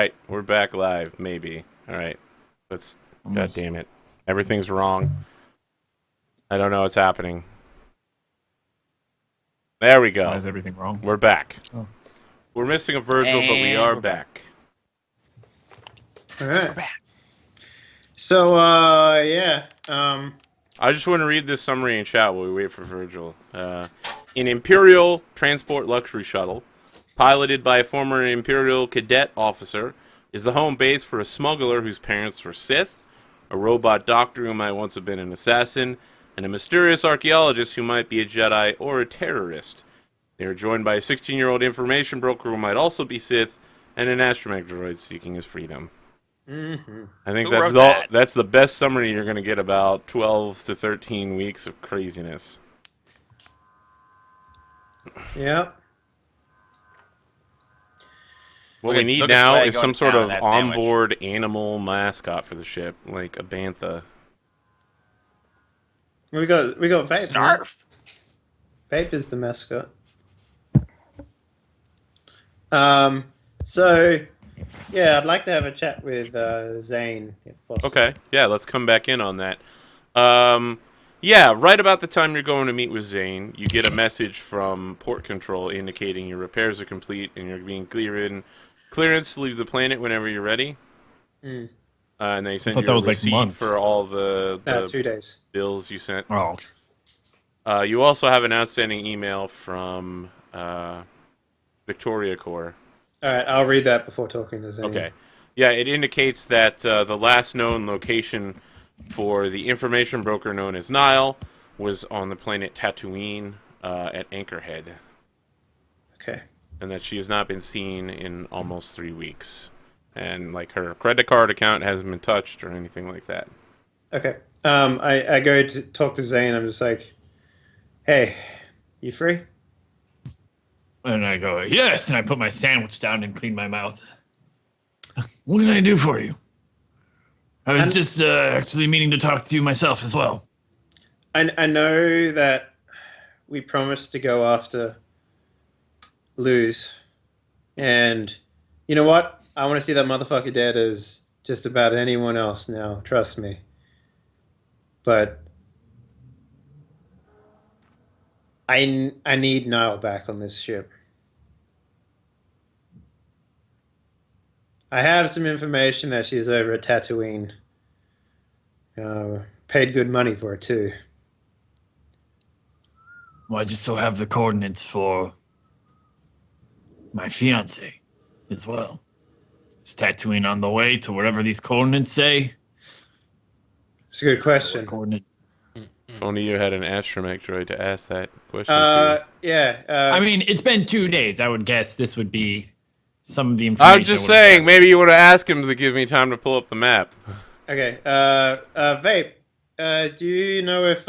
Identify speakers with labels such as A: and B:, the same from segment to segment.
A: Right, we're back live, maybe. All right, let's. God
B: Almost.
A: damn it, everything's wrong. I don't know what's happening. There we
B: Why
A: go.
B: is everything wrong?
A: We're back.
B: Oh.
A: We're missing a Virgil, but we
C: And
A: are
C: we're back.
A: back.
C: All
D: We're
C: right.
D: back.
C: So, yeah.
A: I just want to read this summary in chat while we wait for Virgil. An Imperial transport luxury shuttle, piloted by a former Imperial cadet officer, is the home base for a smuggler whose parents were Sith, a robot doctor who might once have been an assassin, and a mysterious archaeologist who might be a Jedi or a terrorist. They are joined by a 16-year-old information broker who might also be Sith, and an astromech droid seeking his freedom.
C: Mm-hmm.
A: I think
D: Who
A: that's
D: wrote that?
A: that's the best summary you're going to get about 12 to 13 weeks of craziness.
C: Yep.
A: What we need
D: Look at
A: now
D: Swag
A: is
D: going
A: some
D: to
A: sort
D: town on
A: of
D: that sandwich.
A: onboard animal mascot for the ship, like a bantha.
C: We got Vape, man.
D: Snarf.
C: Vape is the mascot. Um. So, yeah, I'd like to have a chat with Zane if possible.
A: Okay, yeah, let's come back in on that. Yeah, right about the time you're going to meet with Zane, you get a message from port control indicating your repairs are complete and you're being clearance to leave the planet whenever you're ready.
C: Mm.
A: And they
B: I
A: send
B: thought
A: you
B: that
A: a
B: was like
A: receipt
B: months.
A: for all the
C: 2 days.
A: bills you sent.
B: Oh, okay.
A: You also have an outstanding email from Victoria Corps.
C: All right, I'll read that before talking to Zane.
A: Okay. Yeah, it indicates that the last known location for the information broker known as Nile was on the planet Tatooine at Anchorhead,
C: Okay.
A: and that she has not been seen in almost 3 weeks. And, like, her credit card account hasn't been touched or anything like that.
C: Okay. I go to talk to Zane. I'm just like, hey, you free?
B: And I go, yes, and I put my sandwich down and clean my mouth. What can I do for you? I was
C: And-
B: just actually meaning to talk to you myself as well.
C: I know that we promised to go after Luz, and you know what? I want to see that motherfucker dead as just about anyone else now. Trust me. But I need Nile back on this ship. I have some information that she's over at Tatooine. Paid good money for it too.
B: Well, I just so have the coordinates for my fiance as well. Is Tatooine on the way to wherever these coordinates say?
C: It's a good question.
B: Coordinates.
A: If only you had an astromech droid to ask that question to.
C: Yeah.
B: I mean, it's been 2 days. I would guess this would be some of the information.
A: I'm just saying, maybe you would have asked him to give me time to pull up the map.
C: Okay. Vape. Do you know if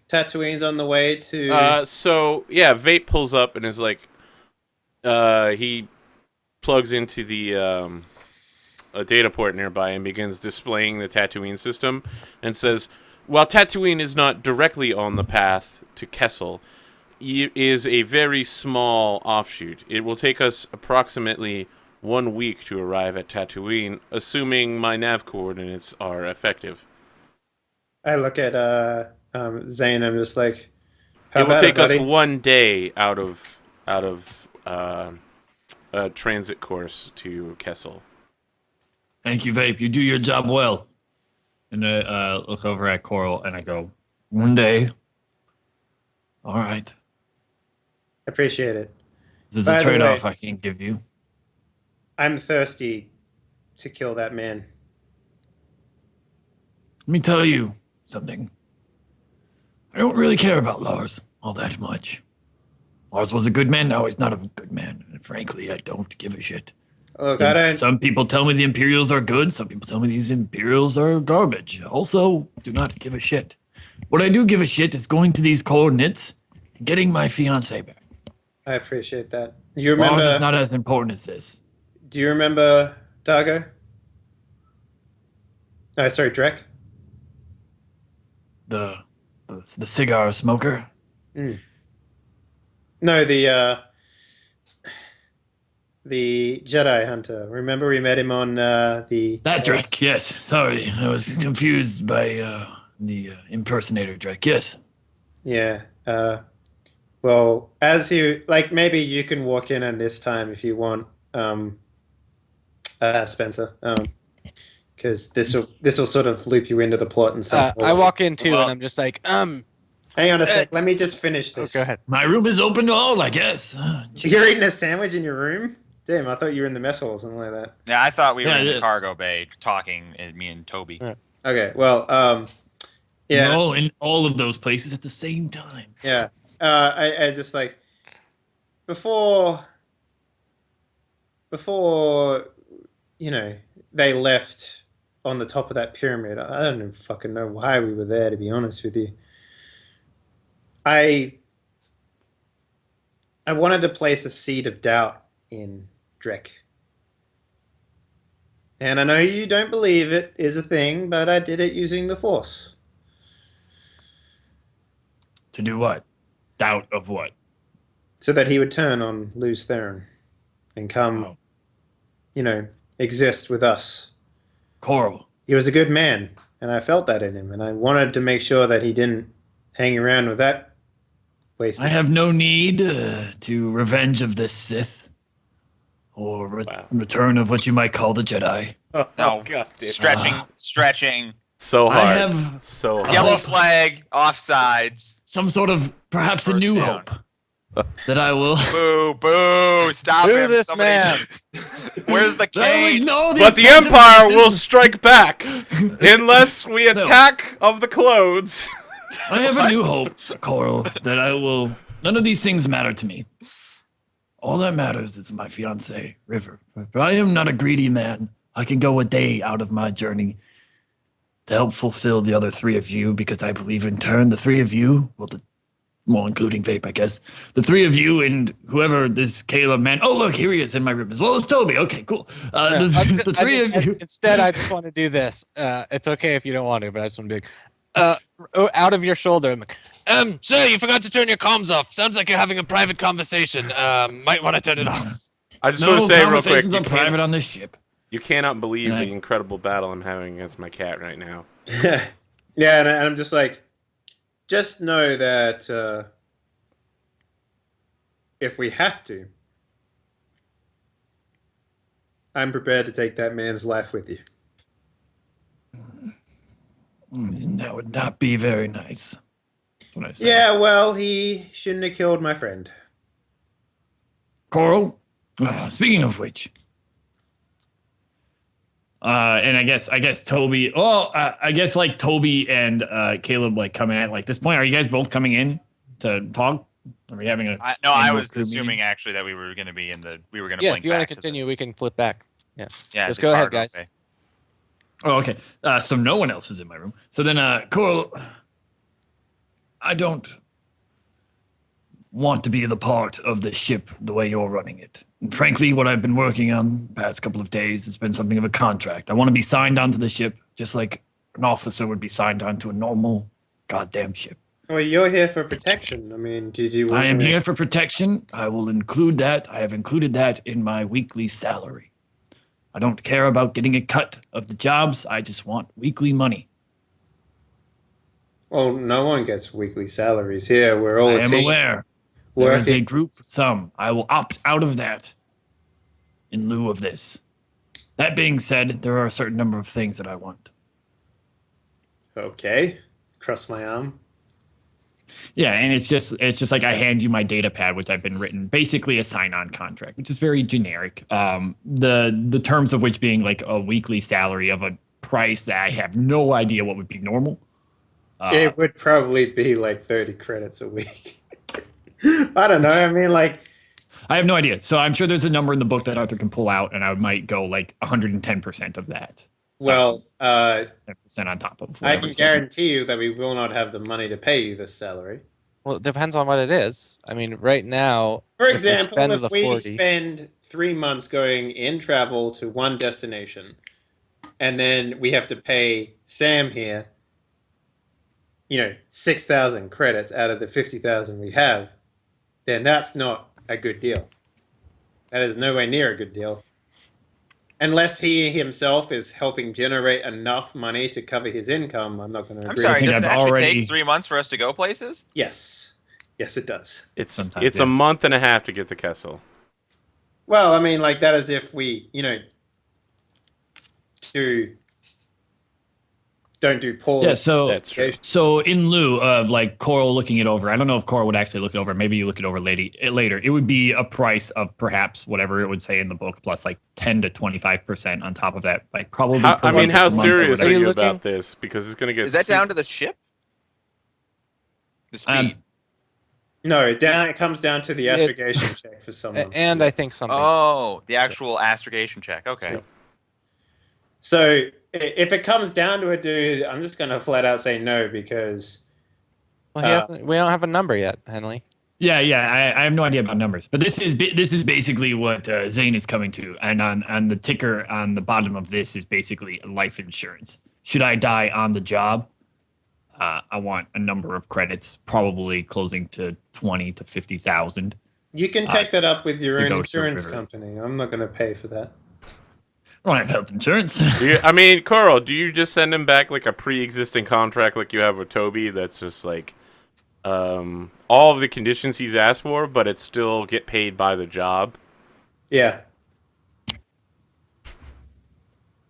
C: Tatooine's on the way to?
A: So yeah, Vape pulls up and is like, he plugs into the a data port nearby and begins displaying the Tatooine system, and says, "While Tatooine is not directly on the path to Kessel, it is a very small offshoot. It will take us approximately 1 week to arrive at Tatooine, assuming my nav coordinates are effective.
C: I look at Zane. I'm just like, how
A: It will
C: about
A: take
C: it,
A: us
C: buddy?
A: 1 day out of a transit course to Kessel."
B: Thank you, Vape. You do your job well. And I look over at Coral and I go, 1 day. All right.
C: Appreciate it.
B: This is
C: By
B: a
C: the
B: trade-off
C: way-
B: I can give you.
C: I'm thirsty to kill that man.
B: Let me tell you something. I don't really care about Lars all that much. Lars was a good man. Now he's not a good man. And frankly, I don't give a shit.
C: Look, I don't.
B: Some people tell me the Imperials are good. Some people tell me these Imperials are garbage. Also, do not give a shit. What I do give a shit is going to these coordinates and getting my fiance back.
C: I appreciate that. Do you remember?
B: Lars is not as important as this.
C: Do you remember Dargo? No, sorry, Drek.
B: The cigar smoker.
C: No, the the Jedi hunter. Remember we met him on the
B: That Drek, yes. Sorry, I was confused by the impersonator Drek. Yes.
C: Yeah. Well, as you like, maybe you can walk in on this time if you want, Spencer. Because this will sort of loop you into the plot in some
D: I
C: ways.
D: walk in too,
E: Well-
D: and I'm just like,
C: Hang on a sec. Let me just finish
D: Oh,
C: this.
D: go ahead.
B: My room is open to all, I guess.
C: You're eating a sandwich in your room? Damn, I thought you were in the mess hall or something like that.
E: Yeah, I thought we were
B: Yeah,
E: in
B: I
E: the
B: did.
E: cargo bay talking, me and Toby.
D: Yeah.
C: Okay, well,
B: We're
C: yeah,
B: all in all of those places at the same time.
C: yeah. I just like before you know they left on the top of that pyramid. I don't even fucking know why we were there, to be honest with you. I wanted to place a seed of doubt in Drek. And I know you don't believe it is a thing, but I did it using the Force.
B: To do what? Doubt of what?
C: So that he would turn on Luz Theron and come,
B: Oh.
C: Exist with us.
B: Coral.
C: He was a good man, and I felt that in him, and I wanted to make sure that he didn't hang around with that waste.
B: I have no need to revenge of this Sith. Or
A: Wow.
B: return of what you might call the Jedi.
A: Oh,
E: No,
A: God damn.
E: stretching.
A: So
B: I
A: hard.
B: have
A: So hard.
E: Yellow flag, offsides.
B: some sort of perhaps a
E: First
B: new
E: down.
B: hope that I will.
E: Boo! Stop
D: Boo
E: him!
D: this
E: Somebody-
D: man.
E: Where's the cane?
B: No,
A: But the Empire will strike back unless we
B: No.
A: attack of the clothes.
B: I have a
E: What?
B: new hope, Coral, that I will. None of these things matter to me. All that matters is my fiancée, River. But I am not a greedy man. I can go a day out of my journey to help fulfill the other three of you because I believe in turn the three of you, well, including Vape, I guess. The three of you and whoever this Caleb man. Oh, look, here he is in my room as well as Toby. Okay, cool. The three of you.
D: Instead, I just want to do this. It's okay if you don't want to, but I just want to be like, out of your shoulder. I'm like, sir, you forgot to turn your comms off. Sounds like you're having a private conversation. Might want to turn it off.
A: I just want
B: No
A: to say real quick,
B: conversations are private on this ship.
A: you cannot believe
B: And I-
A: the incredible battle I'm having against my cat right now.
C: Yeah, and I'm just like, just know that if we have to, I'm prepared to take that man's life with you.
B: That would not be very nice. That's what I said.
C: Yeah, well, he shouldn't have killed my friend.
B: Coral. Speaking of which, and I guess Toby. Oh, I guess like Toby and Caleb like coming at like this point. Are you guys both coming in to talk? Are we having a?
E: I
B: annual
E: was
B: crew meeting?
E: assuming actually that we were going to be we were going to
D: Yeah,
E: blink
D: if you want
E: back
D: to
E: the-
D: continue, we can flip back.
E: yeah,
D: Just
E: the
D: go ahead,
E: cargo
D: guys.
E: bay.
B: Oh, okay. So no one else is in my room. So then, Coral, I don't want to be the part of the ship the way you're running it. And frankly, what I've been working on the past couple of days has been something of a contract. I want to be signed onto the ship just like an officer would be signed onto a normal goddamn ship.
C: Well, you're here for protection. I mean, did you?
B: I am here for protection. I will include that. I have included that in my weekly salary. I don't care about getting a cut of the jobs. I just want weekly money.
C: Well, no one gets weekly salaries here. We're all
B: I
C: a
B: am
C: team.
B: aware. There is a
C: Working.
B: group sum. I will opt out of that in lieu of this. That being said, there are a certain number of things that I want.
C: Okay. Cross my arm.
B: Yeah, and it's just like I hand you my data pad, which I've been written basically a sign-on contract, which is very generic. The terms of which being like a weekly salary of a price that I have no idea what would be normal.
C: It would probably be like 30 credits a week. I don't know. I mean, like,
B: I have no idea. So I'm sure there's a number in the book that Arthur can pull out, and I might go like 110% of that.
C: well,
B: 10% on top of.
C: I
B: whatever
C: can
B: it says.
C: guarantee you that we will not have the money to pay you this salary.
D: Well, it depends on what it is. I mean, right now,
C: For
D: if we
C: example,
D: spend
C: if
D: the
C: we
D: 40
C: spend 3 months going in travel to one destination, and then we have to pay Sam here, 6,000 credits out of the 50,000 we have, then that's not a good deal. That is nowhere near a good deal. Unless he himself is helping generate enough money to cover his income, I'm not going to
E: I'm
C: agree.
E: sorry.
B: think
E: Does it
B: I've
E: actually
B: already-
E: take 3 months for us to go places?
C: Yes. Yes, it does.
A: It's
B: Sometimes,
A: a
B: yeah.
A: month and a half to get the Kessel.
C: Well, I mean, like, that is if we, don't do poor.
B: Yeah, so
A: That's true.
B: So in lieu of like Coral looking it over, I don't know if Coral would actually look it over. Maybe you look it over later. It would be a price of perhaps whatever it would say in the book plus like 10 to 25% on top of that. Like probably.
A: How,
B: per
A: I mean,
B: month
A: how
B: or
A: serious
B: whatever.
A: are you
D: looking?
A: about this? Because it's going to get.
E: Is that down to the ship? The speed.
C: No, it comes down to the
D: It-
C: astrogation check for someone.
D: And I think something.
E: Oh, the actual astrogation check. Okay.
A: Yep.
C: So if it comes down to it, dude, I'm just gonna flat out say no because
D: Well, he hasn't, we don't have a number yet, Henley.
B: Yeah, I have no idea about numbers, but this is basically what Zane is coming to, and on the ticker on the bottom of this is basically life insurance. Should I die on the job, I want a number of credits, probably closing to 20 to 50,000.
C: you can take that up with your
B: you
C: own
B: go to
C: insurance
B: River.
C: company. I'm not gonna pay for that.
B: I don't have health insurance.
A: I mean, Carl, do you just send him back like a pre-existing contract like you have with Toby? That's just like all of the conditions he's asked for, but it still get paid by the job,
C: Yeah.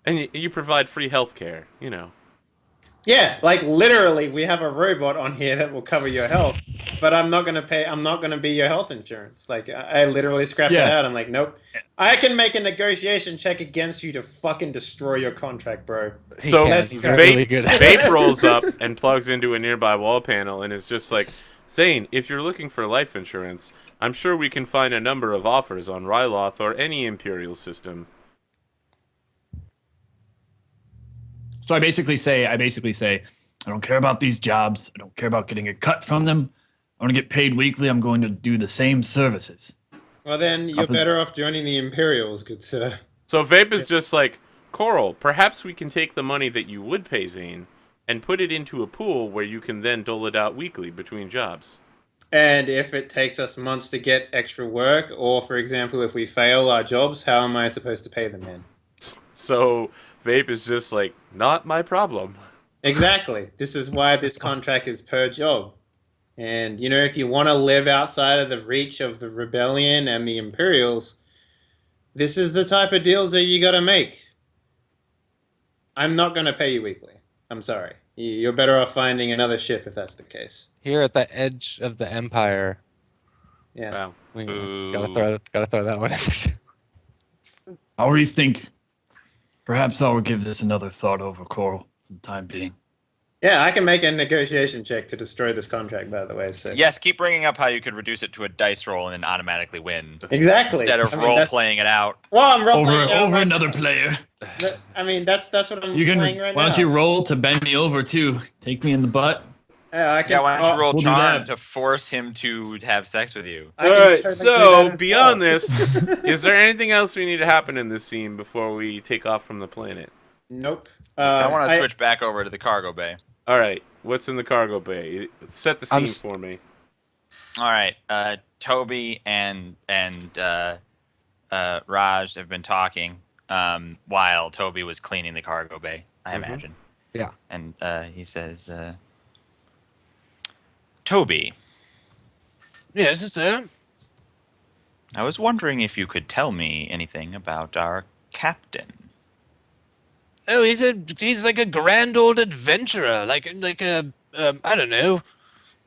A: and you provide free health care. You know.
C: Yeah, like literally, we have a robot on here that will cover your health, but I'm not gonna pay. I'm not gonna be your health insurance. Like I literally scrapped that
B: Yeah.
C: out. I'm like, nope. I can make a negotiation check against you to fucking destroy your contract, bro.
D: He
A: So
D: can.
C: He's
A: Vape,
D: really good at it.
A: Vape rolls up and plugs into a nearby wall panel and is just like, Zane, if you're looking for life insurance, I'm sure we can find a number of offers on Ryloth or any Imperial system.
B: So I basically say, I don't care about these jobs. I don't care about getting a cut from them. I want to get paid weekly. I'm going to do the same services.
C: Well, then you're better off joining the Imperials, good sir.
A: So Vape is just like, Coral, perhaps we can take the money that you would pay Zane and put it into a pool where you can then dole it out weekly between jobs.
C: And if it takes us months to get extra work, or for example, if we fail our jobs, how am I supposed to pay them in?
A: So Vape is just like, not my problem.
C: Exactly. This is why this contract is per job. And, if you want to live outside of the reach of the rebellion and the Imperials, this is the type of deals that you got to make. I'm not going to pay you weekly. I'm sorry. You're better off finding another ship if that's the case.
D: Here at the edge of the Empire,
C: Yeah.
A: Wow.
D: we
E: Boo.
D: gotta throw that one in there.
B: I'll rethink. Perhaps I'll give this another thought over, Coral, for the time being.
C: Yeah, I can make a negotiation check to destroy this contract, by the way. So.
E: Yes, keep bringing up how you could reduce it to a dice roll and then automatically win
C: Exactly.
E: instead of
C: I mean,
E: role
C: that's-
E: playing it out.
C: Well, I'm role playing out
B: Over
C: right
B: another
C: now.
B: player.
C: I mean, that's what I'm
B: You can.
C: playing right
B: Why
C: now.
B: don't you roll to bend me over too? Take me in the butt.
C: Yeah, I can,
E: Yeah, why don't you roll
B: we'll do
E: charm
B: that.
E: to force him to have sex with you?
C: I can
A: Alright,
C: totally do
A: so
C: that as
A: beyond
C: well.
A: this, is there anything else we need to happen in this scene before we take off from the planet?
C: Nope.
E: I want to switch back over to the cargo bay.
A: Alright, what's in the cargo bay? Set the scene
D: I'm
A: for me.
E: All right, Toby and Raj have been talking while Toby was cleaning the cargo bay, I imagine.
D: Yeah.
E: And he says, Toby,
D: Yes, it's
E: I was wondering if you could tell me anything about our captain.
D: Oh, he's like a grand old adventurer, like a I don't know,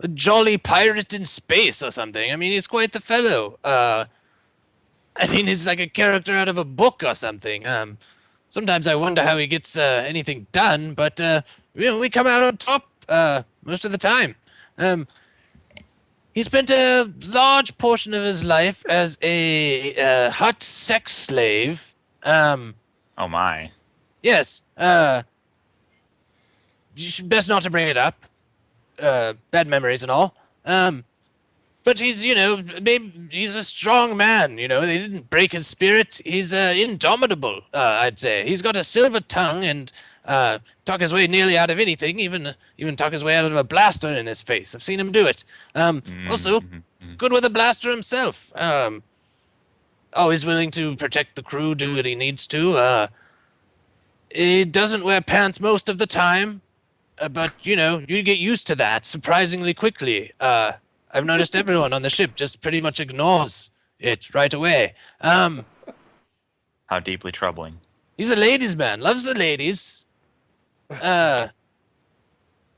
D: a jolly pirate in space or something. I mean, he's quite the fellow. I mean, he's like a character out of a book or something. Sometimes I wonder how he gets anything done, but we come out on top most of the time. He spent a large portion of his life as a hot sex slave.
E: Oh my.
D: Yes. You should best not to bring it up. Bad memories and all. But he's, maybe he's a strong man. They didn't break his spirit. He's indomitable. I'd say he's got a silver tongue and talk his way nearly out of anything. Even talk his way out of a blaster in his face. I've seen him do it. Also, good with a blaster himself. always willing to protect the crew, do what he needs to. He doesn't wear pants most of the time, but you know, you get used to that surprisingly quickly. I've noticed everyone on the ship just pretty much ignores it right away.
E: How deeply troubling.
D: He's a ladies' man, loves the ladies. And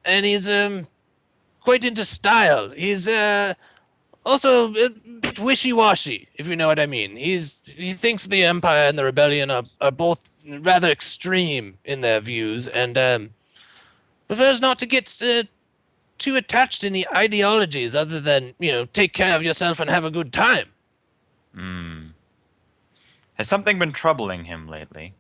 D: he's quite into style. He's also a bit wishy-washy, if you know what I mean. He thinks the Empire and the Rebellion are both rather extreme in their views, and prefers not to get too attached in the ideologies, other than take care of yourself and have a good time.
E: Has something been troubling him lately?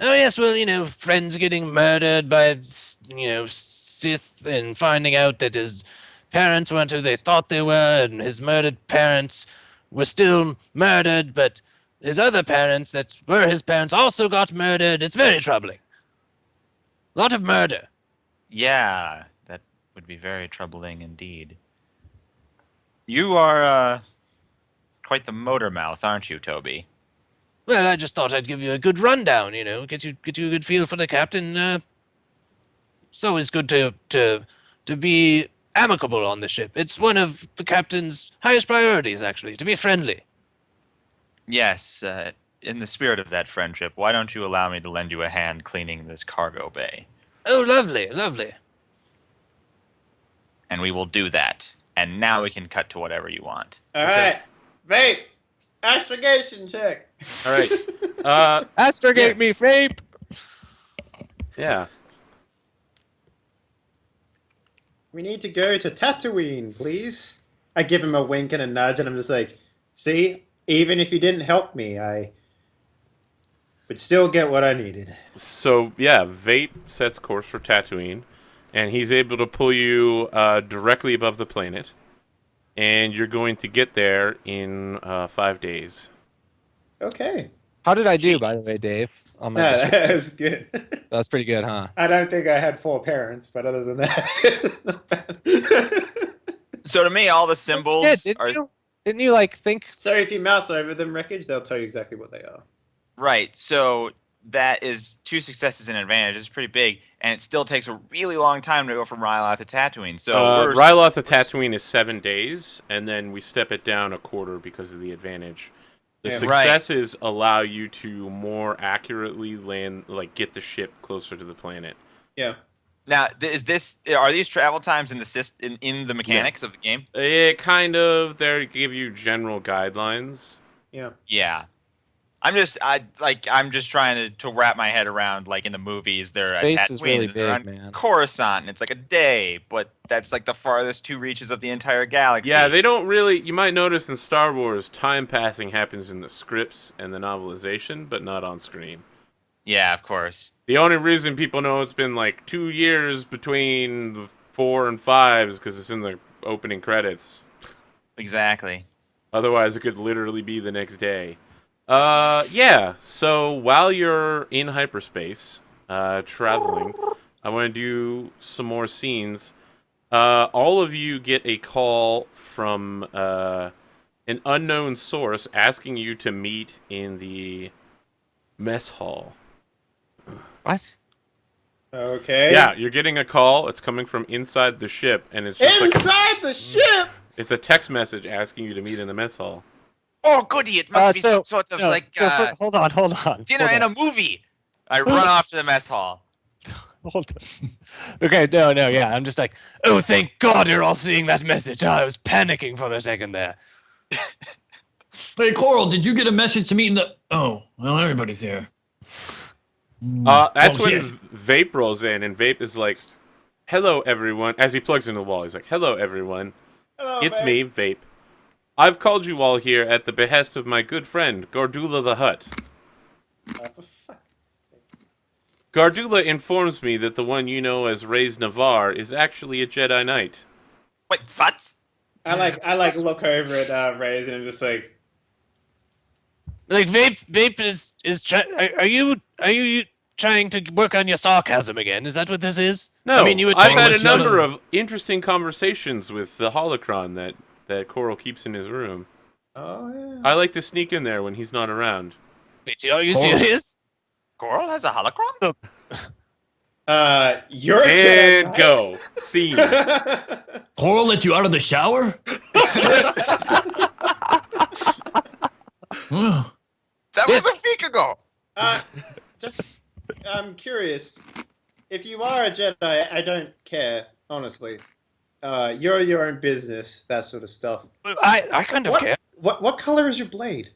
D: Oh yes, well, friends getting murdered by Sith, and finding out that his parents weren't who they thought they were, and his murdered parents were still murdered, but his other parents that were his parents also got murdered. It's very troubling. A lot of murder.
E: Yeah, that would be very troubling indeed. You are quite the motor mouth, aren't you, Toby?
D: Well, I just thought I'd give you a good rundown, get you a good feel for the captain. It's always good to be amicable on the ship. It's one of the captain's highest priorities, actually, to be friendly.
E: Yes, in the spirit of that friendship, why don't you allow me to lend you a hand cleaning this cargo bay?
D: Oh, lovely, lovely.
E: And we will do that. And now we can cut to whatever you want.
C: All right, vape, astrogation check.
A: All right.
D: Astrogate me, Fape!
A: Yeah.
C: We need to go to Tatooine, please. I give him a wink and a nudge, and I'm just like, see, even if you didn't help me, I would still get what I needed.
A: So, yeah, Vape sets course for Tatooine, and he's able to pull you directly above the planet, and you're going to get there in 5 days.
C: Okay.
D: How did I do, by the way, Dave? On my
C: That
D: description?
C: was good.
D: That's pretty good, huh?
C: I don't think I had 4 parents, but other than that, it's not bad.
E: So to me, all the symbols
D: Yeah,
E: are...
D: didn't you like think?
C: So if you mouse over them, Wreckage, they'll tell you exactly what they are.
E: Right, so that is 2 successes and an advantage. It's pretty big, and it still takes a really long time to go from Ryloth to Tatooine. So
A: Ryloth to Tatooine is 7 days, and then we step it down a quarter because of the advantage. The
C: Yeah,
A: successes allow you to more accurately land, get the ship closer to the planet.
C: Yeah.
E: Now, are these travel times in the mechanics of the game?
A: It kind of, they give you general guidelines.
C: Yeah.
E: Yeah. I'm just trying to wrap my head around, like in the movies, they're at
D: Space is
E: Tatooine,
D: really
E: and they're
D: big,
E: on
D: man.
E: Coruscant, and it's like a day, but that's like the farthest 2 reaches of the entire galaxy.
A: Yeah, they don't really, you might notice in Star Wars, time passing happens in the scripts and the novelization, but not on screen.
E: Yeah, of course.
A: The only reason people know it's been 2 years between the 4 and 5 is because it's in the opening credits.
E: Exactly.
A: Otherwise, it could literally be the next day. Yeah, so while you're in hyperspace, traveling, I want to do some more scenes. All of you get a call from an unknown source asking you to meet in the mess hall.
D: What?
C: Okay.
A: Yeah, you're getting a call. It's coming from inside the ship, and it's just
C: Inside the ship.
A: it's a text message asking you to meet in the mess hall.
E: Oh, goody! It must be some sort of
D: hold on.
E: dinner and a movie. I run off to the mess hall.
D: Hold on. Okay, no, yeah. I'm just like, oh, thank God you're all seeing that message. I was panicking for a second there.
B: Hey, Coral, did you get a message to meet in the... Oh, well, everybody's here.
A: That's
B: Oh,
A: when
B: shit.
A: Vape rolls in, and Vape is like, "Hello, everyone." As he plugs into the wall, he's like, "Hello, everyone.
C: Hello,
A: It's
C: babe.
A: me, Vape. I've called you all here at the behest of my good friend, Gardula the Hutt.
C: Oh, for fuck's sake.
A: Gardula informs me that the one you know as Reyes Navarre is actually a Jedi Knight."
E: Wait, what?
C: I like look over at Reyes and I'm just like,
D: Like, Vape is are you trying to work on your sarcasm again? Is that what this is?
A: No,
D: I mean, you would
A: I've
D: think
A: had
D: that
A: a number
D: you-
A: of interesting conversations with the holocron that Coral keeps in his room.
C: Oh yeah.
A: I like to sneak in there when he's not around.
D: Wait, are you
B: Coral.
D: serious?
E: Coral has a holocron?
C: You're a Jedi
A: And
C: Knight?
A: go. Scene.
B: Coral let you out of the shower? Oh,
E: That was a week ago.
C: Just, I'm curious. If you are a Jedi, I don't care, honestly. You're your own business, that sort of stuff.
D: I kind of care.
C: What color is your blade?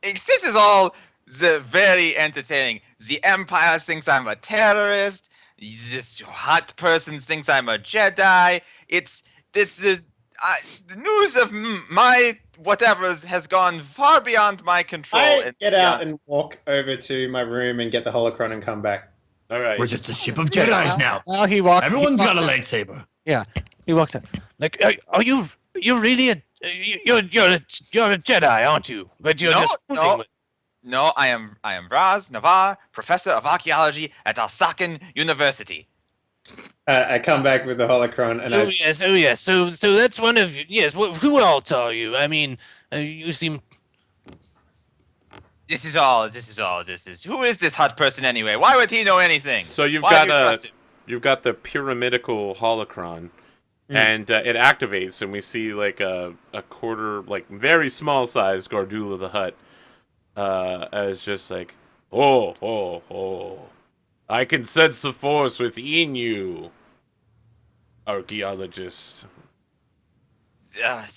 E: This is all very entertaining. The Empire thinks I'm a terrorist. This hot person thinks I'm a Jedi. The news of my whatevers has gone far beyond my control.
C: I
E: and
C: get out
E: beyond-
C: and walk over to my room and get the holocron and come back.
A: All right.
B: we're just a ship of Jedis now.
D: Well, he walks.
B: Everyone's
D: he
B: got
D: walks
B: a
D: in.
B: lightsaber.
D: He walks in. Like, are you really a you're a Jedi, aren't you? But you're
E: No,
D: just fooling
E: no.
D: with.
E: No, I am Raz Navar, professor of archaeology at Alsaken University.
C: I come back with the holocron and
D: Oh yes. So that's one of you. Yes. Who else are you? I mean, you seem.
E: This is all. Who is this hot person anyway? Why would he know anything?
A: So you've
E: Why
A: got
E: do you trust him?
A: you've got the pyramidical holocron,
C: Mm.
A: and it activates, and we see like a quarter, like very small sized Gardula the Hutt, as just like, oh, I can sense the force within you, archaeologist.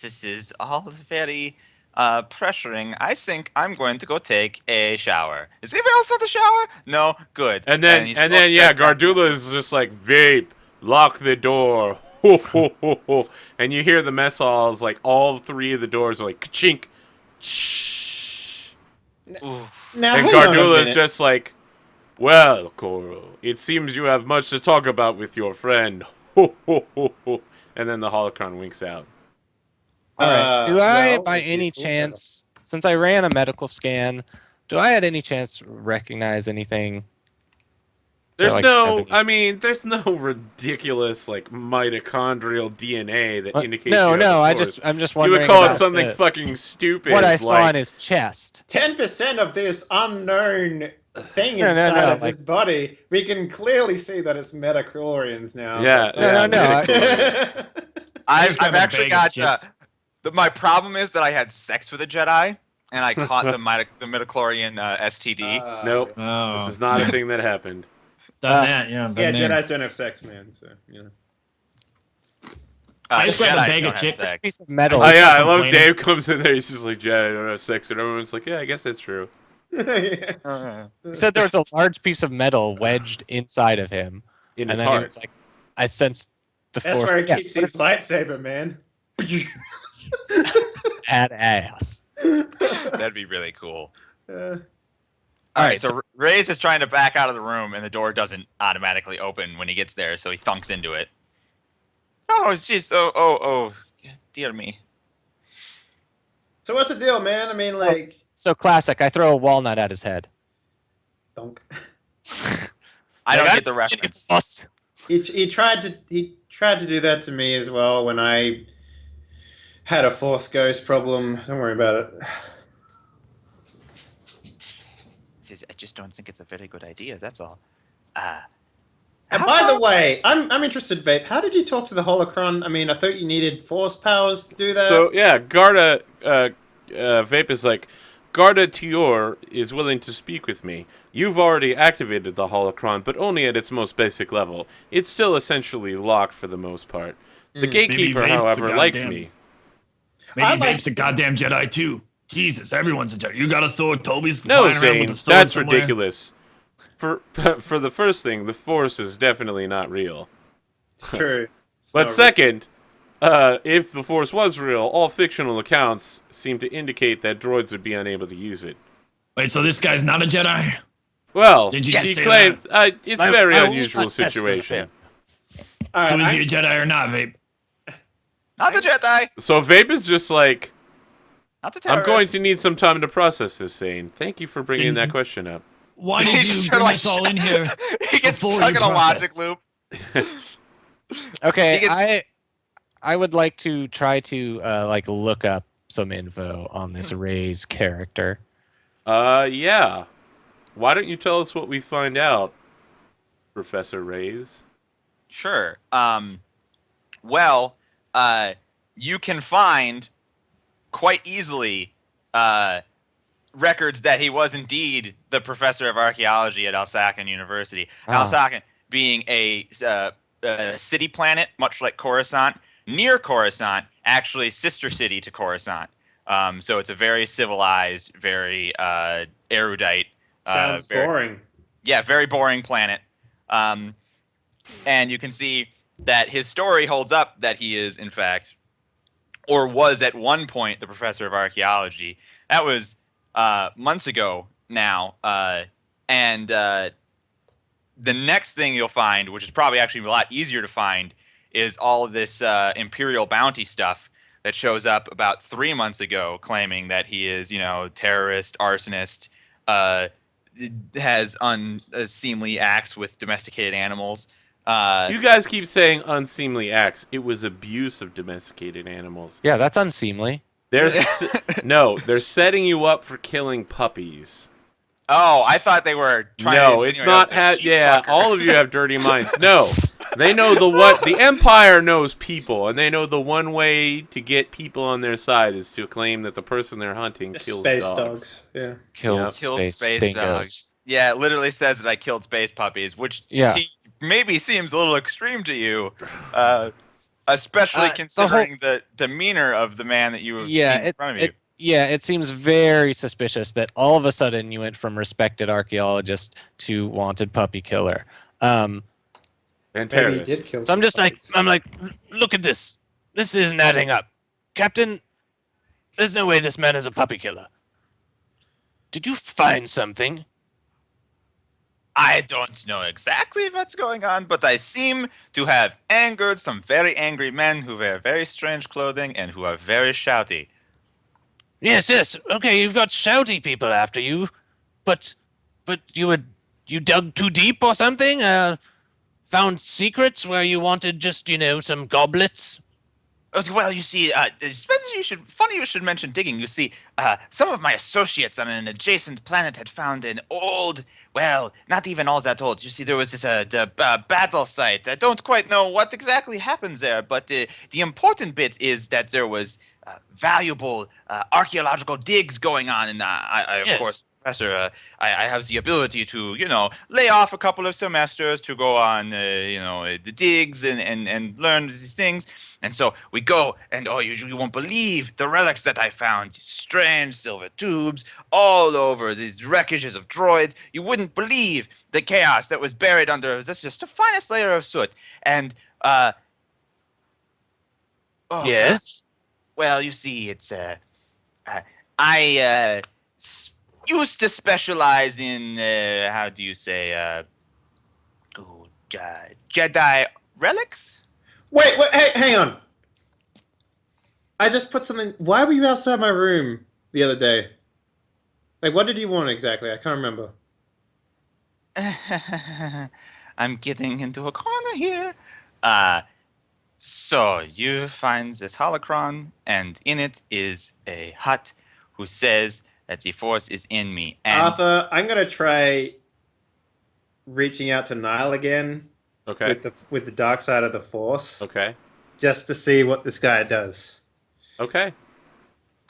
E: This is all very pressuring. I think I'm going to go take a shower. Is anybody else want the shower? No? Good.
A: And then
E: he
A: yeah,
E: starts back-
A: Gardula is just like, Vape, lock the door. Ho, ho, ho, ho. And you hear the mess halls, like all three of the doors are like ka-chink. Shh.
E: Oof.
C: now
A: And
C: hang on a
A: Gardula is
C: minute.
A: just like, well, Coral, it seems you have much to talk about with your friend. Ho, ho, ho, ho. And then the holocron winks out.
D: All right. Do I,
C: well,
D: by
C: it's
D: any
C: useful,
D: chance, since I ran a medical scan, do I at any chance recognize anything?
A: There's
D: like,
A: no,
D: have any-
A: I mean, there's no ridiculous like mitochondrial DNA that indicates.
D: No,
A: you have
D: no.
A: a
D: I'm
A: force.
D: just
A: You
D: wondering.
A: would call it
D: about
A: something
D: the-
A: fucking stupid.
D: what I saw
A: like,
D: in his chest.
C: 10% of this unknown thing
D: No,
C: inside
D: no,
C: of his body, we can clearly see that it's metachlorians now.
A: Yeah,
C: but-
A: yeah,
D: No, I-
A: midichlorians.
E: I've
B: just got a
E: actually
B: bag of
E: got.
B: chips.
E: My problem is that I had sex with a Jedi, and I caught the midichlorian STD.
A: Nope.
B: Oh,
A: This is not a thing that happened.
B: done that. Yeah,
C: Yeah,
B: done that.
C: Jedi's don't have sex, man. So you know.
B: I just grabbed a
E: Jedi's
B: bag of
E: don't have
B: chips.
E: sex.
D: Piece of metal.
A: Oh yeah, I
B: stop
A: love
B: complaining.
A: Dave comes in there. He's just like, "Yeah, I don't have sex," and everyone's like, "Yeah, I guess that's true."
C: Yeah.
D: He said there was a large piece of metal wedged inside of him,
A: In
D: and
A: his
D: then he
A: heart.
D: was like, "I sensed the
C: That's
D: force."
C: where he
D: Yeah,
C: keeps
D: but
C: his lightsaber, man.
D: badass.
E: That'd be really cool.
C: Uh,
E: All right,
D: right,
E: so Reyes is trying to back out of the room, and the door doesn't automatically open when he gets there, so he thunks into it. Oh, jeez. Oh, dear me.
C: so what's the deal, man? I mean, like,
D: So classic. I throw a walnut at his head.
C: donk.
E: I don't
D: Like,
E: get the reference.
D: Fuss.
C: He tried to do that to me as well when I had a Force Ghost problem. Don't worry about it.
E: I just don't think it's a very good idea. That's all.
C: And by the way, I'm interested, Vape. How did you talk to the holocron? I mean, I thought you needed force powers to do that.
A: So yeah, Garda Vape is like, Garda Tior is willing to speak with me. You've already activated the holocron, but only at its most basic level. It's still essentially locked for the most part. The gatekeeper,
B: Vape's a
A: however, likes
B: goddamn-
A: me.
B: Maybe
C: I like-
B: Vape's a goddamn Jedi too. Jesus, everyone's a Jedi. You got a sword. Toby's
A: No,
B: flying around
A: Zane,
B: with a sword
A: that's
B: somewhere.
A: ridiculous. For the first thing, the Force is definitely not real.
C: It's true. It's
A: But
C: not
A: second, if the Force was real, all fictional accounts seem to indicate that droids would be unable to use it.
B: Wait, so this guy's not a Jedi?
A: Well,
B: Did you
A: he
B: just say
A: claims it's a very
D: I will
A: unusual
D: not test this
A: situation.
C: All right,
B: So is
C: I-
B: he a Jedi or not, Vape?
E: Not the Jedi.
A: So Vape is just like,
E: Not the
A: I'm
E: terrorist.
A: going to need some time to process this, Zane. Thank you for bringing that
B: Didn't-
A: question up.
B: Why did
E: He's
B: you
E: just
B: bring
E: like,
B: us all in here?
E: he gets
B: before
E: stuck
B: you
E: in a
B: process?
E: logic loop.
D: Okay,
E: He gets-
D: I would like to try to like look up some info on this Ray's character.
A: Yeah. Why don't you tell us what we find out, Professor Reyes?
E: Sure. Well, you can find quite easily records that he was indeed the professor of archaeology at Alsakan University.
D: Ah.
E: Alsakan being a city planet, much like Coruscant, near Coruscant, actually sister city to Coruscant. So it's a very civilized, very erudite.
C: Sounds boring.
E: Yeah, very boring planet. And you can see that his story holds up, that he is, in fact, or was at one point, the professor of archaeology. That was months ago now. And the next thing you'll find, which is probably actually a lot easier to find, is all of this Imperial bounty stuff that shows up about 3 months ago, claiming that he is, terrorist, arsonist, has unseemly acts with domesticated animals.
A: You guys keep saying unseemly acts. It was abuse of domesticated animals.
D: Yeah, that's unseemly.
A: They're they're setting you up for killing puppies.
E: Oh, I thought they were trying to
A: No,
E: insinuate
A: it's
E: I
A: not.
E: was a sheep
A: Yeah,
E: fucker.
A: all of you have dirty minds. No, they know the Empire knows people, and they know the one way to get people on their side is to claim that the person they're hunting kills
C: Space
A: dogs.
C: dogs. Yeah.
D: Kills
E: Kills
D: space,
E: space
D: dingoes.
E: dogs. Yeah, it literally says that I killed space puppies, which
D: Yeah.
E: maybe seems a little extreme to you, especially
D: the
E: considering the demeanor of the man that you have seen in front of you.
D: It seems very suspicious that all of a sudden you went from respected archaeologist to wanted puppy killer.
A: And
C: Maybe he
A: terrorists.
C: did kill.
D: So I'm just like,
C: puppies.
D: look at this. This isn't adding up. Captain, there's no way this man is a puppy killer. Did you find something?
E: I don't know exactly what's going on, but I seem to have angered some very angry men who wear very strange clothing and who are very shouty.
D: Yes. Okay, you've got shouty people after you, but you dug too deep or something? Found secrets where you wanted just some goblets?
E: Well, you see, funny you should mention digging. You see, some of my associates on an adjacent planet had found an old, well, not even all that old. You see, there was this battle site. I don't quite know what exactly happens there, but the important bit is that there was valuable archaeological digs going on, and I of
D: Yes.
E: course, Professor, I have the ability to, lay off a couple of semesters to go on, the digs and learn these things. And so we go, and you won't believe the relics that I found. Strange silver tubes all over, these wreckages of droids. You wouldn't believe the chaos that was buried under this, just the finest layer of soot. And,
D: Yes.
E: well, you see, it's I used to specialize in how do you say Jedi relics.
C: Wait, hey, hang on. I just put something. Why were you outside my room the other day? Like, what did you want exactly? I can't remember.
E: I'm getting into a corner here. So you find this holocron, and in it is a hut who says that the force is in me. And
C: Arthur, I'm gonna try reaching out to Nile again
A: Okay.
C: with the dark side of the force,
A: Okay.
C: just to see what this guy does.
A: Okay.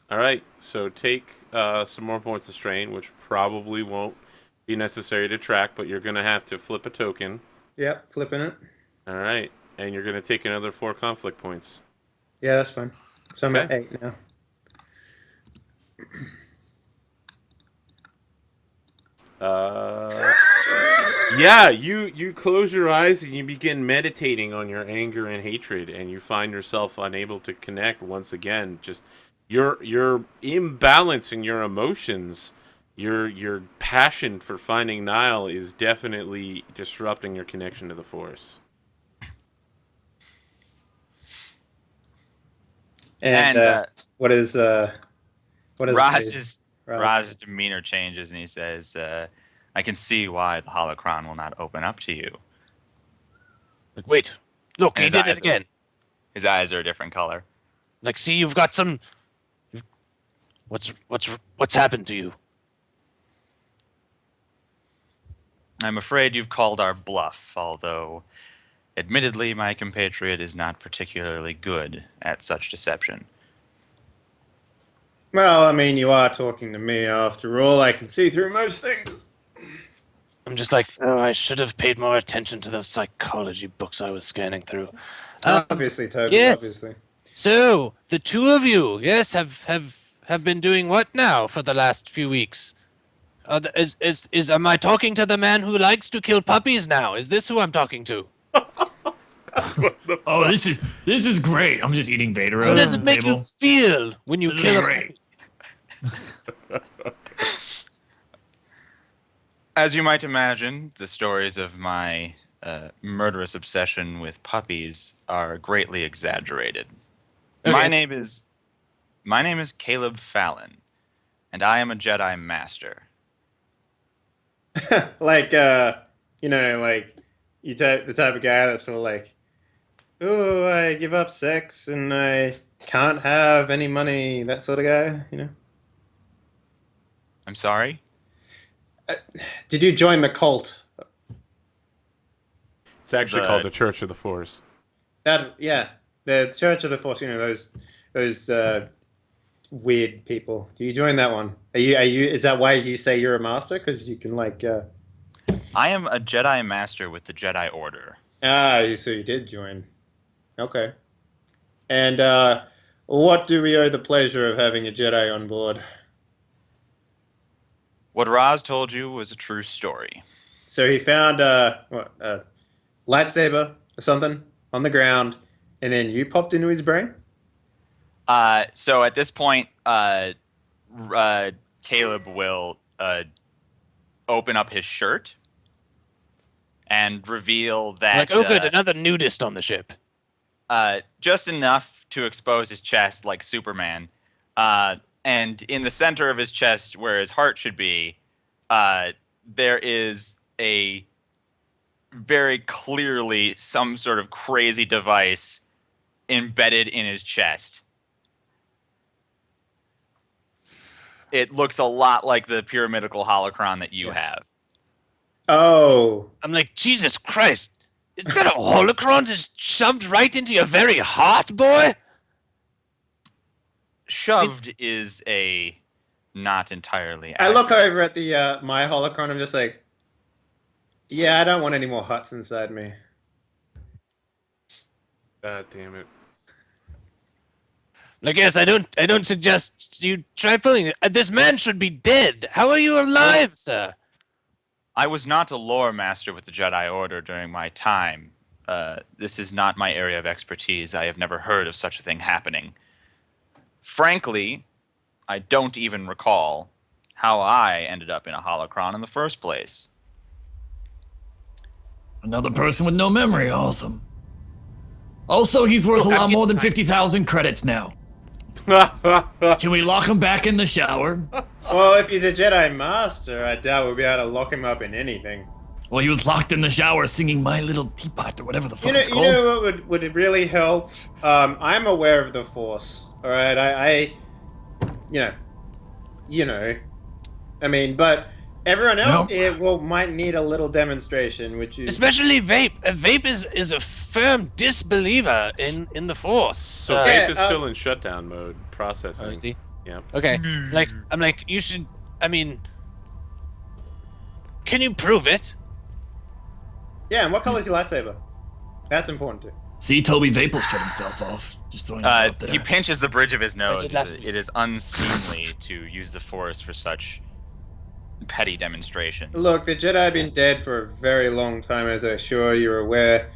A: All right. So take some more points of strain, which probably won't be necessary to track, but you're gonna have to flip a token.
C: Yep, flipping it.
A: All right, and you're gonna take another 4 conflict points.
C: Yeah, that's fine. So I'm at
A: Okay.
C: 8 now.
A: Yeah, you close your eyes and you begin meditating on your anger and hatred, and you find yourself unable to connect once again. Just your imbalance in your emotions, your passion for finding Nile is definitely disrupting your connection to the Force.
C: And what is
E: Raz's
C: Raz?
E: demeanor changes, and he says, "I can see why the holocron will not open up to you."
D: Like, wait, look,
E: And
D: he
E: his
D: did it
E: eyes-
D: again.
E: His eyes are a different color.
D: Like, see, you've got some What's happened to you?
E: I'm afraid you've called our bluff, although, admittedly, my compatriot is not particularly good at such deception.
C: Well, I mean, you are talking to me after all. I can see through most things.
D: I'm just like, oh, I should have paid more attention to those psychology books I was scanning through.
C: Obviously, Toby.
D: yes.
C: Obviously.
D: So the two of you, yes, have been doing what now for the last few weeks? Am I talking to the man who likes to kill puppies now? Is this who I'm talking to?
B: Oh, this is great. I'm just eating Vader.
D: How does it make you feel when you
B: This
D: kill
B: is
D: a
B: great.
E: As you might imagine, the stories of my murderous obsession with puppies are greatly exaggerated.
D: Okay.
E: My name is Caleb Fallon, and I am a Jedi Master.
C: Like, you know, like you the type of guy that's sort of like, oh, I give up sex and I can't have any money. That sort of guy, you know.
E: I'm sorry?
C: Did you join the cult?
A: It's actually
E: The-
A: called the Church of the Force.
C: Yeah, the Church of the Force. You know those weird people. Do you join that one? Are you? Is that why you say you're a master? Because you can like.
E: I am a Jedi Master with the Jedi Order.
C: So you did join. Okay. And what do we owe the pleasure of having a Jedi on board?
E: What Raz told you was a true story.
C: So he found a lightsaber or something on the ground, and then you popped into his brain.
E: So at this point, Caleb will open up his shirt and reveal that
D: like, oh, good, another nudist on the ship.
E: just enough to expose his chest like Superman. And in the center of his chest, where his heart should be, there is a very clearly some sort of crazy device embedded in his chest. It looks a lot like the pyramidical holocron that you have.
C: Oh,
D: I'm like, Jesus Christ. Is that a holocron just shoved right into your very heart, boy?
E: Shoved is a not entirely
C: I look
E: accurate.
C: over at the my holocron. I'm just like, yeah, I don't want any more huts inside me.
A: God damn it.
D: Like, yes, I don't suggest you try pulling it. This man should be dead. How are you alive, sir?
E: I was not a lore master with the Jedi Order during my time. This is not my area of expertise. I have never heard of such a thing happening. Frankly, I don't even recall how I ended up in a holocron in the first place.
B: Another person with no memory. Awesome. Also, he's worth a lot more than 50,000 credits now. Can we lock him back in the shower?
C: Well, if he's a Jedi Master, I doubt we'll be able to lock him up in anything.
B: Well, he was locked in the shower singing My Little Teapot or whatever the fuck it's
C: You
B: called.
C: know what would really help? I'm aware of the Force. All right, I you know, I mean, but everyone else here might need a little demonstration, which is
D: Especially Vape. Vape is a firm disbeliever in the Force.
A: So
C: Yeah,
A: Vape is still in shutdown mode, processing.
D: Oh, is he?
A: Yeah.
D: Okay. Like, I'm like, you should. I mean, can you prove it?
C: yeah. And what color is your lightsaber? That's important too.
B: See, Toby Vape will shut himself off. Just throwing that out there.
E: He pinches the bridge of his nose.
D: did last week.
E: It is unseemly to use the Force for such petty demonstrations.
C: Look, the Jedi have been dead for a very long time, as I'm sure you're aware.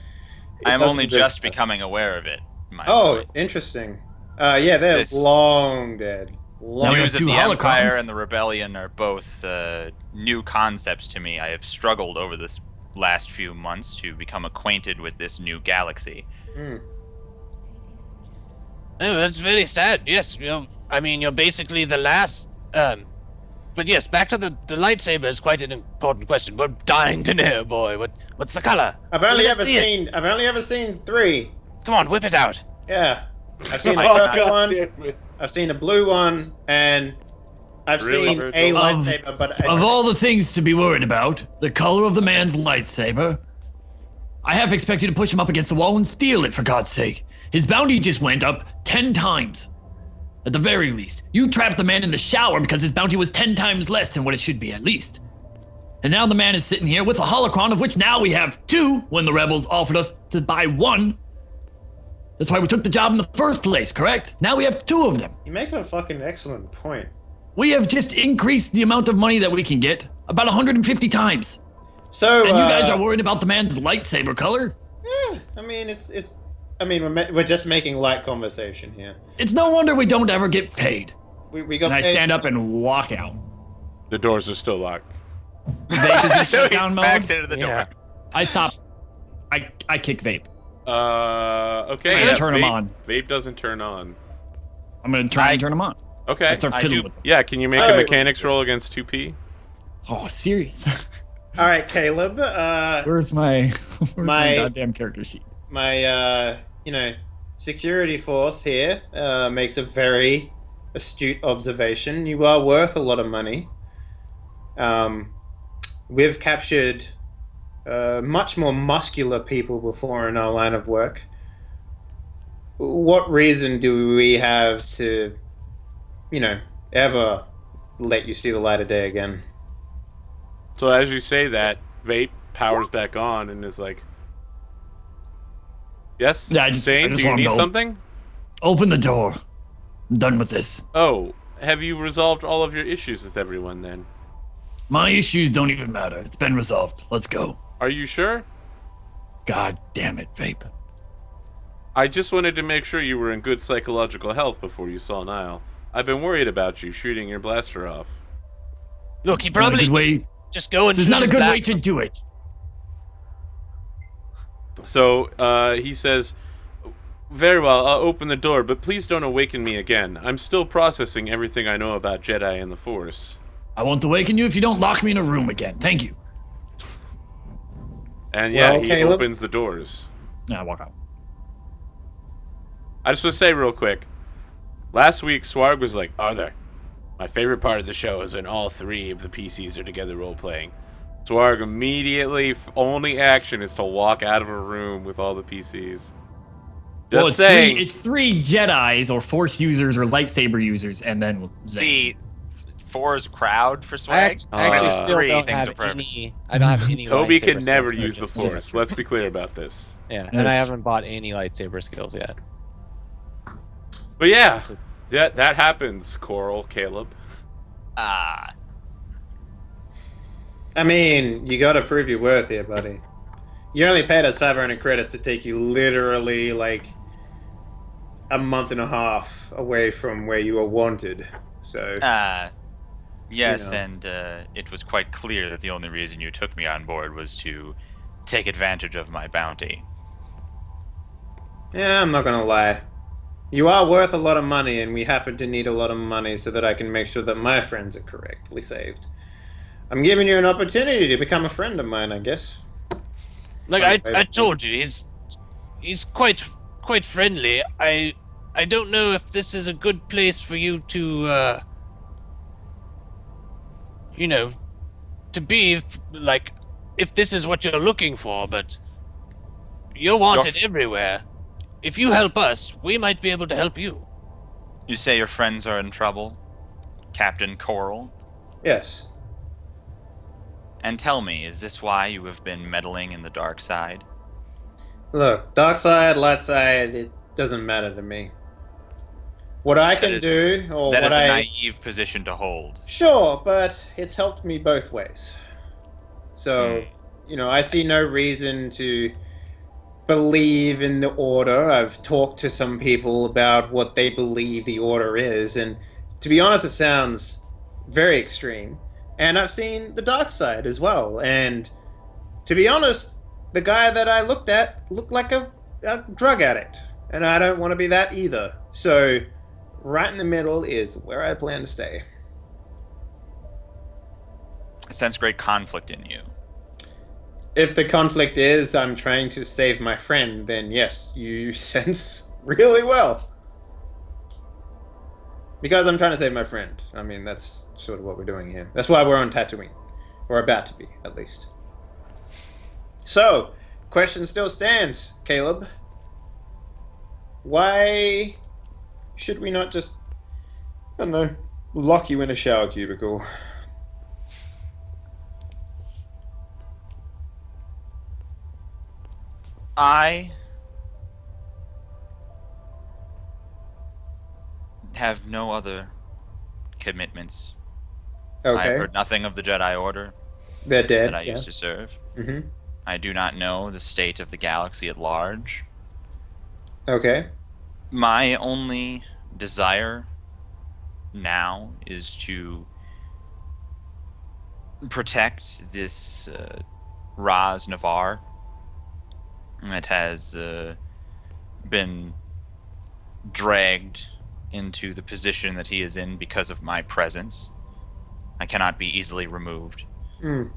C: It
E: I am
C: doesn't
E: only
C: really-
E: just becoming aware of it. My
C: Oh,
E: boy.
C: interesting. Yeah, they're
E: This-
C: long dead.
B: Now
C: Long.
B: we have
E: News of
B: two
E: the Empire
B: holocrons.
E: and the Rebellion are both new concepts to me. I have struggled over this last few months to become acquainted with this new galaxy.
C: Hmm.
D: Oh, that's very sad. Yes, you're basically the last. But yes, back to the lightsaber is quite an important question. We're dying to know, boy. What's the color?
C: I've only
D: Let us
C: ever
D: see it.
C: seen 3.
D: Come on, whip it out.
C: Yeah, I've seen a
A: Oh,
C: purple
A: God
C: one.
A: damn it.
C: I've seen a blue one, and I've
A: Really,
C: seen
A: Virgil?
C: a
B: Of,
C: lightsaber, but
B: of all the things to be worried about, the color of the man's lightsaber, I half expected to push him up against the wall and steal it, for God's sake. His bounty just went up 10 times. At the very least. You trapped the man in the shower because his bounty was 10 times less than what it should be, at least. And now the man is sitting here with a holocron, of which now we have 2 when the rebels offered us to buy 1. That's why we took the job in the first place, correct? Now we have 2 of them.
C: you make a fucking excellent point.
B: We have just increased the amount of money that we can get about 150 times.
C: So,
B: And you guys are worried about the man's lightsaber color?
C: I mean, we're just making light conversation here.
B: It's no wonder we don't ever get paid.
C: We got
B: And I
C: paid-
B: stand up and walk out.
A: The doors are still locked.
E: So he
B: down
E: smacks
B: mode?
E: into the door.
D: Yeah.
B: I stop. I kick vape.
A: Okay.
B: I'm gonna
A: Yes,
B: turn 'em
A: vape,
B: on.
A: Vape doesn't turn on.
B: I'm gonna try and turn them on.
A: Okay.
B: I start
E: I
B: fiddling
E: do-
B: with them.
A: Yeah, can you make
C: So-
A: a mechanics roll against 2P?
B: Oh, serious?
C: All right, Caleb.
B: Where's my
C: My-
B: goddamn character sheet?
C: My security force here makes a very astute observation. You are worth a lot of money. We've captured much more muscular people before in our line of work. What reason do we have to, ever let you see the light of day again?
A: So as you say that, vape powers back on and is like, yes,
B: Yeah, I just
A: Zane, do you
B: wanna
A: need
B: know.
A: something?
B: Open the door. I'm done with this.
A: Oh, have you resolved all of your issues with everyone then?
B: My issues don't even matter. It's been resolved. Let's go.
A: Are you sure?
B: God damn it, vape.
A: I just wanted to make sure you were in good psychological health before you saw Niall. I've been worried about you shooting your blaster off.
D: Look, he
B: It's not a
D: probably
B: good way.
D: just go and
B: This is
D: shoot
B: not a
D: his
B: good way
D: blaster.
B: to do it.
A: So he says, very well, I'll open the door, but please don't awaken me again. I'm still processing everything I know about Jedi and the Force.
B: I won't awaken you if you don't lock me in a room again. Thank you.
A: And yeah,
C: Well,
A: he
C: Caleb?
A: opens the doors.
B: Now walk out.
A: I just want to say real quick. Last week, Swarg was like, Arthur, my favorite part of the show is when all 3 of the PCs are together role-playing. Swarg immediately, only action is to walk out of a room with all the PCs. Just
B: Well, it's
A: saying.
B: it's 3 Jedis or Force users or lightsaber users, and then Zane.
E: See, 4's crowd for
D: I
E: swag.
D: actually
A: Uh,
D: still
E: Three
D: don't
E: things
D: have
E: are perfect.
D: any. I don't have any.
A: Toby
D: lightsaber
A: can never
D: skills,
A: use the
D: which is-
A: Force. Let's be clear about this.
D: Yeah, and I
B: Yes.
D: haven't bought any lightsaber skills yet.
A: But yeah, that happens, Coral, Caleb.
E: Ah,
C: I mean, you gotta prove your worth here, buddy. You only paid us 500 credits to take you literally like a month and a half away from where you were wanted. So
E: yes,
C: You know.
E: and it was quite clear that the only reason you took me on board was to take advantage of my bounty.
C: yeah, I'm not gonna lie. You are worth a lot of money, and we happen to need a lot of money so that I can make sure that my friends are correctly saved. I'm giving you an opportunity to become a friend of mine, I guess.
D: Like
C: Right.
D: I told you, he's quite friendly. I don't know if this is a good place for you to to be like if this is what you're looking for, but you're wanted
A: Yes.
D: everywhere. If you help us, we might be able to help you.
E: You say your friends are in trouble, Captain Coral?
C: Yes.
E: And tell me, is this why you have been meddling in the dark side?
C: Look, dark side, light side, it doesn't matter to me. What I can
E: is-
C: do, or
E: That
C: what
E: is a
C: I...
E: naive position to hold.
C: Sure, but it's helped me both ways. So, I see no reason to believe in the Order. I've talked to some people about what they believe the Order is, and to be honest, it sounds very extreme. And I've seen the dark side as well, and to be honest, the guy that I looked at looked like a drug addict, and I don't want to be that either. So, right in the middle is where I plan to stay.
E: I sense great conflict in you.
C: If the conflict is I'm trying to save my friend, then yes, you sense really well. Because I'm trying to save my friend. I mean, that's sort of what we're doing here. That's why we're on Tatooine. Or about to be, at least. So, question still stands, Caleb. Why should we not just, I don't know, lock you in a shower cubicle?
E: I have no other commitments. I have
C: Okay.
E: heard nothing of the Jedi Order
C: They're dead.
E: that I
C: Yeah.
E: used to serve.
C: Mm-hmm.
E: I do not know the state of the galaxy at large.
C: Okay.
E: My only desire now is to protect this Raz Navar that has been dragged into the position that he is in because of my presence. I cannot be easily removed,
C: Mm.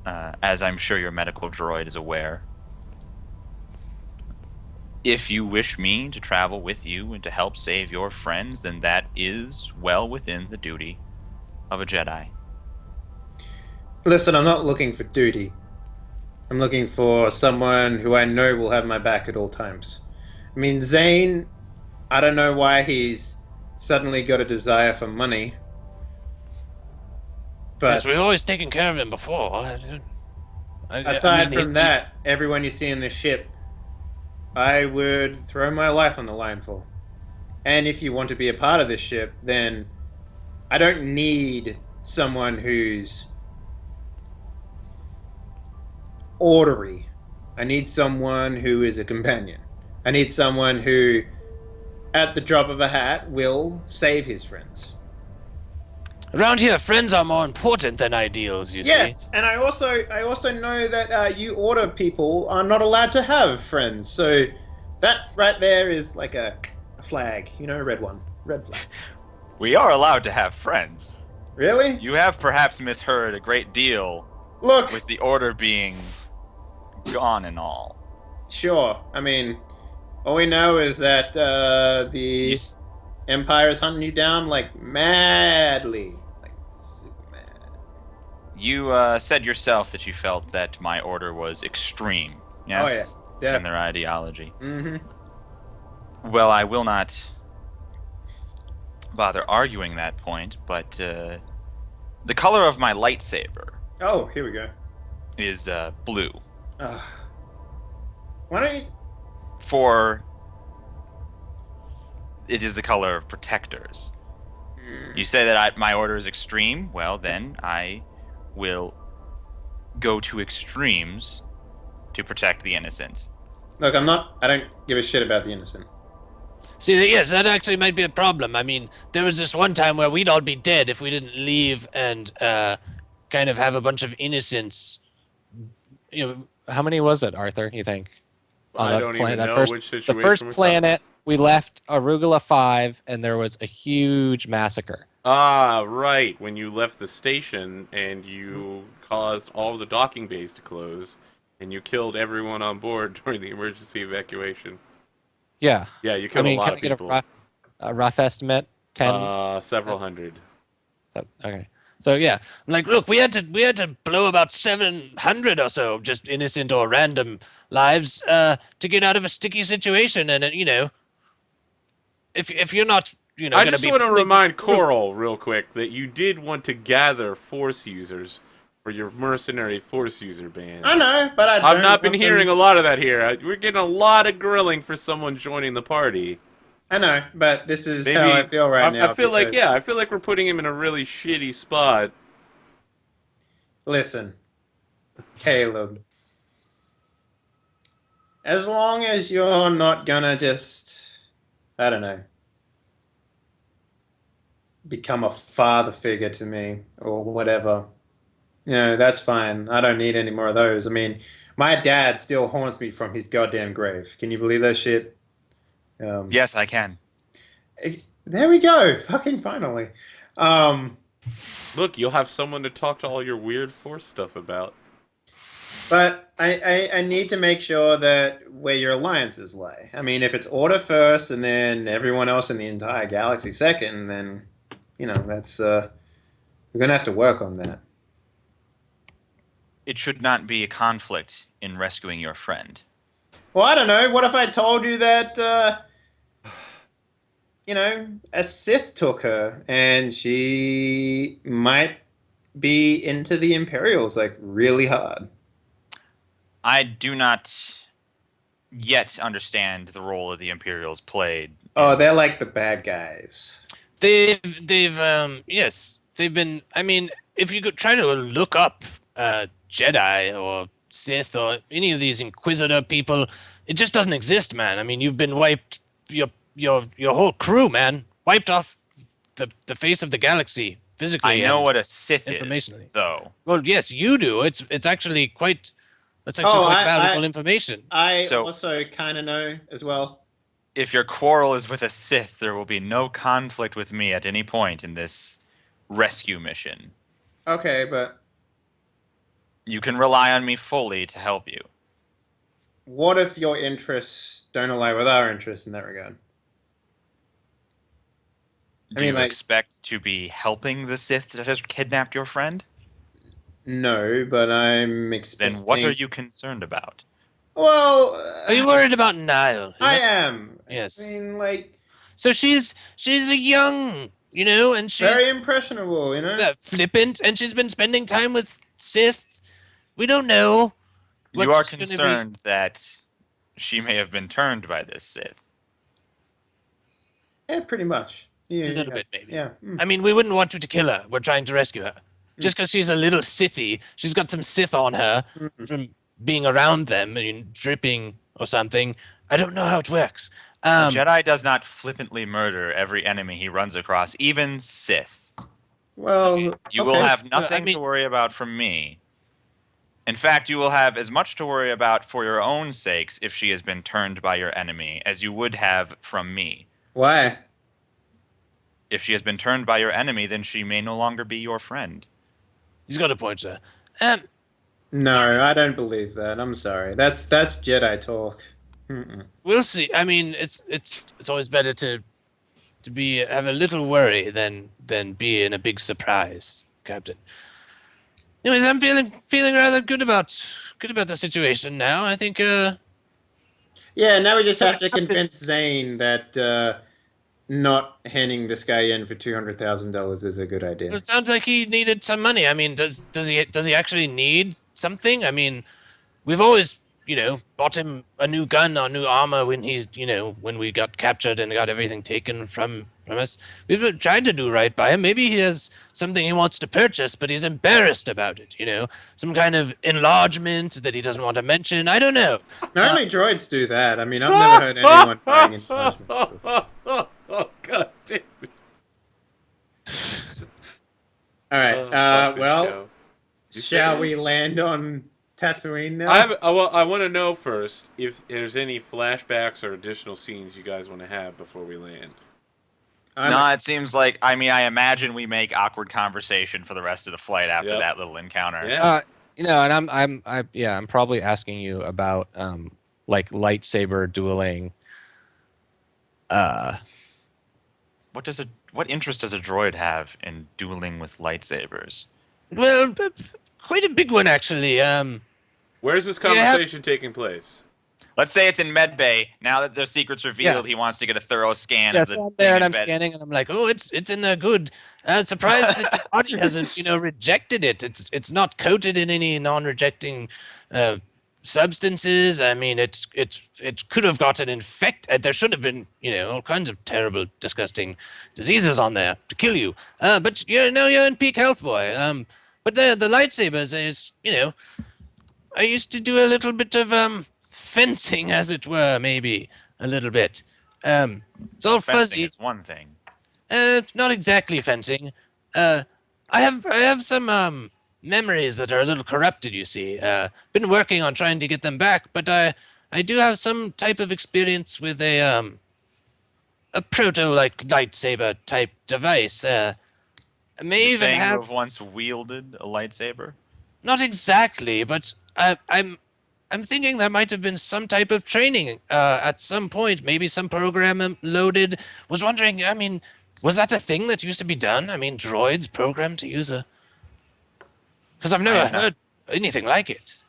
E: as I'm sure your medical droid is aware. If you wish me to travel with you and to help save your friends, then that is well within the duty of a Jedi.
C: Listen, I'm not looking for duty. I'm looking for someone who I know will have my back at all times. I mean, Zane, I don't know why he's suddenly got a desire for money. But
D: Yes, we've always taken care of him before.
C: aside from
D: it's-
C: that, everyone you see in this ship, I would throw my life on the line for. And if you want to be a part of this ship, then I don't need someone who's ornery. I need someone who is a companion. I need someone who, at the drop of a hat, will save his friends.
D: Around here, friends are more important than ideals, you see.
C: Yes, and I also know that you order people are not allowed to have friends. So that right there is like a flag, you know, a red one, red flag.
E: We are allowed to have friends.
C: Really?
E: You have perhaps misheard a great deal
C: Look,
E: with the Order being gone and all.
C: sure. I mean, all we know is that the
E: You s-
C: Empire is hunting you down like madly, like super mad.
E: You said yourself that you felt that my Order was extreme, yes?
C: Oh yeah,
E: In
C: definitely.
E: their ideology.
C: Mm-hmm.
E: Well, I will not bother arguing that point, but the color of my lightsaber
C: Oh, here we go.
E: is blue.
C: Ugh. Why don't you?
E: For it is the color of protectors. You say that my order is extreme, well then I will go to extremes to protect the innocent.
C: Look, I don't give a shit about the innocent.
D: See, yes, that actually might be a problem. I mean, there was this one time where we'd all be dead if we didn't leave and kind of have a bunch of innocents. You know,
B: How many was it, Arthur? You think? On
A: I
B: that
A: don't
B: planet-
A: even
B: that
A: know
B: first-
A: which
B: The
A: situation
B: first
A: we're talking
B: planet, we left Arugula 5, and there was a huge massacre.
A: Ah, right. When you left the station and you caused all the docking bays to close, and you killed everyone on board during the emergency evacuation.
B: Yeah.
A: Yeah, you
B: I
A: killed
B: mean,
A: a lot
B: can I
A: of
B: get
A: people.
B: a rough estimate? 10?
A: Several hundred.
B: Okay. So, yeah.
D: I'm like, look, we had to blow about 700 or so just innocent or random lives to get out of a sticky situation, and you know, if you're not, you know,
A: I
D: gonna
A: just
D: be
A: want to
D: pulling for
A: remind
D: the group-
A: Coral real quick that you did want to gather Force users for your mercenary Force user band.
C: I know, but I don't.
A: I've not been
C: want
A: hearing a
C: them-
A: lot of that here. We're getting a lot of grilling for someone joining the party.
C: I know, but this is
A: Maybe
C: how I feel right now.
A: I feel like
C: because-
A: I feel like we're putting him in a really shitty spot.
C: Listen, Caleb. As long as you're not gonna just, I don't know, become a father figure to me or whatever, you know, that's fine. I don't need any more of those. I mean, my dad still haunts me from his goddamn grave. Can you believe that shit?
E: Yes, I can.
C: There we go. Fucking finally.
A: Look, you'll have someone to talk to all your weird Force stuff about.
C: But I need to make sure that where your alliances lie. I mean, if it's Order first and then everyone else in the entire galaxy second, then that's we're gonna have to work on that.
E: It should not be a conflict in rescuing your friend.
C: Well, I don't know. What if I told you that a Sith took her and she might be into the Imperials like really hard?
E: I do not yet understand the role that the Imperials played.
C: Oh, they're like the bad guys.
D: Yes, they've been. I mean, if you could try to look up Jedi or Sith or any of these Inquisitor people, it just doesn't exist, man. I mean, you've been wiped. Your whole crew, man, wiped off the face of the galaxy physically.
E: I know
D: and
E: what a Sith
D: informationally.
E: is, though.
D: Well, yes, you do. It's actually quite. That's actually quite valuable information.
C: I
E: So-
C: also kind of know as well.
E: If your quarrel is with a Sith, there will be no conflict with me at any point in this rescue mission.
C: Okay, but
E: You can rely on me fully to help you.
C: what if your interests don't align with our interests in that regard?
E: Do
C: mean,
E: you
C: like-
E: expect to be helping the Sith that has kidnapped your friend?
C: No, but I'm expecting.
E: Then what are you concerned about?
C: Well,
D: Are you worried about Nile? Is
C: I
D: that-
C: am.
D: Yes.
C: I mean, like,
D: So she's a young, and she's
C: very impressionable,
D: flippant, and she's been spending time with Sith. We don't know.
E: You
D: what
E: are
D: she's gonna be-
E: concerned that she may have been turned by this Sith.
C: Yeah, pretty much. Yeah,
D: A little
C: yeah,
D: bit, maybe.
C: Yeah. Mm.
D: I mean, we wouldn't want you to kill her. We're trying to rescue her. Just because she's a little Sithy, she's got some Sith on her from being around them and dripping or something. I don't know how it works.
E: A Jedi does not flippantly murder every enemy he runs across, even Sith.
C: Well,
E: You will
C: okay.
E: have nothing
D: mean-
E: to worry about from me. In fact, you will have as much to worry about for your own sakes if she has been turned by your enemy as you would have from me.
C: Why?
E: If she has been turned by your enemy, then she may no longer be your friend.
D: He's got a point, sir.
C: No, I don't believe that. I'm sorry. That's Jedi talk. Mm-mm.
D: We'll see. I mean, it's always better to have a little worry than be in a big surprise, Captain. Anyways, I'm feeling rather good about the situation now. I think
C: Yeah, now we just have to convince Zane that not handing this guy in for $200,000 is a good idea.
D: it sounds like he needed some money. I mean, does he actually need something? I mean, we've always bought him a new gun or new armor when he's when we got captured and got everything taken from us. We've tried to do right by him. Maybe he has something he wants to purchase, but he's embarrassed about it. Some kind of enlargement that he doesn't want to mention. I don't know.
C: Only droids do that. I mean, I've never heard anyone buying enlargements before.
A: Oh, God damn it.
C: All right.
A: Fuck this
C: Well,
A: show. You
C: shall we
A: serious?
C: land on Tatooine now?
A: I want to know first if there's any flashbacks or additional scenes you guys want to have before we land.
E: No, it seems like, I imagine we make awkward conversation for the rest of the flight after
A: Yep.
E: that little encounter.
A: Yeah.
D: Uh, And I'm probably asking you about like lightsaber dueling.
E: What interest does a droid have in dueling with lightsabers?
D: Well, quite a big one actually.
A: Where's this
D: Do you have-
A: conversation taking place?
E: Let's say it's in Med Bay. Now that the secret's revealed, he wants to get a thorough scan
D: Yeah,
E: of the
D: so I'm
E: thing
D: there
E: in
D: and I'm
E: bed.
D: scanning and I'm like, oh, it's in there good. Surprised that the body hasn't, rejected it. It's not coated in any non-rejecting substances. I mean, it could have gotten infected. There should have been, all kinds of terrible, disgusting diseases on there to kill you. But you're in peak health, boy. But the lightsabers is, I used to do a little bit of fencing, as it were, maybe a little bit. It's all
E: Fencing
D: fuzzy.
E: is one thing.
D: Not exactly fencing. I have some memories that are a little corrupted. You see, been working on trying to get them back, but I do have some type of experience with a proto like lightsaber type device. I may
E: You're
D: even
E: saying you
D: have
E: have once wielded a lightsaber?
D: not exactly, but I'm thinking there might have been some type of training at some point, maybe some program loaded. Was wondering, I mean, was that a thing that used to be done? I mean, droids programmed to use a... Because I've
E: I
D: never
E: am not.
D: heard anything like it.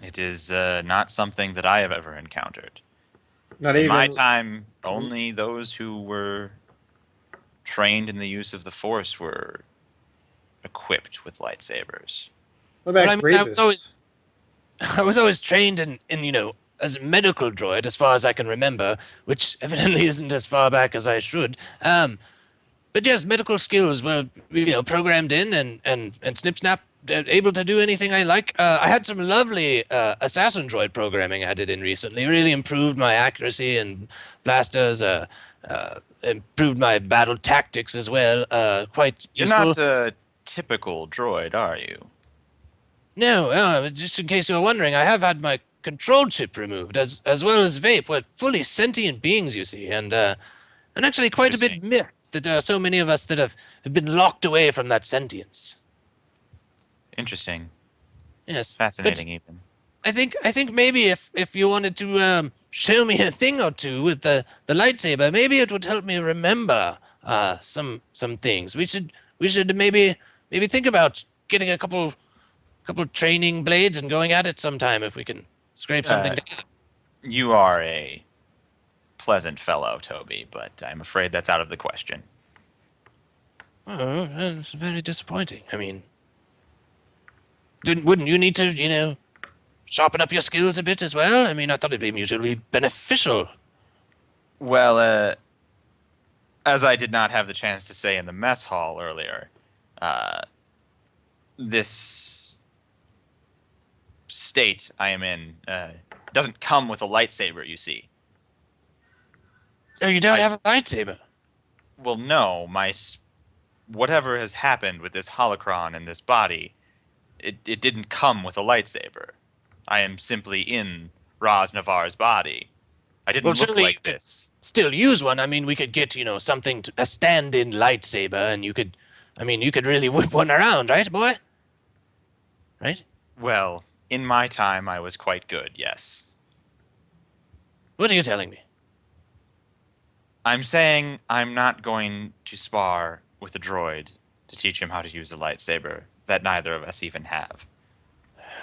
E: It is not something that I have ever encountered.
C: Not
E: In my
C: even.
E: time, only those who were trained in the use of the Force were equipped with lightsabers.
C: What
D: But
C: about
D: I mean,
C: Grievous?
D: I was always trained in as a medical droid, as far as I can remember, which evidently isn't as far back as I should. But yes, medical skills were, programmed in and snip snap, able to do anything I like. I had some lovely assassin droid programming I did in recently. Really improved my accuracy and blasters. Improved my battle tactics as well. Quite
E: You're
D: useful.
E: not a typical droid, are you?
D: No, just in case you were wondering, I have had my control chip removed, as well as Vape. We're fully sentient beings, you see, and actually quite a bit
E: Interesting.
D: miffed that there are so many of us that have been locked away from that sentience.
E: Interesting.
D: Yes,
E: Fascinating, even.
D: I think maybe if you wanted to show me a thing or two with the lightsaber, maybe it would help me remember some things. We should maybe think about getting a couple training blades and going at it sometime if we can scrape something
E: Uh,
D: together.
E: You are a pleasant fellow, Toby, but I'm afraid that's out of the question.
D: Oh, that's very disappointing. I mean, wouldn't you need to, sharpen up your skills a bit as well? I mean, I thought it'd be mutually beneficial.
E: Well, as I did not have the chance to say in the mess hall earlier, this state I am in doesn't come with a lightsaber, you see.
D: Oh, you don't
E: I-
D: have a lightsaber?
E: Well, no, whatever has happened with this holocron and this body, it didn't come with a lightsaber. I am simply in Raz Navar's body. I didn't
D: Well,
E: look
D: surely
E: like
D: you could
E: this.
D: still use one. I mean, we could get, something, a stand-in lightsaber, and you could really whip one around, right, boy? Right?
E: Well, in my time, I was quite good, yes.
D: What are you telling me?
E: I'm saying I'm not going to spar with a droid to teach him how to use a lightsaber that neither of us even have.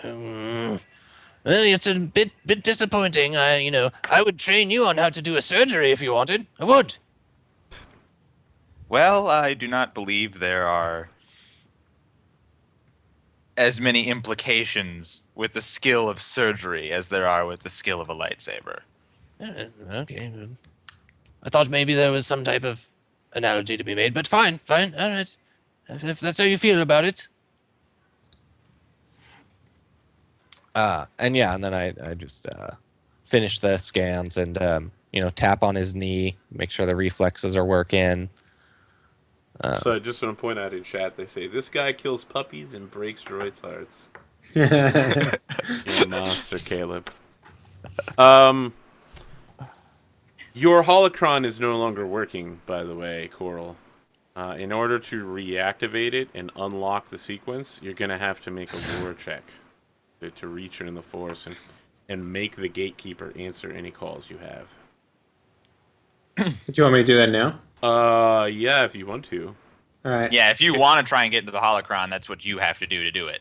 D: Well, it's a bit disappointing. I would train you on how to do a surgery if you wanted. I would.
E: Well, I do not believe there are as many implications with the skill of surgery as there are with the skill of a lightsaber.
D: Okay. Well, I thought maybe there was some type of analogy to be made, but fine, all right. If that's how you feel about it. And then I just finish the scans and tap on his knee, make sure the reflexes are working.
A: So I just want to point out in chat, they say, this guy kills puppies and breaks droids' hearts. You're a monster, Caleb. Your holocron is no longer working, by the way, Coral. In order to reactivate it and unlock the sequence, you're going to have to make a lure check to reach it in the Force and make the gatekeeper answer any calls you have.
C: Do you want me to do that now?
A: Yeah, if you want to.
C: All right.
E: Yeah, if you want to try and get into the holocron, that's what you have to do it.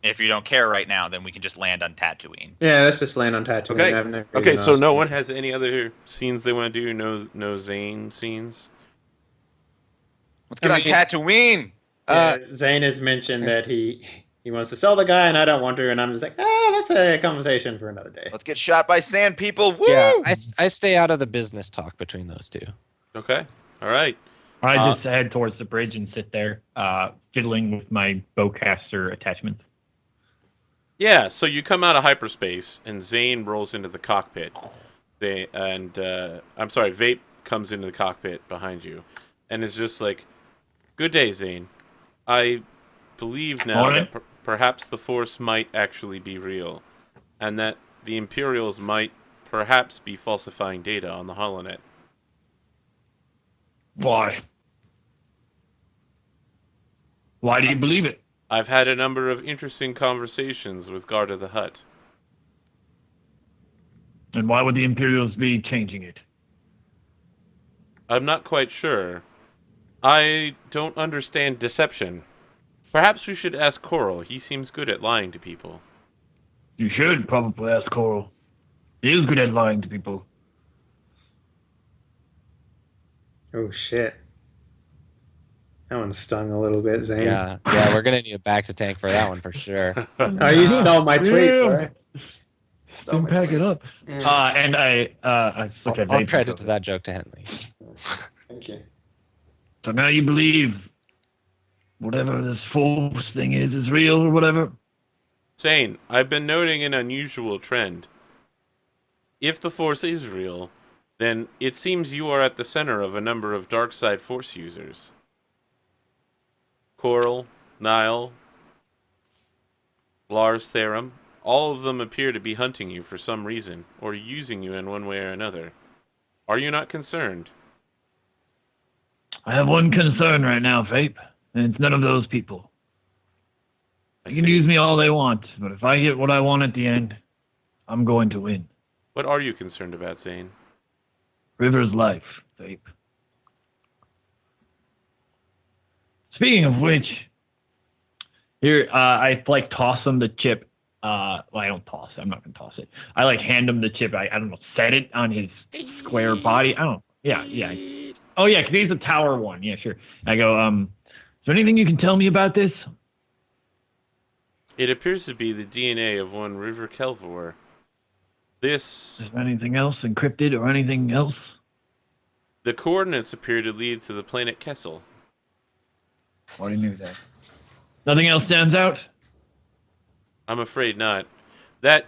E: If you don't care right now, then we can just land on Tatooine.
C: Yeah, let's just land on Tatooine.
A: Okay.
C: I have no
A: Okay,
C: reason
A: so
C: to
A: no
C: ask.
A: one has any other scenes they want to do? No Zane scenes?
E: Let's get
C: I
E: on
C: mean-
E: Tatooine!
C: Yeah, Zane has mentioned that he wants to sell the guy, and I don't want to, and I'm just like, that's a conversation for another day.
E: Let's get shot by sand people! Woo!
D: Yeah, I stay out of the business talk between those two.
A: Okay. All right.
F: I just head towards the bridge and sit there, fiddling with my bowcaster attachments.
A: Yeah, so you come out of hyperspace, and Zane rolls into the cockpit. Vape comes into the cockpit behind you, and is just like, "Good day, Zane. I believe now
F: Morning.
A: that perhaps the Force might actually be real, and that the Imperials might perhaps be falsifying data on the holonet."
F: Why? Why do you believe it?
A: I've had a number of interesting conversations with Guard of the Hutt.
F: And why would the Imperials be changing it?
A: I'm not quite sure. I don't understand deception. Perhaps we should ask Coral. He seems good at lying to people.
F: You should probably ask Coral. He is good at lying to people.
C: Oh shit. That one stung a little bit, Zane.
D: Yeah, we're gonna need a back to tank for that one for sure.
C: Oh, you stole my tweet, bro.
F: Damn.
C: Stole
F: Didn't
C: my
F: pack
C: tweet.
F: it up.
C: Yeah.
F: And I look at
D: All
F: Vape
D: credit
F: and
D: to
F: go,
D: that joke to Henley.
C: Thank you.
F: So now you believe whatever this Force thing is real or whatever?
A: Zane, I've been noting an unusual trend. If the Force is real, then it seems you are at the center of a number of dark side Force users. Coral, Nile, Lars Therum, all of them appear to be hunting you for some reason, or using you in one way or another. Are you not concerned?
F: I have one concern right now, Vape, and it's none of those people.
A: I
F: They can
A: see.
F: use me all they want, but if I get what I want at the end, I'm going to win.
A: What are you concerned about, Zane?
F: River's life, Vape. Speaking of which, here, I like toss him the chip. Well, I don't toss it. I'm not gonna toss it. I like hand him the chip. I don't know, set it on his square body. I don't. Yeah. Oh yeah, 'cause he's a tower one. Yeah, sure. I go. Is there anything you can tell me about this?
A: It appears to be the DNA of one River Kelvor.
F: Is there anything else encrypted or anything else?
A: The coordinates appear to lead to the planet Kessel.
F: Already knew that. Nothing else stands out.
A: I'm afraid not. That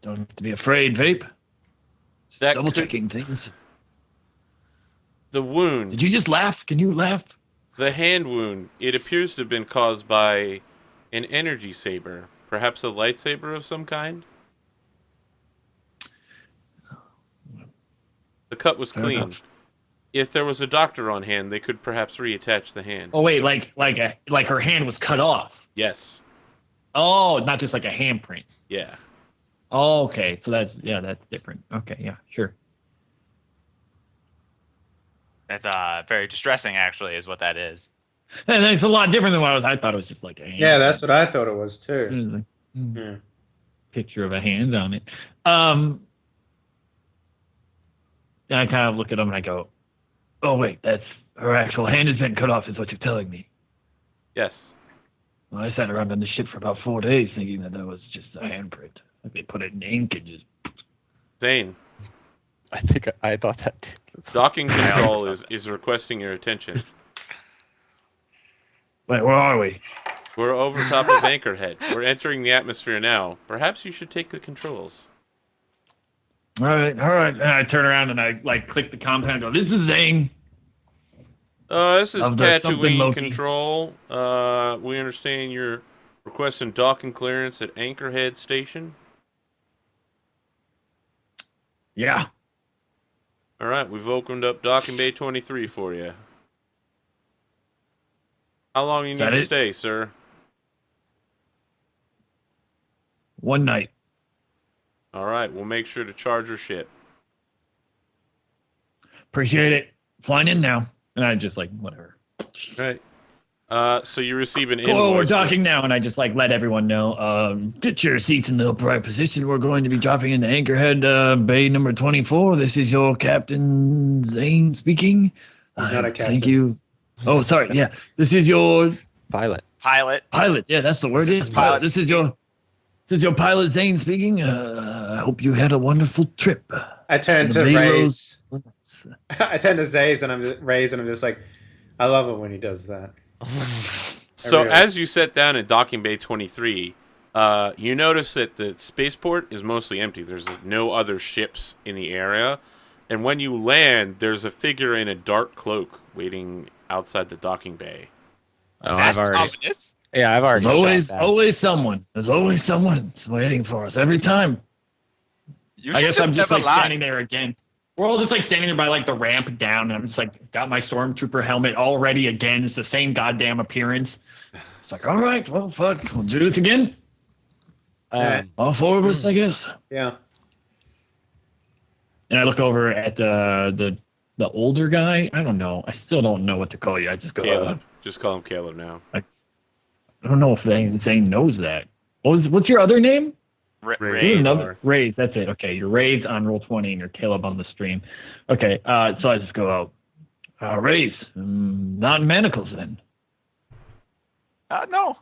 B: Don't have to be afraid, Vape. Just
A: That
B: double
A: could-
B: checking things.
A: the wound,
B: Did you just laugh? Can you laugh?
A: the hand wound, it appears to have been caused by an energy saber, perhaps a lightsaber of some kind. The cut was
B: Fair
A: clean.
B: enough.
A: If there was a doctor on hand, they could perhaps reattach the hand.
B: Oh wait, like her hand was cut off.
A: Yes.
B: Oh, not just like a handprint.
A: Yeah.
F: Oh, okay. So that's different. Okay, yeah, sure.
E: That's very distressing, actually, is what that is.
F: And it's a lot different than what I thought it was just like a hand.
C: Yeah, that's what I thought it was
F: It
C: too.
F: was like,
C: Yeah.
F: picture of a hand on it. And I kind of look at him and I go, "Oh wait, that's her actual hand has been cut off, is what you're telling me."
A: Yes.
F: Well, I sat around on the ship for about 4 days thinking that was just a handprint. Like they put it in ink and just.
A: Zane,
D: I think I thought that too.
A: docking
E: I also
A: control
E: thought
A: is requesting your attention.
F: Wait, where are we?
A: We're over top of Anchorhead. We're entering the atmosphere now. Perhaps you should take the controls.
F: All right. And I turn around and I like click the compound and go, "This is Zane."
A: This is
F: Of the something
A: Tatooine
F: Loki.
A: Control. We understand you're requesting docking clearance at Anchorhead Station.
F: Yeah.
A: All right, we've opened up docking bay 23 for you. How long you need
F: That
A: to
F: it?
A: stay, sir?
F: One night.
A: All right, we'll make sure to charge your ship.
F: Appreciate it. Flying in now. And I just like whatever.
A: All right. So you receive an
B: Oh, we're
A: invoice.
B: docking now, and I just like let everyone know. Get your seats in the upright position. We're going to be dropping into Anchorhead Bay number 24. This is your Captain Zane speaking.
C: He's not a captain.
B: Thank you. Oh, sorry. Yeah, this is your
D: Pilot.
E: Pilot.
B: pilot. Yeah, that's the word. Yes,
E: Pilot
B: This is your pilot Zane speaking. I hope you had a wonderful trip.
C: I turned to
B: The Bay
C: Raze. I turned to Zaze and I'm just like, I love it when he does that.
A: So
C: Every-
A: as you set down at docking bay 23, you notice that the spaceport is mostly empty. There's no other ships in the area. And when you land, there's a figure in a dark cloak waiting outside the docking bay.
D: Oh,
E: That's
D: I've already.
E: ominous.
D: Yeah, I've already.
B: There's
D: shot that.
B: always someone. There's always someone that's waiting for us every time.
E: You
B: I
E: should
B: guess I'm just
E: never
B: like
E: lie.
B: standing there again. We're all just like standing there by like the ramp down, and I'm just like got my stormtrooper helmet all ready again. It's the same goddamn appearance. It's like, all right, well, fuck, we'll do this again.
D: Um,
B: All four of us, I guess.
C: Yeah.
F: And I look over at the older guy. I don't know. I still don't know what to call you. I just go.
A: Caleb. Just call him Caleb now.
F: I don't know if Zane knows that. What's your other name?
E: Raise.
F: Raise. That's it. Okay, you're Raise on Roll20 and you're Caleb on the stream. Okay, so I just go out. Raise. Not in manacles then.
E: No.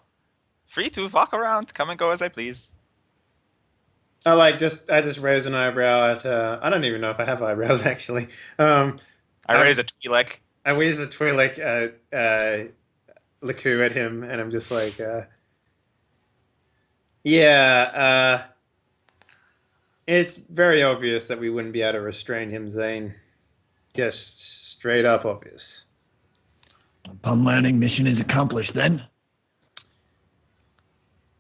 E: Free to walk around. Come and go as I please.
C: I just raise an eyebrow at. I don't even know if I have eyebrows actually.
E: I raise a Twi'lek.
C: I raise a Twi'lek Laku at him, and I'm just like, it's very obvious that we wouldn't be able to restrain him, Zane. Just straight up obvious.
F: Upon landing, mission is accomplished then.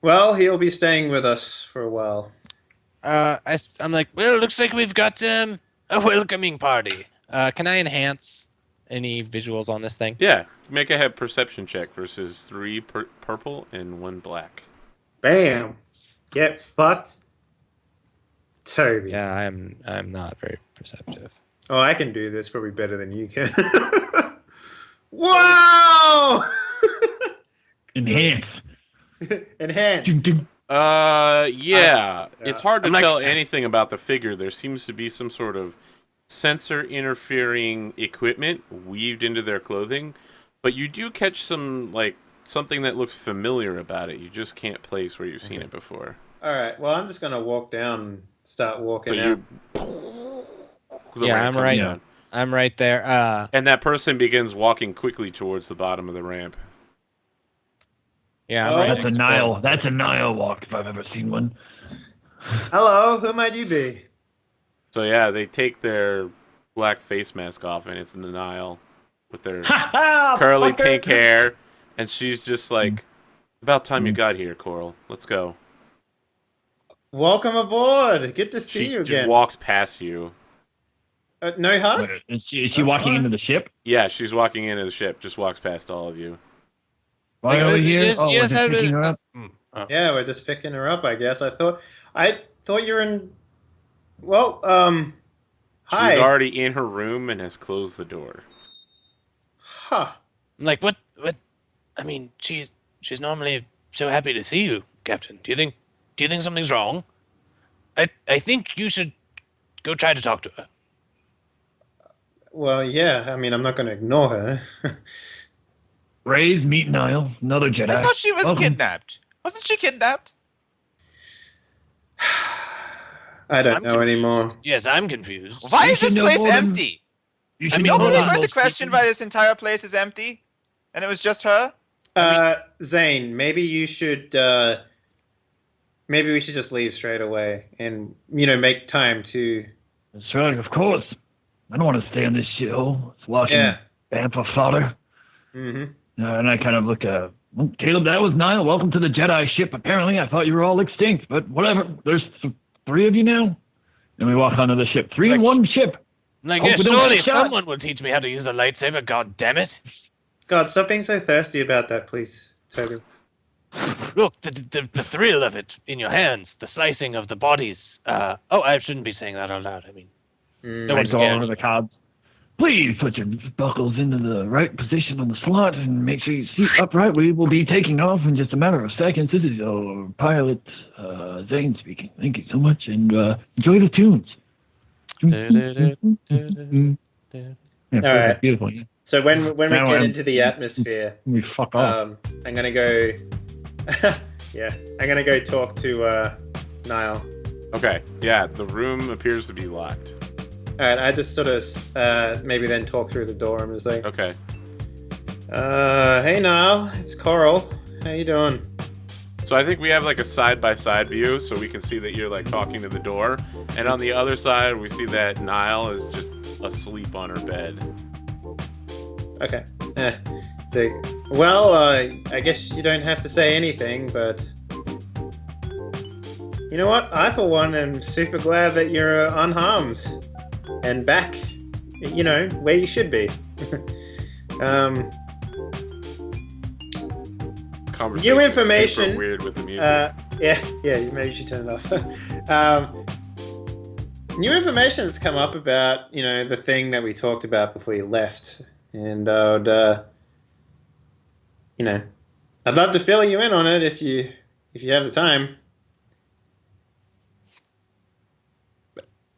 C: Well, he'll be staying with us for a while.
D: I'm like, well, looks like we've got a welcoming party. Can I enhance any visuals on this thing?
A: Yeah, make a head perception check versus 3 purple and 1 black.
C: Bam! Get fucked, Toby.
D: Yeah, I'm not very perceptive.
C: Oh, I can do this probably better than you can. Whoa!
F: Enhance.
C: Enhance.
A: Yeah. It's hard to
D: I'm like-
A: tell anything about the figure. There seems to be some sort of sensor interfering equipment weaved into their clothing, but you do catch some, like, something that looks familiar about it. You just can't place where you've seen it before.
C: All right. Well, I'm just gonna walk down and start walking
A: So
C: out.
A: the
D: Yeah,
A: ramp
D: I'm
A: comes
D: right.
A: down.
D: I'm right there.
A: And that person begins walking quickly towards the bottom of the ramp.
D: Yeah, I'm
C: Oh.
D: right
F: That's
D: next
F: a
D: to it.
F: Nile. That's a Nile walk if I've ever seen one.
C: Hello, who might you be?
A: So yeah, they take their black face mask off, and it's Nile with their curly pink hair, and she's just like, "About time you got here, Coral. Let's go."
C: Welcome aboard. Good to see
A: She
C: you
A: just
C: again.
A: walks past you.
C: No hug?
F: Is she walking into the ship?
A: Yeah, she's walking into the ship. Just walks past all of you.
F: Why over here?
D: Yes,
F: Oh, we're
D: yes,
F: just
D: I
F: picking
D: will.
F: her up.
C: Yeah, we're just picking her up, I guess. I thought you were in. Well, hi.
A: She's already in her room and has closed the door.
C: Huh.
D: I'm like, what? I mean, she's normally so happy to see you, Captain. Do you think something's wrong? I think you should go try to talk to her.
C: Well, yeah. I mean, I'm not going to ignore her.
F: Raise, meet Nile, another Jedi.
E: I thought she was
F: Welcome.
E: kidnapped. Wasn't she kidnapped?
C: I don't
D: I'm
C: know
D: confused.
C: anymore.
D: Yes, I'm confused.
E: Why
F: You
E: is this
F: should know
E: place
F: more than-
E: empty?
F: You
D: I
F: should
D: mean,
F: know
E: Nobody
F: more than
E: heard the
F: most
E: question
F: people.
E: why this entire place is empty, and it was just her.
C: Zane, maybe you should. Maybe we should just leave straight away, and make time to.
F: That's right, of course. I don't want to stay on this shithole. It's walking
C: Yeah.
F: for fodder.
C: Mm-hmm.
F: And I kind of look, well, Caleb, that was Nile. Welcome to the Jedi ship. Apparently, I thought you were all extinct, but whatever. There's 3 of you now. And we walk onto the ship. 3 in
D: Like-
F: one ship.
D: I'm like,
F: Hope
D: yeah,
F: we don't
D: surely
F: get shot.
D: someone will teach me how to use a lightsaber. God damn it!
C: God, stop being so thirsty about that, please, Toby.
D: Look, the thrill of it in your hands, the slicing of the bodies. I shouldn't be saying that out loud. I mean, no
F: I
D: one's
F: go
D: scared.
F: over the cobs. Please put your buckles into the right position on the slot and make sure you seat upright. We will be taking off in just a matter of seconds. This is our pilot, Zane speaking. Thank you so much, and enjoy the tunes. Yeah,
C: All right.
F: beautiful. Yeah.
C: So when we
F: Now
C: get
F: I'm-
C: into the atmosphere,
F: We fuck off.
C: I'm gonna go. Yeah, I'm gonna go talk to Niall.
A: Okay, yeah, the room appears to be locked.
C: All right, I just sort of maybe then talk through the door. I'm just like,
A: Okay.
C: hey Niall, it's Coral. How you doing?
A: So I think we have like a side-by-side view, so we can see that you're like talking to the door, and on the other side we see that Nile is just asleep on her bed.
C: Okay. So, well, I guess you don't have to say anything, but you know what? I, for one, am super glad that you're unharmed and back, where you should be.
A: Conversation
C: New information.
A: Super weird with the music.
C: Yeah, maybe you should turn it off. new information has come up about the thing that we talked about before you left, and you know I'd love to fill you in on it if you have the time.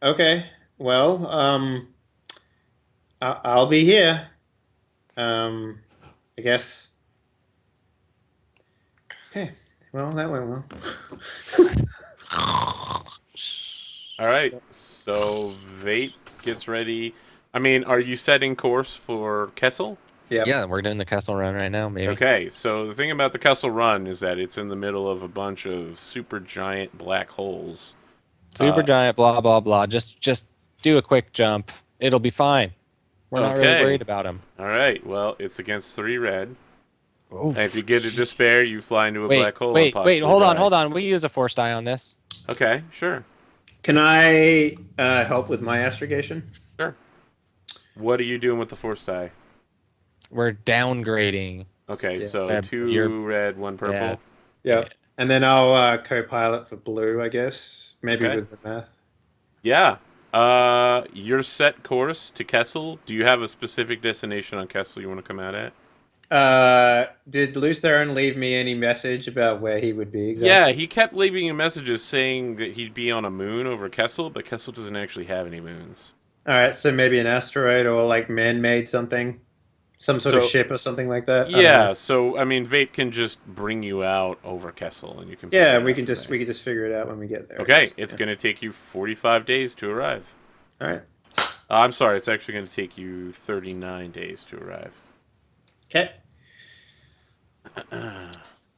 C: Okay, well, I'll be here. I guess. Okay, well, that went well.
A: All right. So Vape gets ready. I mean, are you setting course for Kessel?
C: Yep.
D: Yeah, we're doing the castle run right now, maybe.
A: Okay, so the thing about the Kessel Run is that it's in the middle of a bunch of super giant black holes.
D: Super giant, blah blah blah. Just do a quick jump. It'll be fine. We're not really
A: Okay.
D: worried about him.
A: All right, well, it's against 3 red.
D: Oof.
A: And if you get a despair, you fly into a
D: Wait,
A: black hole. and
D: wait,
A: possibly
D: hold on,
A: die.
D: hold on. We use a force die on this.
A: Okay, sure.
C: Can I help with my astrogation?
A: Sure. What are you doing with the force die?
D: We're downgrading.
A: Okay,
C: Yeah.
A: so 2 red, 1 purple.
D: Yeah.
C: Yeah. And then I'll co-pilot for blue, I guess. Maybe
A: Okay.
C: with the math.
A: Yeah. You're set course to Kessel. Do you have a specific destination on Kessel you want to come out at?
C: Did Lutheran leave me any message about where he would be exactly?
A: Yeah, he kept leaving you messages saying that he'd be on a moon over Kessel, but Kessel doesn't actually have any moons.
C: All right, so maybe an asteroid or like man-made something, some sort of
A: So-
C: ship or something like that. I don't
A: Yeah,
C: know.
A: so I mean, Vape can just bring you out over Kessel, and you can.
C: Yeah,
A: figure
C: we
A: it
C: can
A: out
C: just
A: from there.
C: figure it out when we get there. I
A: Okay,
C: guess.
A: it's
C: Yeah.
A: going to take you 45 days to arrive.
C: All right.
A: I'm sorry, it's actually going to take you 39 days to arrive.
C: Okay.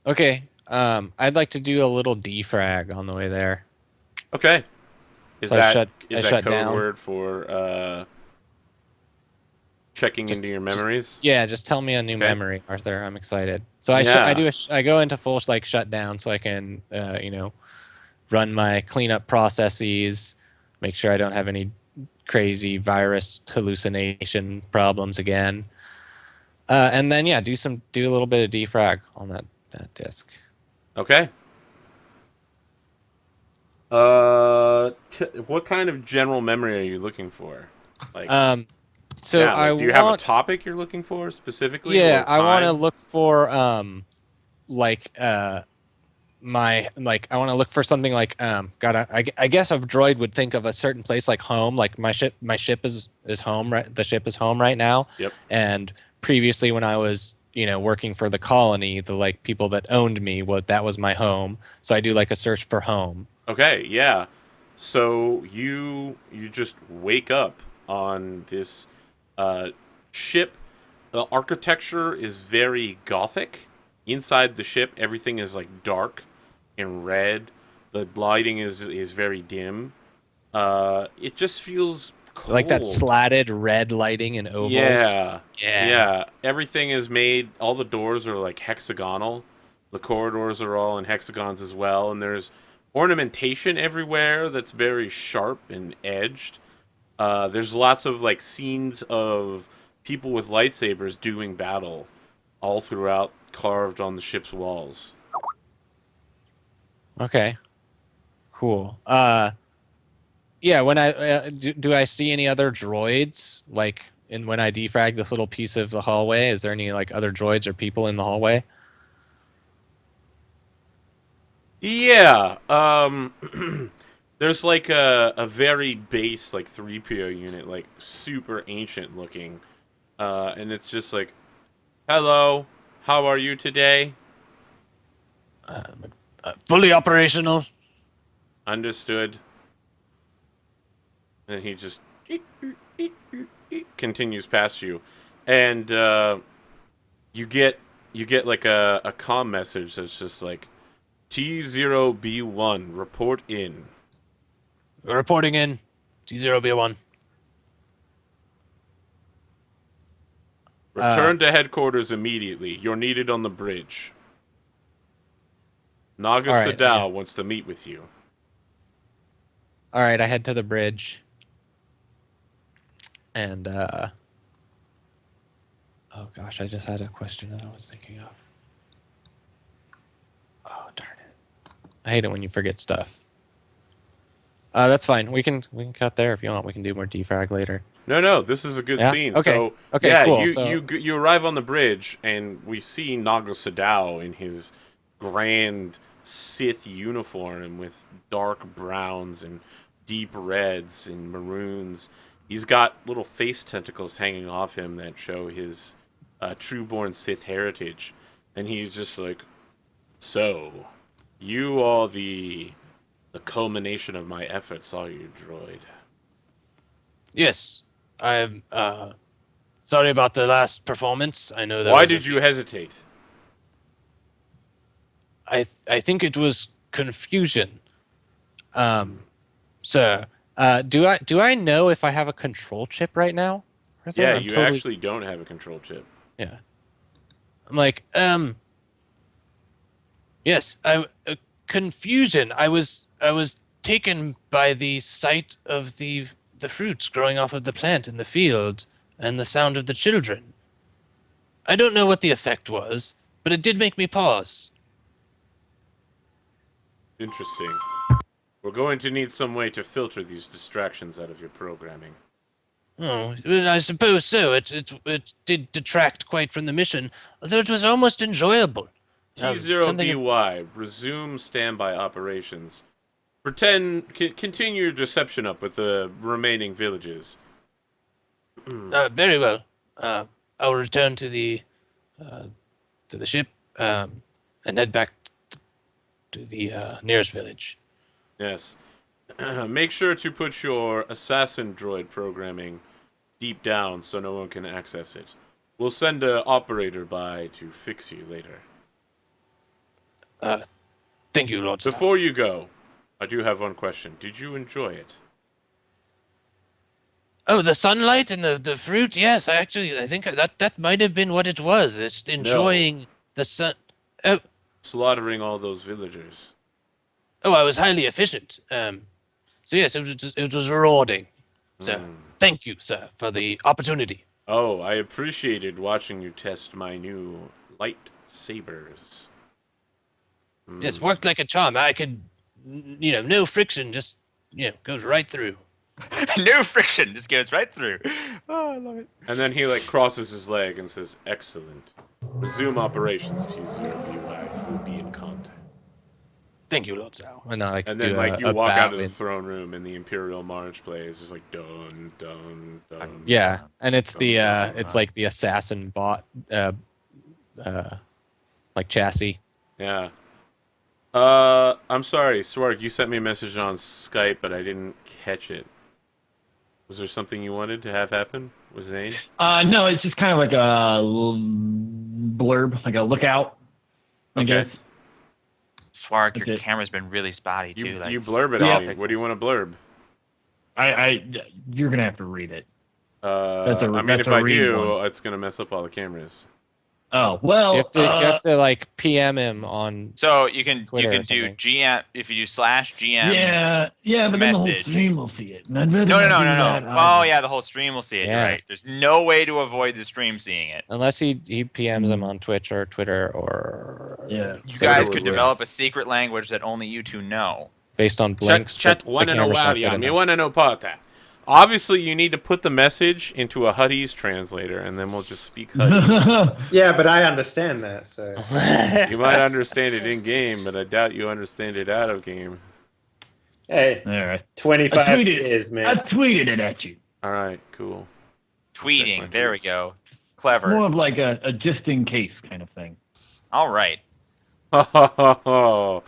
D: Okay. I'd like to do a little defrag on the way there.
A: Okay. Is
D: So I
A: that
D: shut-
A: is
D: I
A: that
D: shut
A: code
D: down.
A: word for checking into your memories?
D: Yeah, just tell me a new
A: Okay.
D: memory, Arthur. I'm excited. So I
A: Yeah.
D: I go into full like shutdown so I can run my cleanup processes, make sure I don't have any crazy virus hallucination problems again. And then do a little bit of defrag on that disk.
A: Okay. What kind of general memory are you looking for? Like,
D: So
A: yeah,
D: I
A: like, do you have a
D: want
A: topic you're looking for specifically?
D: yeah,
A: or
D: I want to
A: time?
D: look for like my like I want to look for something like I guess a droid would think of a certain place like home, like my ship is home, right? The ship is home right now.
A: Yep.
D: And previously when I was working for the colony, the like people that owned me, that was my home. So I do like a search for home.
A: Okay, yeah. So you just wake up on this ship. The architecture is very gothic. Inside the ship, everything is like dark and red. The lighting is very dim. It just feels cold.
D: Like that slatted red lighting and ovals.
A: Yeah.
D: Yeah.
A: Yeah. Everything is made, all the doors are like hexagonal. The corridors are all in hexagons as well, and there's ornamentation everywhere that's very sharp and edged. There's lots of like scenes of people with lightsabers doing battle all throughout, carved on the ship's walls.
D: Okay. Cool. Yeah, when I do I see any other droids like when I defrag this little piece of the hallway? Is there any like other droids or people in the hallway?
A: Yeah. There's like a very base like 3PO unit, like super ancient looking. And it's just like, "Hello, how are you today?"
D: Fully operational.
A: Understood. And he just continues past you, and you get like a comm message that's just like, T0B1 report in.
D: Reporting in. T0B1.
A: Return to headquarters immediately. You're needed on the bridge. Naga
D: All right,
A: Sadao
D: yeah.
A: wants to meet with you.
D: All right, I head to the bridge. And oh gosh, I just had a question that I was thinking of. Oh darn it! I hate it when you forget stuff. That's fine. We can cut there if you want. We can do more defrag later.
A: No, this is a good
D: Yeah?
A: scene.
D: Okay.
A: So,
D: Okay,
A: yeah,
D: cool.
A: you arrive on the bridge, and we see Naga Sadao in his grand Sith uniform with dark browns and deep reds and maroons. He's got little face tentacles hanging off him that show his true-born Sith heritage. And he's just like, so, you are the culmination of my efforts, are you, droid?
D: Yes, I'm sorry about the last performance. I know that.
A: Why did you hesitate?
D: I think it was confusion. Sir, do I know if I have a control chip right now? Arthur?
A: Yeah,
D: I'm
A: you
D: totally-
A: actually don't have a control chip.
D: Yeah. I'm like, yes, confusion. I was taken by the sight of the fruits growing off of the plant in the field and the sound of the children. I don't know what the effect was, but it did make me pause.
A: Interesting. We're going to need some way to filter these distractions out of your programming.
D: Oh, well, I suppose so. It did detract quite from the mission, although it was almost enjoyable.
A: T0DY, resume standby operations. Continue your deception up with the remaining villages.
D: Very well. I'll return to the ship and head back to the nearest village.
A: Yes. Make sure to put your assassin droid programming deep down so no one can access it. We'll send an operator by to fix you later.
D: Thank you, Lord.
A: Before you go, I do have one question. Did you enjoy it?
D: Oh, the sunlight and the fruit. Yes, I think that might have been what it was. It's enjoying the sun. Oh,
A: Slaughtering all those villagers.
D: I was highly efficient. So yes, it was rewarding. So thank you, sir, for the opportunity.
A: Oh, I appreciated watching you test my new lightsabers.
D: Yes, worked like a charm. I could, no friction, just goes right through.
E: No friction, just goes right through. Oh, I love it.
A: And then he crosses his leg and says, "Excellent. Resume operations, T0BY. We'll be in contact."
D: Thank you, Lord Zhao.
A: And then you walk out of the throne room and the Imperial March plays. It's like dun dun dun.
D: Yeah, and it's it's like the assassin bot, like chassis.
A: Yeah. I'm sorry, Swarg, you sent me a message on Skype, but I didn't catch it. Was there something you wanted to have happen with Zane?
F: No, it's just kind of like a little blurb, like a lookout, I guess.
E: Swark, your
F: Okay.
E: camera's been really spotty too.
A: You blurb it
F: Yeah.
A: at me. What do you want to blurb?
F: You're gonna have to read it.
A: I mean, if I do, it's gonna mess up all the cameras.
F: Oh well.
D: You have to like PM him on.
E: So you can
D: Twitter or
E: do
D: something.
E: GM if you do /GM.
F: Yeah, but then the whole
E: message.
F: stream will see it. And I'd rather
E: No.
F: not do that
E: Oh
F: either.
E: yeah, the whole stream will see it.
D: Yeah.
E: You're right. There's no way to avoid the stream seeing it.
D: Unless he PMs him on Twitch or Twitter or
F: Yeah.
E: You
A: So
E: guys
A: it
E: could
A: would-
E: develop a secret language that only you two know.
D: based on blinks.
A: Chat
D: but the
A: wanna know
D: camera's not
A: wow,
D: good
A: yeah. Me
D: enough.
A: wanna know pata. Obviously, you need to put the message into a Huddies translator, and then we'll just speak Huddies.
C: Yeah, but I understand that, so.
A: You might understand it in game, but I doubt you understand it out of game.
C: Hey,
F: All right.
C: 25
F: I
C: years,
F: I
C: man.
F: tweeted it at you.
A: All right, cool.
E: Tweeting.
A: my
E: There we
A: tweets.
E: go.
F: More
E: Clever.
F: of like a just in case kind of thing.
E: All right.
A: Oh,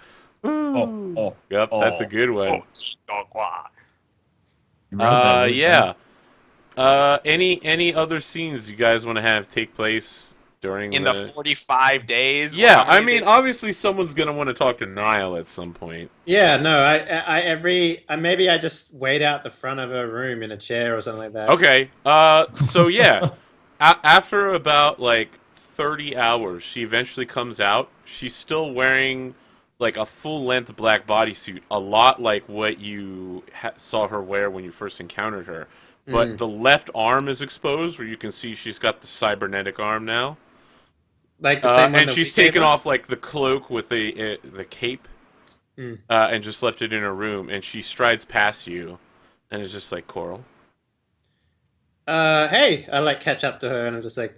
A: yep,
F: oh.
A: that's a good one.
F: You wrote that word,
A: Yeah. Any other scenes you guys want to have take place during
E: In the 45 days.
A: Yeah,
E: how many
A: I mean,
E: days-
A: obviously someone's gonna want to talk to Niall at some point.
C: Yeah, no, maybe I just wait out the front of a room in a chair or something like that.
A: Okay. So yeah, after about 30 hours, she eventually comes out. She's still wearing a full-length black bodysuit, a lot like what you saw her wear when you first encountered her. But the left arm is exposed, where you can see she's got the cybernetic arm now.
C: Like the same one
A: And
C: that
A: she's
C: we gave
A: taken
C: her?
A: off the cloak with the cape. and just left it in her room. And she strides past you, and is just like, Coral.
C: Hey, I like catch up to her, and I'm just like,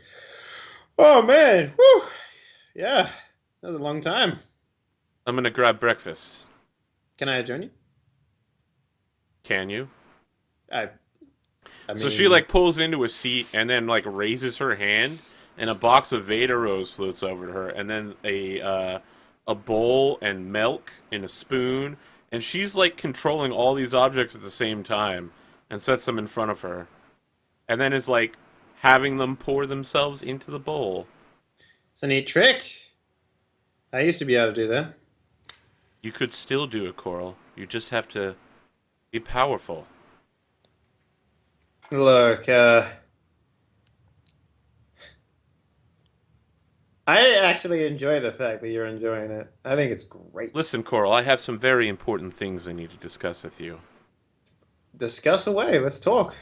C: oh man, whew, yeah, that was a long time.
A: I'm gonna grab breakfast.
C: Can I join you?
A: Can you?
C: I, I
A: So
C: mean,
A: she like pulls into a seat and then like raises her hand, and a box of Vader Rose floats over to her, and then a bowl and milk and a spoon, and she's like controlling all these objects at the same time, and sets them in front of her, and then is like having them pour themselves into the bowl.
C: it's a neat trick. I used to be able to do that.
A: You could still do it, Coral. You just have to be powerful.
C: Look, I actually enjoy the fact that you're enjoying it. I think it's great.
A: Listen, Coral, I have some very important things I need to discuss with you.
C: Discuss away. Let's talk.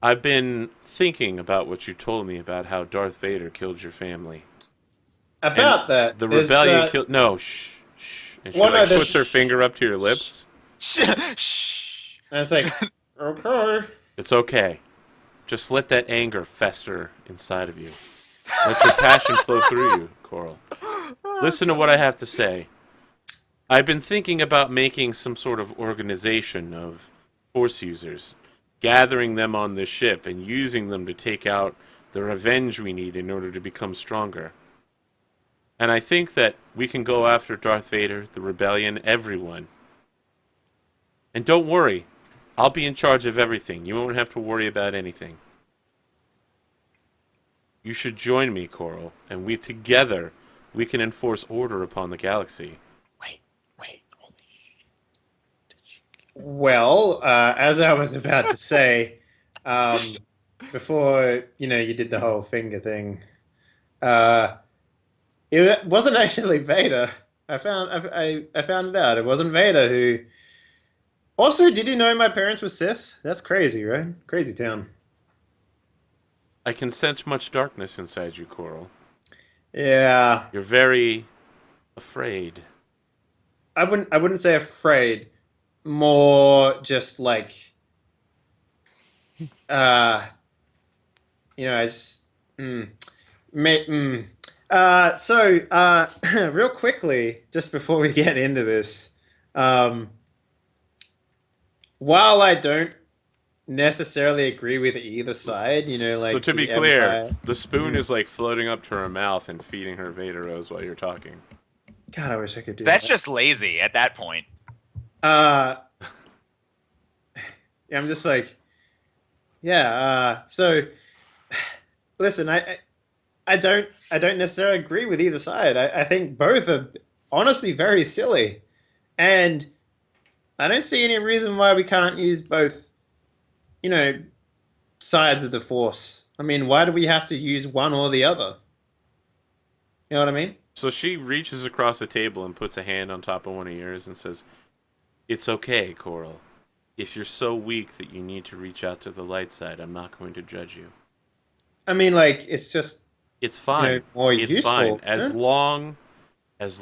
A: I've been thinking about what you told me about how Darth Vader killed your family.
C: About that,
A: The
C: there's,
A: rebellion killed... No, shh, shh. And she
C: Well, no,
A: like
C: there's-
A: puts her finger up to your lips.
E: Shh.
C: And it's like, okay.
A: It's okay. Just let that anger fester inside of you. Let your passion flow through you, Coral. Listen to what I have to say. I've been thinking about making some sort of organization of Force users, gathering them on this ship and using them to take out the revenge we need in order to become stronger. And I think that we can go after Darth Vader, the rebellion, everyone. And don't worry, I'll be in charge of everything. You won't have to worry about anything. You should join me, Coral, and we can enforce order upon the galaxy.
D: Wait. Holy
C: Well, as I was about to say, before you did the whole finger thing, it wasn't actually Vader. I found it out. It wasn't Vader who. Also, did you know my parents were Sith? That's crazy, right? Crazy town.
A: I can sense much darkness inside you, Coral.
C: Yeah,
A: You're very afraid.
C: I wouldn't say afraid. More just like, I just, real quickly, just before we get into this, while I don't necessarily agree with either side, like
A: so to be
C: the
A: clear,
C: Empire.
A: the spoon is like floating up to her mouth and feeding her Vader Rose while you're talking.
C: God, I wish I could do
E: That's
C: that.
E: just lazy at that point.
C: Yeah, I'm just like, yeah. So, listen, I don't necessarily agree with either side. I think both are honestly very silly, and I don't see any reason why we can't use both, sides of the Force. I mean, why do we have to use one or the other? You know what I mean?
A: So she reaches across the table and puts a hand on top of one of yours and says, "It's okay, Coral. If you're so weak that you need to reach out to the light side, I'm not going to judge you.
C: I mean, like, it's just
A: It's fine.
C: more
A: It's
C: useful.
A: fine. As
C: Huh?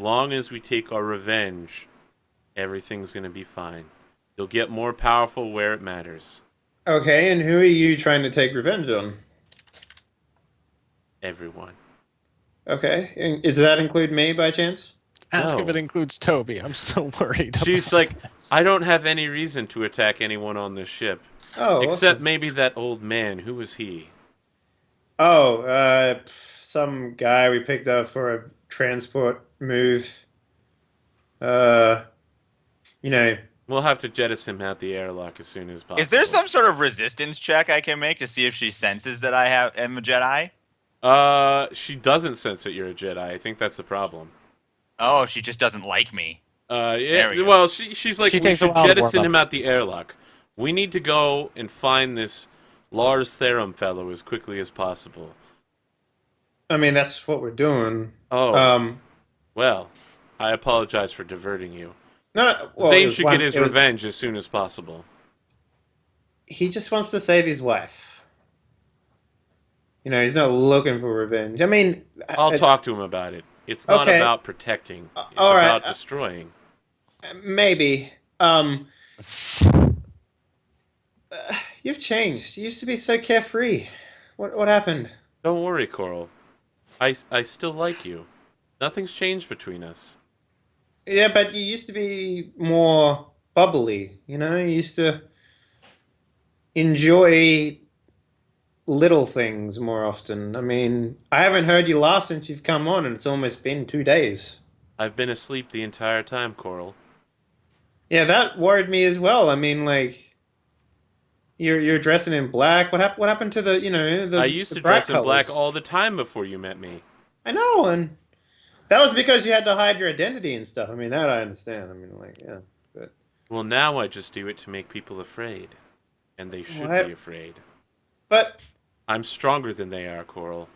A: long as we take our revenge, everything's going to be fine. You'll get more powerful where it matters.
C: Okay, and who are you trying to take revenge on?
A: Everyone."
C: Okay, and does that include me by chance?
D: Ask if
A: No.
D: it includes Toby. I'm so worried.
A: She's
D: about
A: like,
D: this.
A: "I don't have any reason to attack anyone on this ship.
C: Oh,
A: Except
C: awesome.
A: maybe that old man. Who was he?"
C: Oh, some guy we picked up for a transport move. Uh, you know,
A: We'll have to jettison him out the airlock as soon as possible.
E: Is there some sort of resistance check I can make to see if she senses that I am a Jedi?
A: She doesn't sense that you're a Jedi. I think that's the problem.
E: Oh, she just doesn't like me.
A: Yeah.
E: There we go.
A: Well, she's like,
D: She
A: we
D: takes a
A: should
D: while to
A: jettison
D: warm
A: him
D: up.
A: out the airlock. We need to go and find this Lars Therum fellow as quickly as possible.
C: I mean that's what we're doing.
A: Oh,
C: Um,
A: well, I apologize for diverting you.
C: no, well, it
A: Zane
C: was
A: should
C: one-
A: get his
C: it was-
A: revenge as soon as possible.
C: He just wants to save his wife. He's not looking for revenge. I mean,
A: I'll talk to him about it. It's not
C: Okay.
A: about protecting. It's
C: all right,
A: about destroying.
C: Maybe. You've changed. You used to be so carefree. What happened?
A: Don't worry, Coral. I still like you. Nothing's changed between us.
C: Yeah, but you used to be more bubbly. You know, you used to enjoy little things more often. I mean, I haven't heard you laugh since you've come on, and it's almost been 2 days.
A: I've been asleep the entire time, Coral.
C: Yeah, that worried me as well. I mean, like you're dressing in black. What happened to the
A: I
C: the
A: used
C: the
A: to
C: bright
A: dress in black
C: colors?
A: all the time before you met me.
C: I know, and that was because you had to hide your identity and stuff. I mean, that I understand. I mean, like, yeah, but
A: Well, now I just do it to make people afraid. And they should be
C: what?
A: afraid.
C: But
A: I'm stronger than they are, Coral.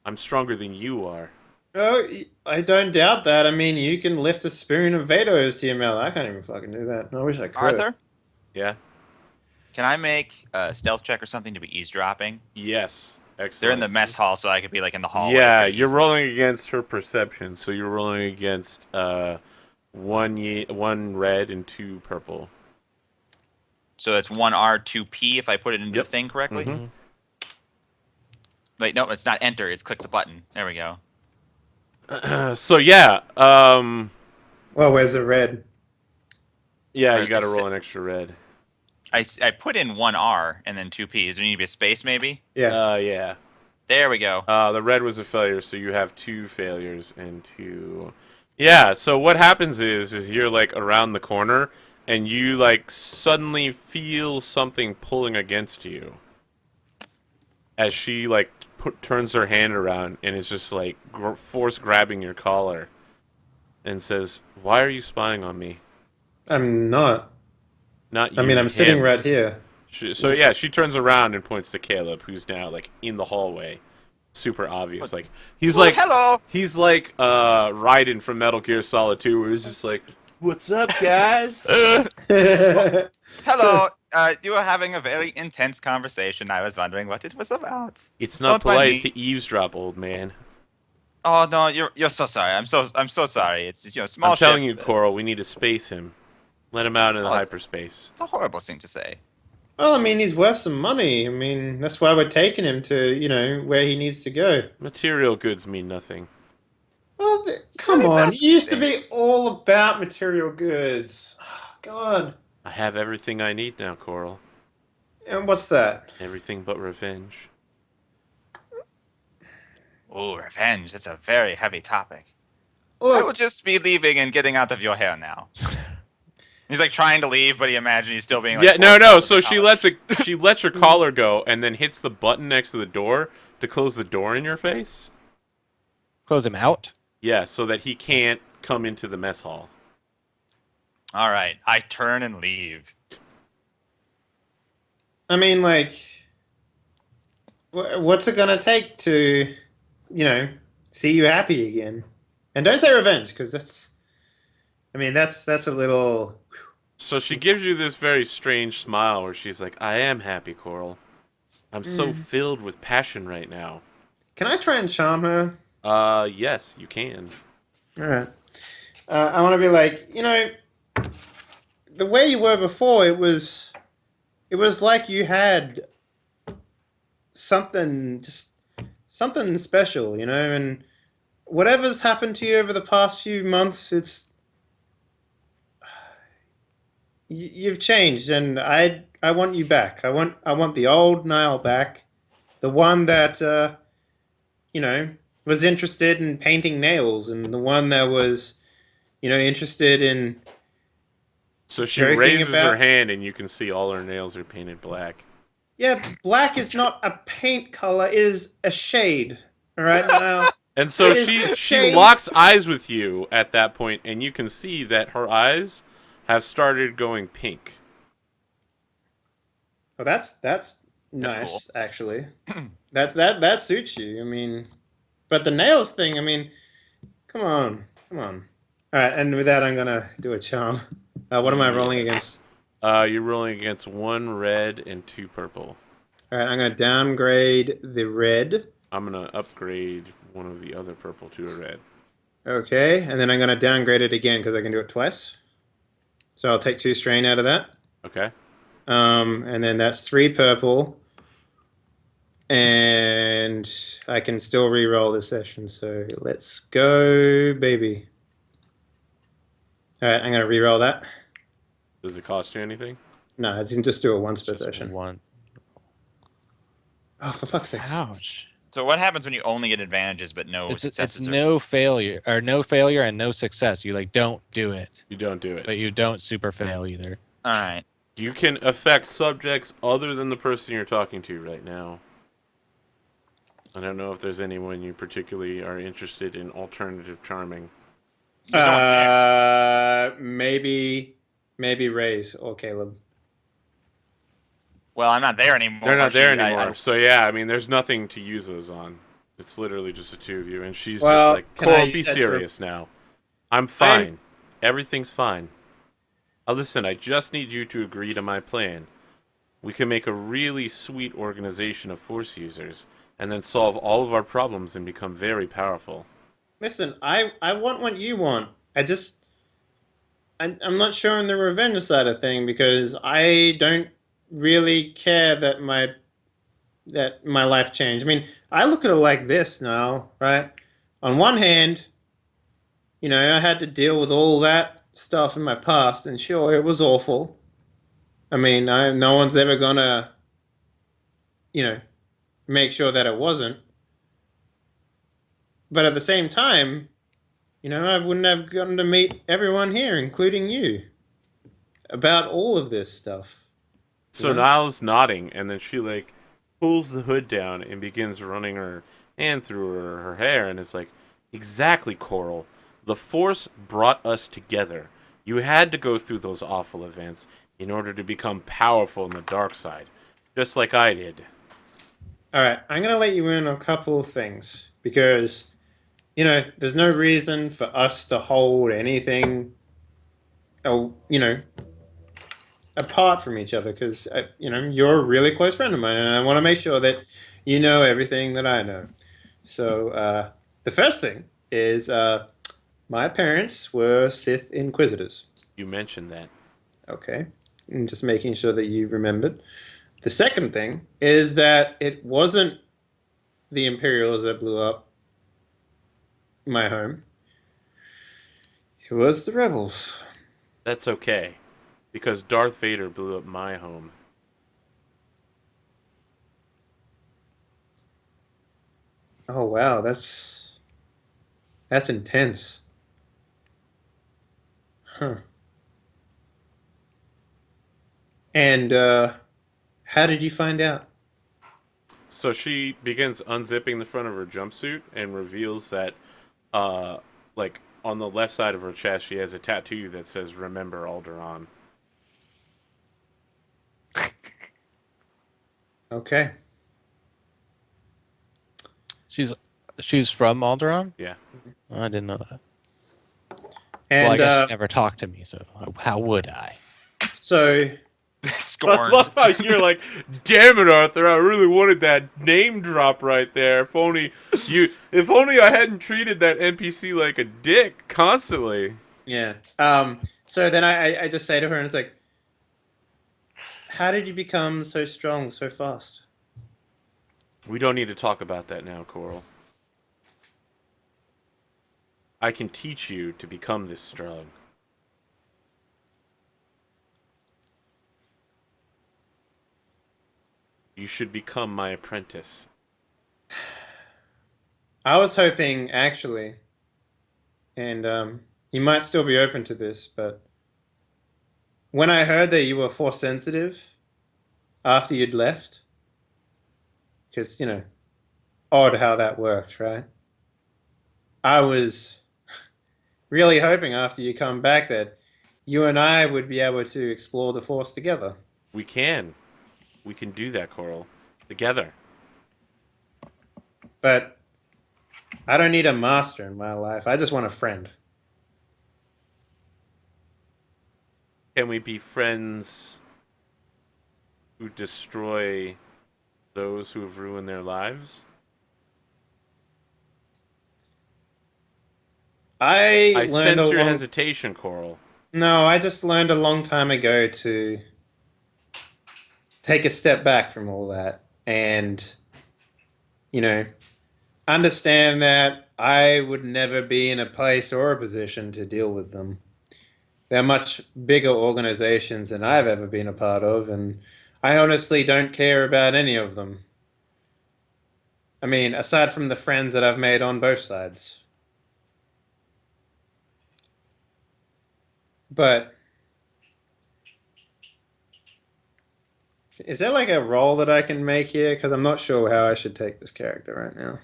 A: I'm stronger than you are.
C: no, I don't doubt that. I mean, you can lift a spoon of Vados to your mouth. I can't even fucking do that. I wish I could.
E: Arthur,
A: Yeah?
E: can I make a stealth check or something to be eavesdropping?
A: Yes. Excellent.
E: They're in the mess hall, so I could be like in the hallway.
A: Yeah,
E: pretty
A: you're
E: easily.
A: rolling against her perception, so you're rolling against one red and 2 purple.
E: So it's 1R, 2P if I put it into
A: Yep.
E: the thing correctly.
A: Mhm.
E: Wait, no, it's not enter. It's click the button. There we go.
A: So yeah,
C: Well, where's the red?
A: yeah,
E: Or
A: you got to
E: it's-
A: roll an extra red.
E: I put in 1R and then 2P. Is there need to be a space maybe?
C: Yeah.
A: Yeah.
E: There we go.
A: The red was a failure, so you have 2 failures and 2. Yeah. So what happens is you're like around the corner, and you like suddenly feel something pulling against you, as she like turns her hand around and is just like force grabbing your collar, and says, "Why are you spying on me?"
C: I'm not.
A: Not you.
C: I mean, I'm sitting
A: him.
C: right here.
A: So yeah, she turns around and points to Caleb, who's now like in the hallway. Super obvious. Like he's like
E: hello.
A: he's like Raiden from Metal Gear Solid 2, where he's just like, "What's up, guys?"
E: Hello. You were having a very intense conversation. I was wondering what it was about.
A: It's not
E: Don't mind
A: polite
E: me.
A: to eavesdrop, old man.
E: Oh no, you're so sorry. I'm so sorry. It's small
A: I'm telling you,
E: ship.
A: Coral, we need to space him. Let him out in the
E: Oh, it's-
A: hyperspace.
E: It's a horrible thing to say.
C: Well, I mean, he's worth some money. I mean, that's why we're taking him to, where he needs to go.
A: Material goods mean nothing.
C: Well, come
E: Very
C: on. You used to
E: fascinating.
C: be all about material goods. God.
A: I have everything I need now, Coral.
C: And what's that?
A: Everything but revenge.
E: Oh, revenge. It's a very heavy topic. I will
C: Look,
E: just be leaving and getting out of your hair now. He's like trying to leave, but he imagines he's still being like.
A: Yeah, no,
E: forced
A: no.
E: out of
A: So
E: the
A: she
E: collar.
A: she lets her collar go, and then hits the button next to the door to close the door in your face.
D: Close him out.
A: Yeah, so that he can't come into the mess hall.
E: All right, I turn and leave.
C: I mean, like, what's it gonna take to, see you happy again? And don't say revenge, because that's a little.
A: So she gives you this very strange smile where she's like, "I am happy, Coral. I'm so filled with passion right now."
C: Can I try and charm her?
A: Yes, you can.
C: All right. I want to be like, the way you were before, it was like you had something special, and whatever's happened to you over the past few months, you've changed, and I want you back. I want the old Niall back, the one that was interested in painting nails, and the one that was interested in
A: So she
C: joking
A: raises her
C: about.
A: hand, and you can see all her nails are painted black.
C: Yeah, black is not a paint color; it is a shade. All right, now.
A: And so
C: It is
A: she
C: shade.
A: locks eyes with you at that point, and you can see that her eyes have started going pink.
C: Oh, that's nice,
E: cool.
C: actually. That suits you. I mean, but the nails thing. I mean, come on. All right, and with that, I'm gonna do a charm. What am I rolling
A: Yes.
C: against?
A: You're rolling against 1 red and 2 purple.
C: All right, I'm gonna downgrade the red.
A: I'm gonna upgrade one of the other purple to a red.
C: Okay, and then I'm gonna downgrade it again because I can do it twice. So I'll take 2 strain out of that.
A: Okay.
C: And then that's 3 purple. And I can still re-roll this session. So let's go, baby. All right, I'm gonna re-roll that.
A: Does it cost you anything?
C: No, I can just do it once
D: It's
C: per
D: just
C: session.
D: one.
C: Oh, for fuck's sake!
D: Ouch.
E: So what happens when you only get advantages but no
D: It's
E: successes?
D: no failure and no success. You like don't do it,
A: You don't do it.
D: but you don't super fail either.
E: All right.
A: You can affect subjects other than the person you're talking to right now. I don't know if there's anyone you particularly are interested in alternative charming.
E: There's no one there.
C: Maybe Ray's or Caleb.
E: Well, I'm not there anymore.
A: They're not there
E: I-
A: anymore. So yeah, I mean, there's nothing to use those on. It's literally just the 2 of you, and she's
C: Well,
A: just like,
C: can I
A: "Coral,
C: use
A: be
C: that to-
A: serious now. I'm fine. Everything's fine. Listen, I just need you to agree to my plan. We can make a really sweet organization of Force users, and then solve all of our problems and become very powerful."
C: Listen, I want what you want. I'm not showing the revenge side of thing because I don't really care that my life changed. I mean, I look at it like this now, right? On one hand, I had to deal with all that stuff in my past, and sure, it was awful. I mean, no one's ever gonna, make sure that it wasn't. But at the same time, I wouldn't have gotten to meet everyone here, including you, about all of this stuff.
A: So
C: Yeah.
A: Niall's nodding, and then she like pulls the hood down and begins running her hand through her hair, and it's like, "Exactly, Coral. The Force brought us together. You had to go through those awful events in order to become powerful in the dark side, just like I did."
C: All right, I'm going to let you in on a couple of things because, there's no reason for us to hold anything, apart from each other because, you're a really close friend of mine and I want to make sure that you know everything that I know. So, the first thing is my parents were Sith Inquisitors.
A: You mentioned that.
C: Okay. And just making sure that you remembered. The second thing is that it wasn't the Imperials that blew up my home. It was the rebels.
A: That's okay, because Darth Vader blew up my home.
C: Oh wow, that's intense. Huh. And how did you find out?
A: So she begins unzipping the front of her jumpsuit and reveals that, like, on the left side of her chest, she has a tattoo that says, "Remember Alderaan."
C: Okay.
D: She's from Alderaan?
A: Yeah.
D: Oh, I didn't know that.
C: And
D: Well, I guess she never talked to me, so how would I?
C: so
A: I
E: Scorned.
A: love how you're like, "Damn it, Arthur! I really wanted that name drop right there. If only I hadn't treated that NPC like a dick constantly."
C: yeah. So then I just say to her and it's like, how did you become so strong so fast?
A: We don't need to talk about that now, Coral. I can teach you to become this strong. You should become my apprentice.
C: I was hoping actually, and you might still be open to this, but when I heard that you were force sensitive after you'd left, because odd how that worked, right? I was really hoping after you come back that you and I would be able to explore the force together.
A: We can. We can do that, Coral. Together.
C: But I don't need a master in my life. I just want a friend.
A: Can we be friends who destroy those who have ruined their lives?
C: I
A: I
C: learned
A: sense your
C: along.
A: hesitation, Coral.
C: No, I just learned a long time ago to take a step back from all that and, you know, understand that I would never be in a place or a position to deal with them. They're much bigger organizations than I've ever been a part of, and I honestly don't care about any of them. I mean, aside from the friends that I've made on both sides. But is there like a role that I can make here? Because I'm not sure how I should take this character right now.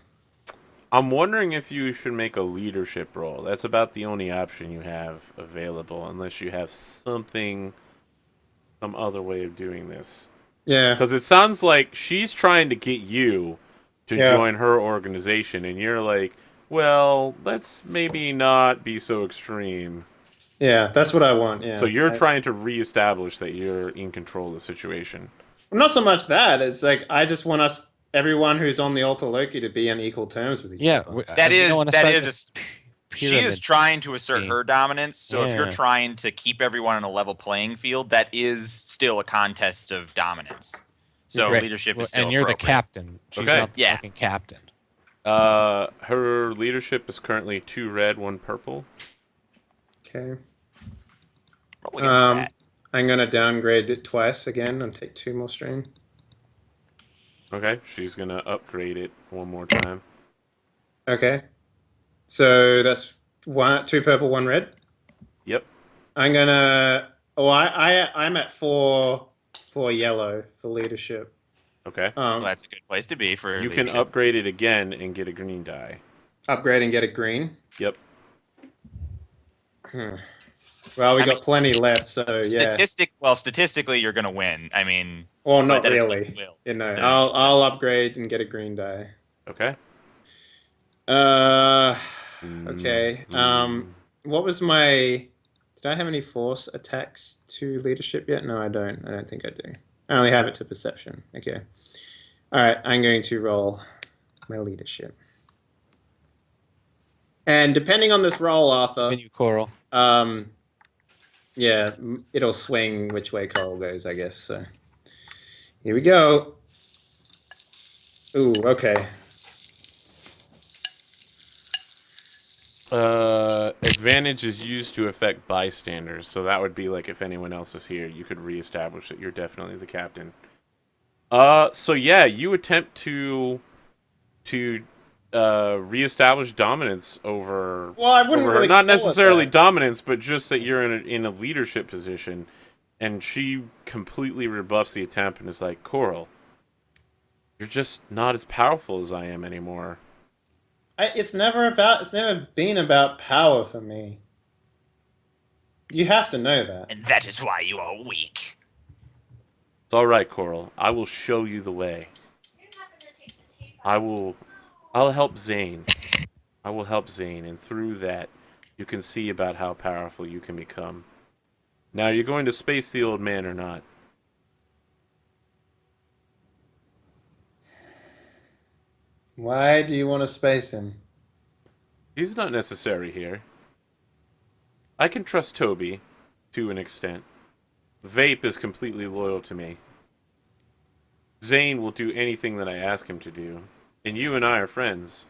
A: I'm wondering if you should make a leadership role. That's about the only option you have available, unless you have something, some other way of doing this.
C: Yeah,
A: Because it sounds like she's trying to get you to
C: yeah,
A: join her organization, and you're like, well, let's maybe not be so extreme.
C: yeah. That's what I want.
A: So
C: Yeah,
A: you're trying to reestablish that you're in control of the situation.
C: not so much that. It's like I just want us, everyone who's on the Alter Loki, to be on equal terms with each
D: Yeah,
C: other.
E: That
D: we don't
E: is
D: wanna
E: that
D: start
E: is
D: this
E: she is
D: pyramid
E: trying to assert
D: scheme.
E: her dominance. So if you're
D: Yeah.
E: trying to keep everyone on a level playing field, that is still a contest of dominance. So
D: Right.
E: leadership
D: Well,
E: is still
D: and you're the
E: appropriate.
D: captain. She's
A: Okay.
D: not the
E: Yeah.
D: fucking captain.
A: Her leadership is currently 2 red, 1 purple.
C: Okay.
E: Roll against that.
C: I'm gonna downgrade it twice again and take 2 more strain.
A: Okay, she's gonna upgrade it one more time.
C: Okay. So that's 2 purple, 1 red.
A: Yep.
C: I'm gonna. Oh, I'm at 4 yellow for leadership.
A: Okay.
E: Well, that's a good place to be for
A: You can
E: leadership.
A: upgrade it again and get a green die.
C: Upgrade and get a green.
A: Yep.
C: Well, we
E: I
C: got
E: mean,
C: plenty left, so yeah.
E: Statistically, you're gonna win. I mean,
C: Well,
E: but
C: not
E: that doesn't mean
C: really.
E: you will.
C: You know,
E: Doesn't mean you will.
C: I'll upgrade and get a green die.
A: Okay.
C: Okay. What was my? Did I have any force attacks to leadership yet? No, I don't. I don't think I do. I only have it to perception. Okay. All right. I'm going to roll my leadership. And depending on this roll, Arthur,
D: Even you, Coral.
C: yeah, it'll swing which way Coral goes, I guess. So here we go. Ooh, okay.
A: Advantage is used to affect bystanders, so that would be like if anyone else is here, you could reestablish that you're definitely the captain. So yeah, you attempt to reestablish dominance over
C: Well, I wouldn't
A: over her.
C: really
A: Not
C: call it
A: necessarily
C: that.
A: dominance, but just that you're in a leadership position, and she completely rebuffs the attempt and is like, Coral, you're just not as powerful as I am anymore.
C: It's never been about power for me. You have to know that.
E: And that is why you are weak.
A: It's all right, Coral. I will show you the way. I'll help Zane. I will help Zane, and through that, you can see about how powerful you can become. Now, you're going to space the old man or not?
C: Why do you want to space him?
A: He's not necessary here. I can trust Toby, to an extent. Vape is completely loyal to me. Zane will do anything that I ask him to do. And you and I are friends.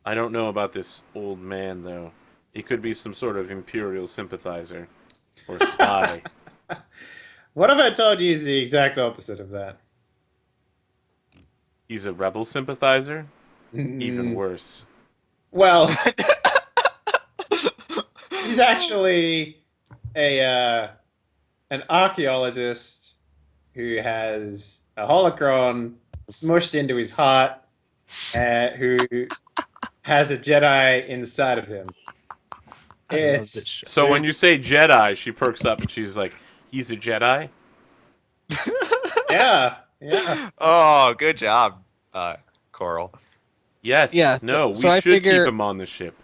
A: I don't know about this old man, though. He could be some sort of Imperial sympathizer. Or spy.
C: What if I told you the exact opposite of that?
A: He's a rebel sympathizer? Even
C: Mm,
A: worse.
C: well, he's actually an archaeologist who has a holocron smushed into his heart, who has a Jedi inside of him.
D: I love
C: It's
D: this show.
A: So when you say Jedi, she perks up and she's like, he's a Jedi?
C: yeah, yeah.
E: Oh, good job, Coral.
A: Yes.
D: Yeah,
A: No, we
D: so I
A: should
D: figure-
A: keep him on the ship.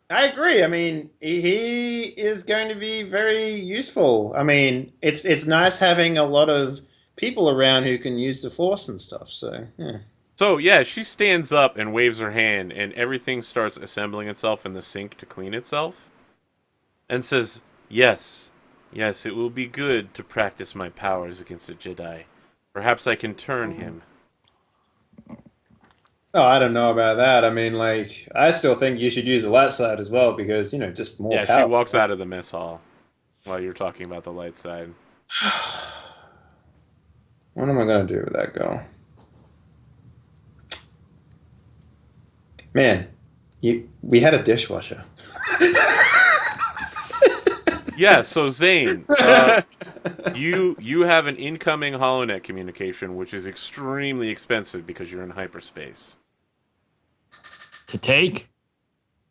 C: I agree. I mean, he is going to be very useful. I mean, it's nice having a lot of people around who can use the Force and stuff. So yeah.
A: So, yeah, she stands up and waves her hand, and everything starts assembling itself in the sink to clean itself. And says, yes, yes, it will be good to practice my powers against a Jedi. Perhaps I can turn him.
C: Oh, I don't know about that. I mean, like, I still think you should use the light side as well because, just more
A: Yeah, she
C: power.
A: walks out of the mess hall while you're talking about the light side.
C: What am I going to do with that girl? Man, we had a dishwasher.
A: Yeah, so Zane, you have an incoming HoloNet communication, which is extremely expensive because you're in hyperspace.
F: To take,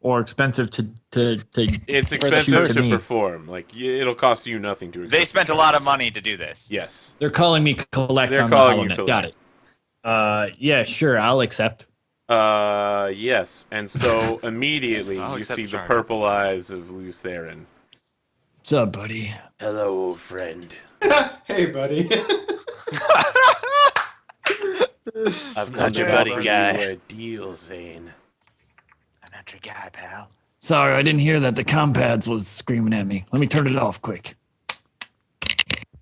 F: or expensive to
A: It's
D: the
A: expensive
D: person.
A: to
F: me.
A: perform. Like it'll cost you nothing to.
E: They
A: accept
E: spent
A: the
E: a lot of
A: charges.
E: money to do this.
A: Yes,
F: They're calling me collect
A: they're
F: on
A: calling
F: the
A: you
F: HoloNet.
A: collect.
F: Got it. Yeah, sure, I'll accept.
A: Yes, and so immediately
E: I'll
A: you
E: accept
A: see
E: the
A: the
E: charge.
A: purple eyes of Luz Theron.
B: What's up, buddy?
A: Hello, old friend.
C: Hey, buddy.
A: I've
E: Not
A: come to
E: your buddy,
A: offer
E: guy.
A: you a deal, Zane.
E: I'm not your guy, pal.
B: Sorry, I didn't hear that. The compads was screaming at me. Let me turn it off quick.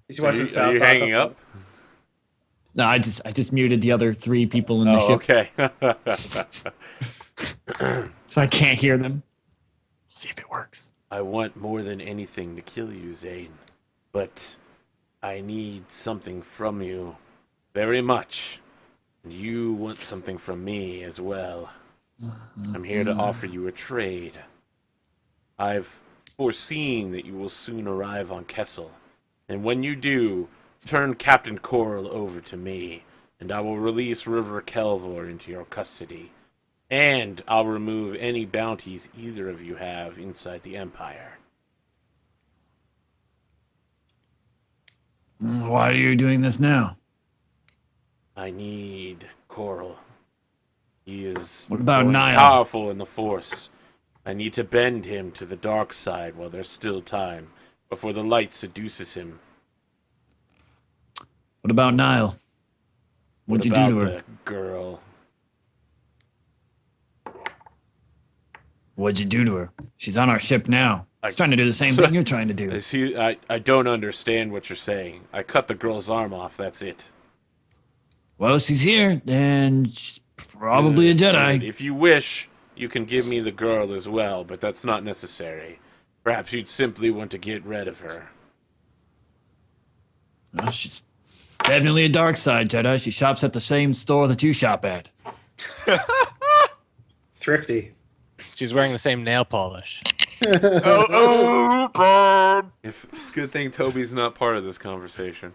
C: He's
A: Are
C: watching
A: you,
C: South
A: are you
C: Park.
A: hanging up?
B: No, I just muted the other 3 people in the
A: Oh,
B: ship,
A: okay.
B: so I can't hear them. We'll see if it works.
A: I want more than anything to kill you, Zane. But I need something from you very much. And you want something from me as well. I'm here to offer you a trade. I've foreseen that you will soon arrive on Kessel. And when you do, turn Captain Coral over to me, and I will release River Kelvor into your custody. And I'll remove any bounties either of you have inside the Empire.
B: Why are you doing this now?
A: I need Coral. He is
B: What about
A: more
B: Niall?
A: powerful in the Force. I need to bend him to the dark side while there's still time, before the light seduces him.
B: What about Niall? What'd you do
A: What
B: to
A: about
B: her?
A: the girl?
B: What'd you do to her? She's on our ship now. She's trying to do the same thing you're trying to do.
A: See, I don't understand what you're saying. I cut the girl's arm off, that's it.
B: Well, she's here, and she's probably a
A: Good.
B: Jedi.
A: If you wish, you can give me the girl as well, but that's not necessary. Perhaps you'd simply want to get rid of her.
B: Well, she's definitely a dark side Jedi. She shops at the same store that you shop at.
C: Thrifty.
D: She's wearing the same nail polish.
E: Oh, burn!
A: If it's a good thing Toby's not part of this conversation.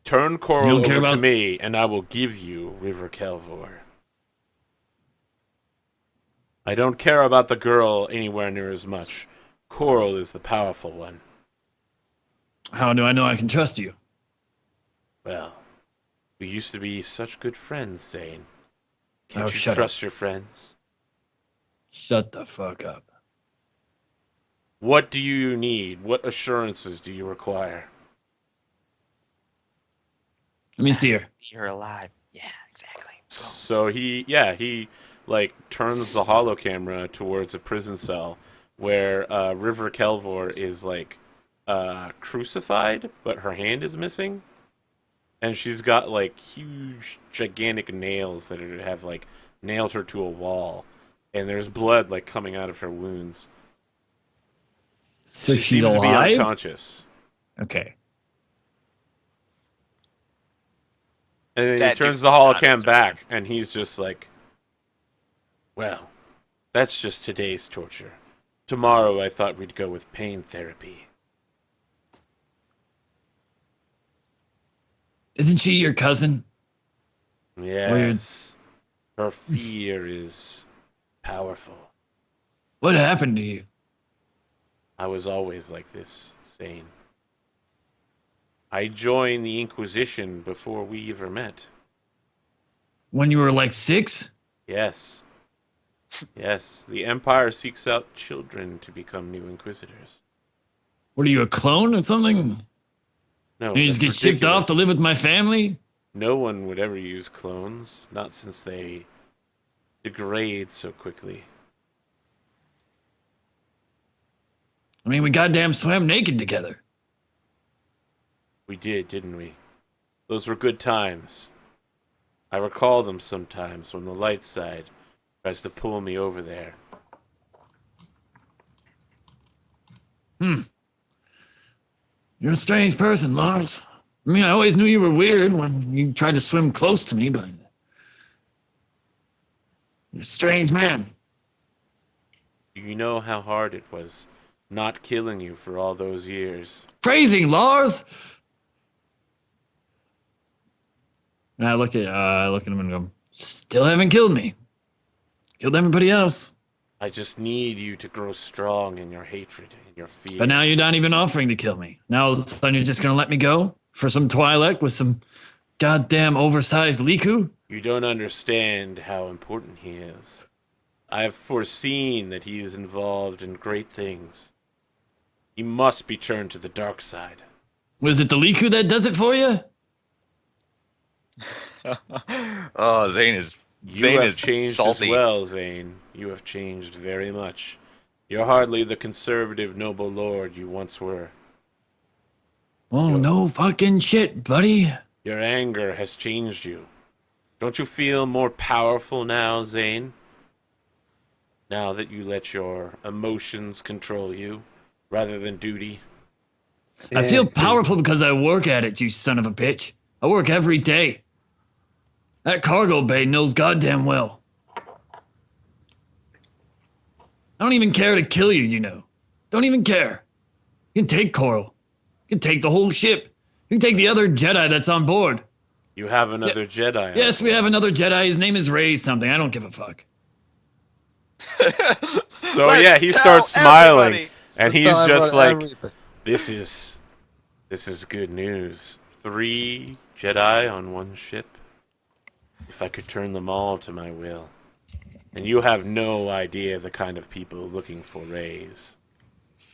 A: Turn Coral
B: You don't care
A: over to
B: about-
A: me, and I will give you River Kelvor. I don't care about the girl anywhere near as much. Coral is the powerful one.
B: How do I know I can trust you?
A: Well, we used to be such good friends, Zane. Can't
B: Oh,
A: you
B: shut up.
A: trust your friends?
B: Shut the fuck up.
A: What do you need? What assurances do you require?
B: Let me see her.
E: You're alive. Yeah, exactly.
A: So he like turns the holo camera towards a prison cell where River Kelvor is like crucified, but her hand is missing, and she's got like huge, gigantic nails that have like nailed her to a wall, and there's blood like coming out of her wounds.
B: So
A: She
B: she's
A: seems to be
B: alive?
A: unconscious.
B: Okay.
A: And then
E: That
A: he turns
E: dude's
A: the
E: not
A: holocam
E: answering.
A: back, and he's just like, well, that's just today's torture. Tomorrow I thought we'd go with pain therapy.
B: Isn't she your cousin?
A: Yes. Her fear is powerful.
B: What happened to you?
A: I was always like this, Zane. I joined the Inquisition before we ever met.
B: When you were like 6?
A: Yes. Yes, the Empire seeks out children to become new Inquisitors.
B: What are you, a clone or something?
A: No,
B: You just get
A: that's
B: shipped off to
A: ridiculous.
B: live with my family?
A: No one would ever use clones, not since they degrade so quickly.
B: I mean, we goddamn swam naked together.
A: We did, didn't we? Those were good times. I recall them sometimes when the light side tries to pull me over there.
B: You're a strange person, Lars. I mean, I always knew you were weird when you tried to swim close to me, but you're a strange man.
A: Do you know how hard it was not killing you for all those years?
B: Phrasing, Lars. And I look at him and go, still haven't killed me. Killed everybody else.
A: I just need you to grow strong in your hatred and your fear.
B: But now you're not even offering to kill me. Now all of a sudden you're just gonna let me go for some Twi'lek with some goddamn oversized Liku?
A: You don't understand how important he is. I have foreseen that he is involved in great things. He must be turned to the dark side.
B: Was it the Liku that does it for you?
E: Oh, Zane
A: You have
E: is
A: changed
E: salty.
A: as well, Zane. You have changed very much. You're hardly the conservative noble lord you once were.
B: Oh, no fucking shit, buddy.
A: Your anger has changed you. Don't you feel more powerful now, Zane? Now that you let your emotions control you, rather than duty.
B: I feel powerful because I work at it, you son of a bitch. I work every day. That cargo bay knows goddamn well. I don't even care to kill you, you know. Don't even care. You can take Coral. You can take the whole ship. You can take the other Jedi that's on board.
A: You have another Jedi.
B: Yes, we have another Jedi. His name is Ray something. I don't give a fuck.
A: So
E: Let's
A: yeah, he
E: tell
A: starts smiling,
E: everybody.
A: and he's
D: Tell
A: just
D: everyone
A: like,
D: everything.
A: This is good news. 3 Jedi on one ship. If I could turn them all to my will. And you have no idea the kind of people looking for rays.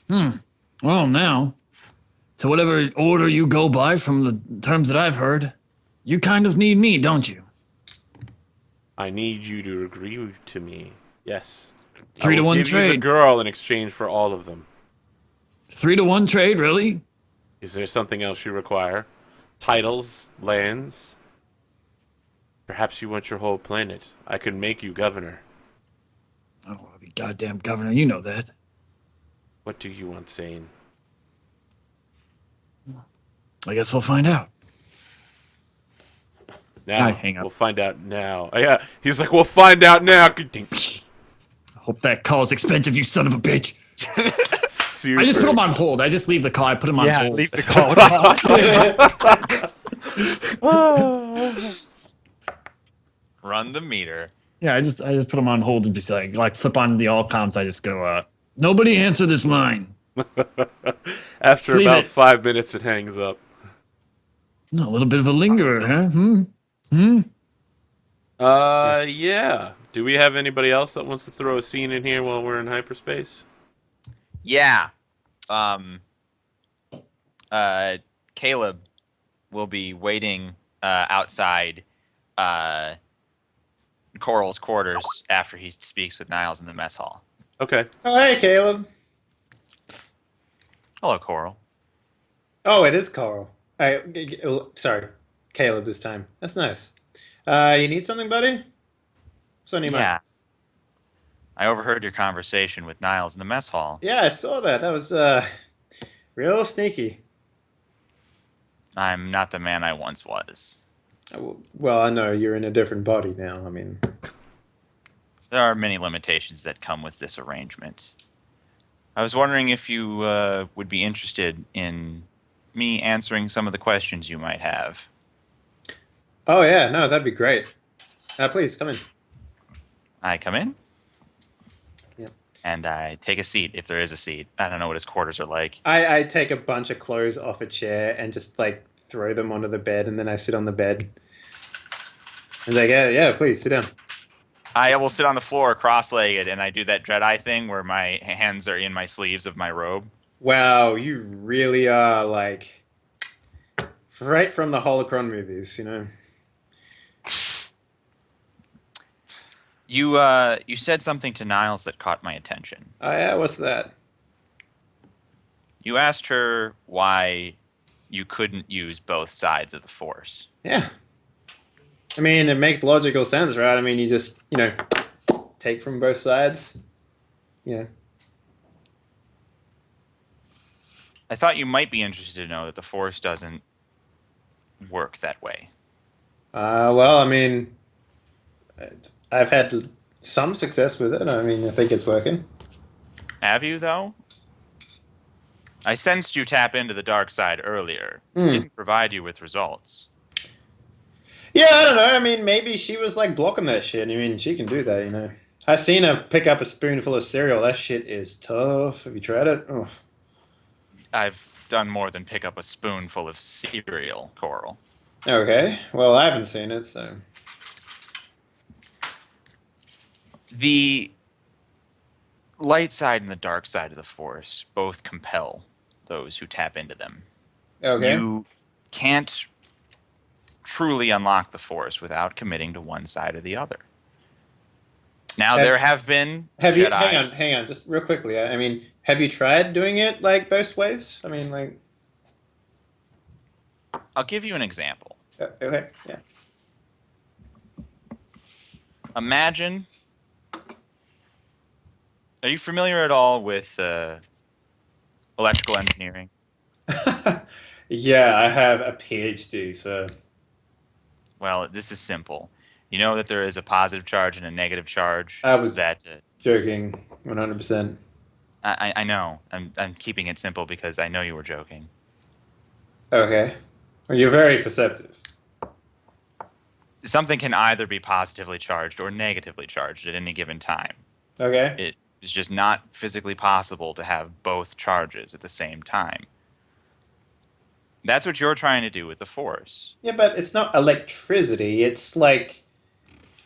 B: Well, now, to whatever order you go by from the terms that I've heard, you kind of need me, don't you?
A: I need you to agree to me. Yes.
B: 3 to 1
A: give you the
B: trade.
A: girl in exchange for all of them.
B: 3 to 1 trade, really?
A: Is there something else you require? Titles? Lands? Perhaps you want your whole planet. I could make you governor.
B: I don't want to be goddamn governor. You know that.
A: What do you want, Zane?
B: I guess we'll find out.
A: Now.
B: I hang up.
A: We'll find out now. Oh, yeah. He's like, we'll find out now.
B: I hope that call's expensive, you son of a bitch.
A: Super.
B: I just put him on hold. I just leave the call. I put him on
D: Yeah,
B: hold.
D: leave the call.
E: Run the meter.
B: Yeah, I just put him on hold and just like flip on the all comms. I just go, nobody answer this line.
A: After
B: leave
A: about
B: it.
A: 5 minutes, it hangs up.
B: No, a little bit of a lingerer, huh?
A: Yeah. Do we have anybody else that wants to throw a scene in here while we're in hyperspace?
E: Yeah. Caleb will be waiting outside Coral's quarters after he speaks with Niles in the mess hall.
A: Okay.
C: Oh, hey, Caleb.
E: Hello, Coral.
C: Oh, it is Carl. Sorry, Caleb this time. That's nice. You need something, buddy? What's on your mind?
E: Yeah. I overheard your conversation with Niles in the mess hall.
C: Yeah, I saw that. That was real sneaky.
E: I'm not the man I once was.
C: Well, I know you're in a different body now. I mean,
E: There are many limitations that come with this arrangement. I was wondering if you would be interested in me answering some of the questions you might have.
C: oh yeah, no, that'd be great. Please come in.
E: I come in?
C: Yeah.
E: And I take a seat, if there is a seat. I don't know what his quarters are like.
C: I take a bunch of clothes off a chair and just like throw them onto the bed, and then I sit on the bed. And like, yeah, please sit down.
E: I will sit on the floor cross-legged, and I do that Jedi thing where my hands are in my sleeves of my robe.
C: Wow, you really are like Right from the Holocron movies, you know.
E: You said something to Niles that caught my attention.
C: Oh yeah, what's that?
E: You asked her why you couldn't use both sides of the Force.
C: Yeah. I mean, it makes logical sense, right? I mean, you just, take from both sides. Yeah.
E: I thought you might be interested to know that the Force doesn't work that way.
C: Well, I mean, I've had some success with it. I mean, I think it's working.
E: Have you, though? I sensed you tap into the dark side earlier.
C: Hmm.
E: Didn't provide you with results.
C: Yeah, I don't know. I mean, maybe she was like blocking that shit. I mean, she can do that, you know. I seen her pick up a spoonful of cereal. That shit is tough. Have you tried it? Oh.
E: I've done more than pick up a spoonful of cereal, Coral.
C: Okay. Well, I haven't seen it, so.
E: The light side and the dark side of the Force both compel those who tap into them.
C: Okay.
E: You can't truly unlock the Force without committing to one side or the other. Now,
C: Have-
E: there have been
C: Have
E: Jedi.
C: you? Hang on, just real quickly. I mean, have you tried doing it like both ways? I mean, like.
E: I'll give you an example.
C: Okay. Yeah.
E: Imagine. Are you familiar at all with electrical engineering?
C: Yeah, I have a PhD, so.
E: Well, this is simple. You know that there is a positive charge and a negative charge.
C: I was
E: That
C: joking, 100%.
E: I know. I'm keeping it simple because I know you were joking.
C: Okay. Well, you're very perceptive.
E: Something can either be positively charged or negatively charged at any given time.
C: Okay.
E: It is just not physically possible to have both charges at the same time. That's what you're trying to do with the Force.
C: Yeah, but it's not electricity. It's like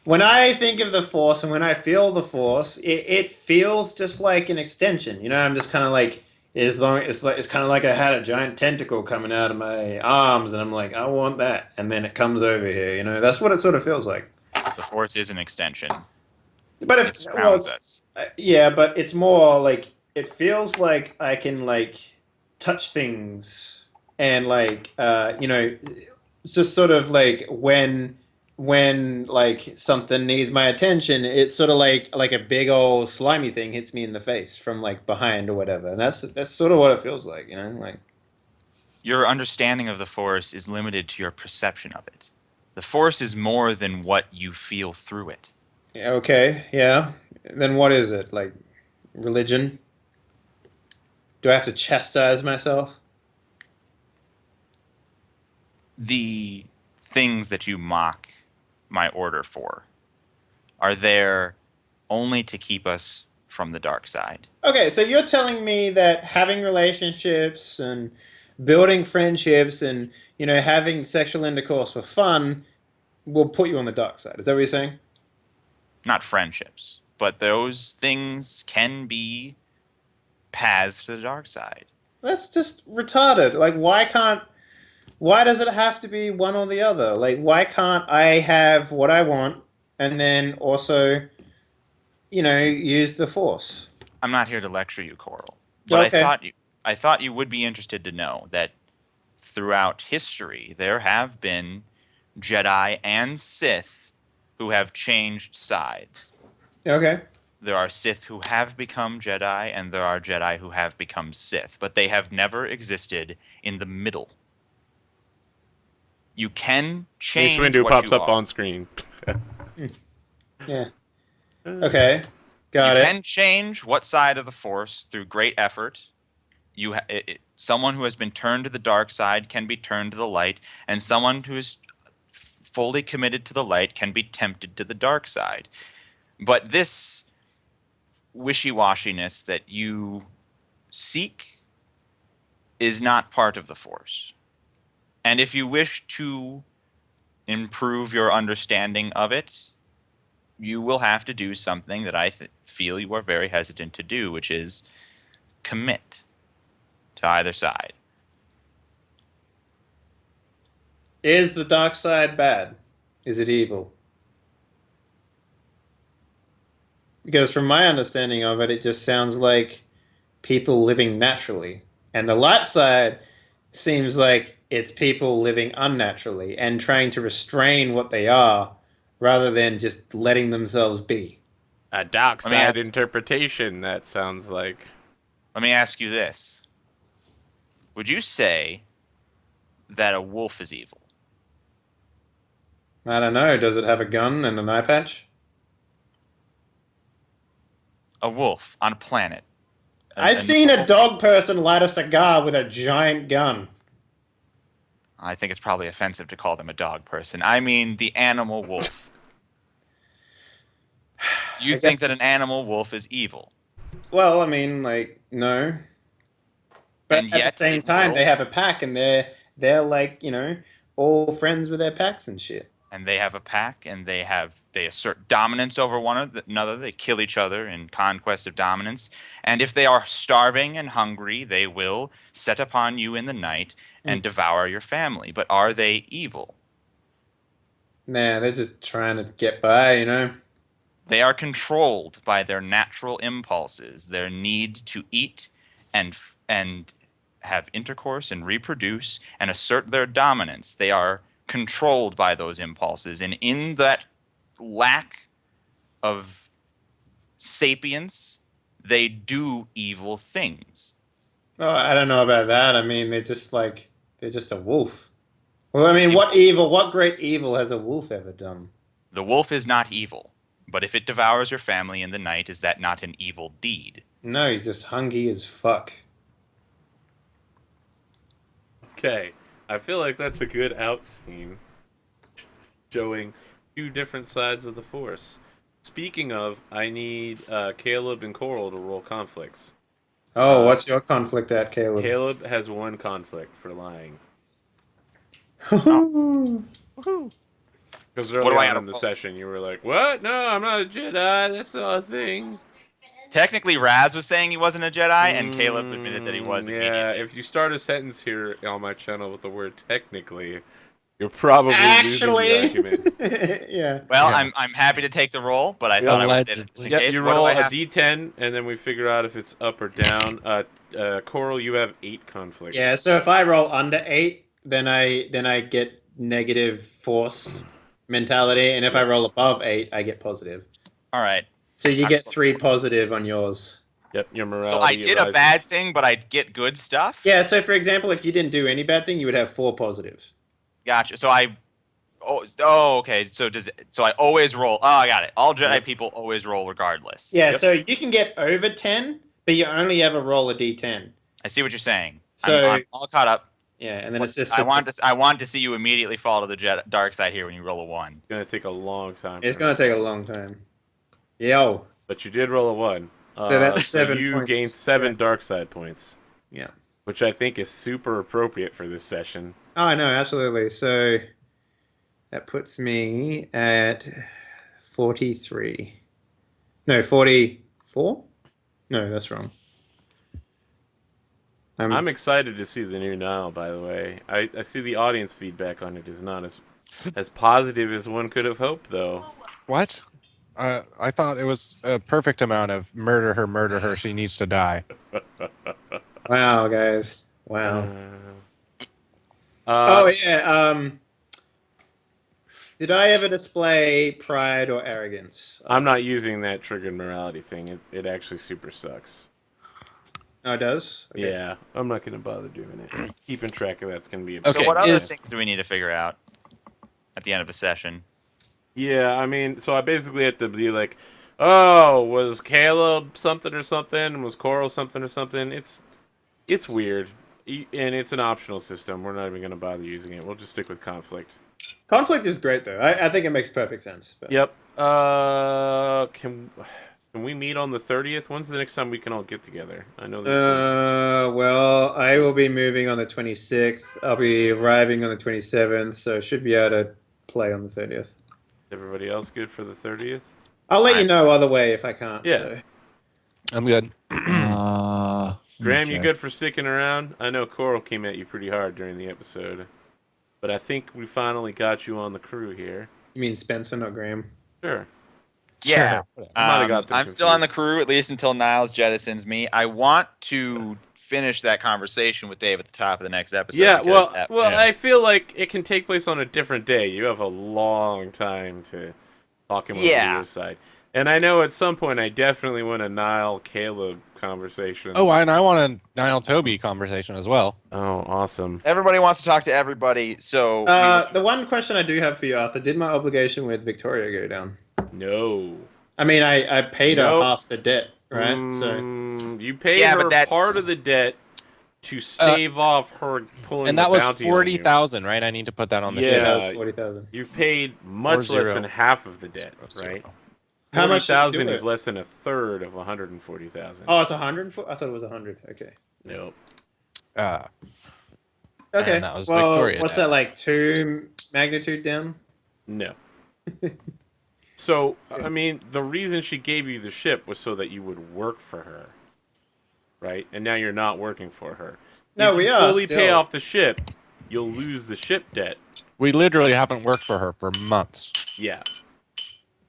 C: when I think of the Force and when I feel the Force, it feels just like an extension. You know, I'm just kind of like it's kind of like I had a giant tentacle coming out of my arms, and I'm like, I want that, and then it comes over here. You know, that's what it sort of feels like.
E: The Force is an extension.
C: But
E: It
C: if well,
E: surrounds us.
C: yeah, but it's more like it feels like I can like touch things and like it's just sort of like when like something needs my attention, it's sort of like a big old slimy thing hits me in the face from like behind or whatever, and that's sort of what it feels like, you know, like.
E: Your understanding of the Force is limited to your perception of it. The Force is more than what you feel through it.
C: Yeah, okay, yeah. Then what is it? Like religion? Do I have to chastise myself?
E: The things that you mock my order for are there only to keep us from the dark side.
C: Okay, so you're telling me that having relationships and building friendships and having sexual intercourse for fun will put you on the dark side. Is that what you're saying?
E: Not friendships, but those things can be paths to the dark side.
C: That's just retarded. Like, why does it have to be one or the other? Like, why can't I have what I want and then also, use the force?
E: I'm not here to lecture you, Coral, but
C: Okay.
E: I thought you would be interested to know that throughout history there have been Jedi and Sith who have changed sides.
C: Okay.
E: There are Sith who have become Jedi, and there are Jedi who have become Sith, but they have never existed in the middle. You can change
A: Mace Windu
E: what
A: pops
E: you
A: up
E: are.
A: on screen.
C: Yeah. Okay. Got
E: You
C: it.
E: can change what side of the Force through great effort. Someone who has been turned to the dark side can be turned to the light, and someone who is fully committed to the light can be tempted to the dark side. But this wishy-washiness that you seek is not part of the Force. And if you wish to improve your understanding of it, you will have to do something that I feel you are very hesitant to do, which is commit to either side.
C: Is the dark side bad? Is it evil? Because from my understanding of it, it just sounds like people living naturally. And the light side seems like it's people living unnaturally and trying to restrain what they are rather than just letting themselves be.
A: A dark
E: Let me
A: side
E: ask-
A: interpretation, that sounds like.
E: Let me ask you this. Would you say that a wolf is evil?
C: I don't know. Does it have a gun and an eye patch?
E: A wolf on a planet.
C: I seen a dog person light a cigar with a giant gun.
E: I think it's probably offensive to call them a dog person. I mean the animal wolf. Do you
C: I
E: think
C: guess-
E: that an animal wolf is evil?
C: Well, I mean, like, no. But
E: And
C: at
E: yet
C: the same
E: it
C: time,
E: will.
C: they have a pack and they're like, all friends with their packs and shit.
E: And they have a pack, and they assert dominance over one another. They kill each other in conquest of dominance. And if they are starving and hungry, they will set upon you in the night and devour your family. But are they evil?
C: Nah, they're just trying to get by.
E: They are controlled by their natural impulses, their need to eat and have intercourse and reproduce and assert their dominance. They are controlled by those impulses, and in that lack of sapience, they do evil things.
C: Oh, I don't know about that. I mean, they're just a wolf. Well, I mean, what great evil has a wolf ever done?
E: The wolf is not evil, but if it devours your family in the night, is that not an evil deed?
C: No, he's just hungry as fuck.
A: Okay, I feel like that's a good out scene, showing two different sides of the Force. Speaking of, I need Caleb and Coral to roll conflicts.
C: Oh, what's your conflict at, Caleb?
A: Caleb has one conflict for lying. Because
E: What do
A: early
E: I
A: on
E: gotta
A: in the
E: roll?
A: session, you were like, "What? No, I'm not a Jedi. That's not a thing."
E: Technically, Raz was saying he wasn't a Jedi, and Caleb admitted that he was
A: Yeah,
E: immediately.
A: if you start a sentence here on my channel with the word "technically," you're probably losing the argument.
C: Yeah.
E: Well,
D: Yeah.
E: I'm happy to take the roll, but I thought I would say that just in
A: Yep,
E: case.
A: you
E: What do
A: roll
E: I
A: a
E: have?
A: d10, and then we figure out if it's up or down. Coral, you have 8 conflicts.
C: Yeah, so if I roll under 8, then I get negative force mentality, and if I roll above 8, I get positive.
E: All right.
C: So you
E: I'm
C: get
E: close.
C: 3 positive on yours.
A: Yep, your morality.
E: So I did a
A: rises.
E: bad thing, but I get good stuff.
C: Yeah, so for example, if you didn't do any bad thing, you would have 4 positive.
E: Gotcha. So I. Oh, okay. So I always roll. Oh, I got it. All Jedi
A: Yep.
E: people always roll regardless.
C: Yeah,
A: Yep.
C: so you can get over 10, but you only ever roll a d10.
E: I see what you're saying.
C: So-
E: I'm all caught up.
C: Yeah, and then it's just
E: I want to see you immediately fall to the dark side here when you roll a 1.
A: It's gonna take a long time.
C: It's
A: for
C: going
A: me.
C: to take a long time. Yo.
A: But you did roll a 1.
C: So that's 7
A: you
C: points.
A: gained 7
C: Yeah.
A: dark side points.
C: Yeah.
A: Which I think is super appropriate for this session.
C: Oh, I know, absolutely. So that puts me at 43. No, 44? No, that's wrong.
A: I'm excited to see the new Nile, by the way. I see the audience feedback on it is not as positive as one could have hoped, though.
D: What? I thought it was a perfect amount of murder her, she needs to die.
C: Wow, guys. Wow.
A: Uh,
C: Oh, yeah. Did I ever display pride or arrogance?
A: I'm not using that triggered morality thing. It actually super sucks.
C: Oh, it does? Okay.
A: Yeah, I'm not gonna bother doing it. Keeping track of that's gonna be a
D: Okay,
E: So what other
D: is-
E: things do we need to figure out at the end of a session?
A: Yeah, I mean, so I basically have to be like, oh, was Caleb something or something? Was Coral something or something? It's weird, and it's an optional system. We're not even gonna bother using it. We'll just stick with conflict.
C: Conflict is great, though. I think it makes perfect sense. But...
A: Yep. Can we meet on the 30th? When's the next time we can all get together? I know this.
C: Well, I will be moving on the 26th. I'll be arriving on the 27th, so should be able to play on the 30th.
A: Everybody else good for the 30th?
C: I'll let you know other way if I can't.
A: Yeah.
C: So.
D: I'm good.
A: Graham, you
B: okay.
A: good for sticking around? I know Coral came at you pretty hard during the episode. but I think we finally got you on the crew here.
C: You mean Spencer, not Graham?
A: Sure.
E: Yeah.
D: Sure.
A: I might have got them
E: I'm still on the
A: confused.
E: crew, at least until Niles jettisons me. I want to finish that conversation with Dave at the top of the next episode.
A: Yeah,
E: because
A: well, I feel like it can take place on a different day. You have a long time to talk him over to
E: Yeah.
A: your side. And I know at some point I definitely want a Nile Caleb conversation.
D: Oh, and I want a Niall Toby conversation as well.
A: Oh, awesome.
E: everybody wants to talk to everybody, so
C: The one question I do have for you, Arthur, did my obligation with Victoria go down?
A: No.
C: I mean, I paid her
A: Nope.
C: half the debt, right?
A: You paid
E: Yeah,
A: her
E: but that's-
A: part of the debt to stave off her pulling
D: And
A: the
D: that was
A: bounty on you.
D: 40,000, right? I need to put that on the
A: Yeah.
C: So
D: sheet.
C: that was 40,000.
A: You've paid much less
D: 40.
A: than half of the debt,
D: Zero.
A: right?
C: How much did you
A: 40,000
C: do
A: is
C: it?
A: less than a third of 140,000.
C: Oh, it's 100. I thought it was 100. Okay.
A: Nope.
C: Okay.
D: And that was
C: well,
D: Victoria
C: what's
D: debt.
C: that like? 2 magnitude down?
A: No. So, I mean, the reason she gave you the ship was so that you would work for her, right? And now you're not working for her.
C: No,
A: if
C: we
A: you
C: are
A: fully pay
C: still.
A: off the ship, you'll lose the ship debt.
D: We literally haven't worked for her for months.
A: Yeah.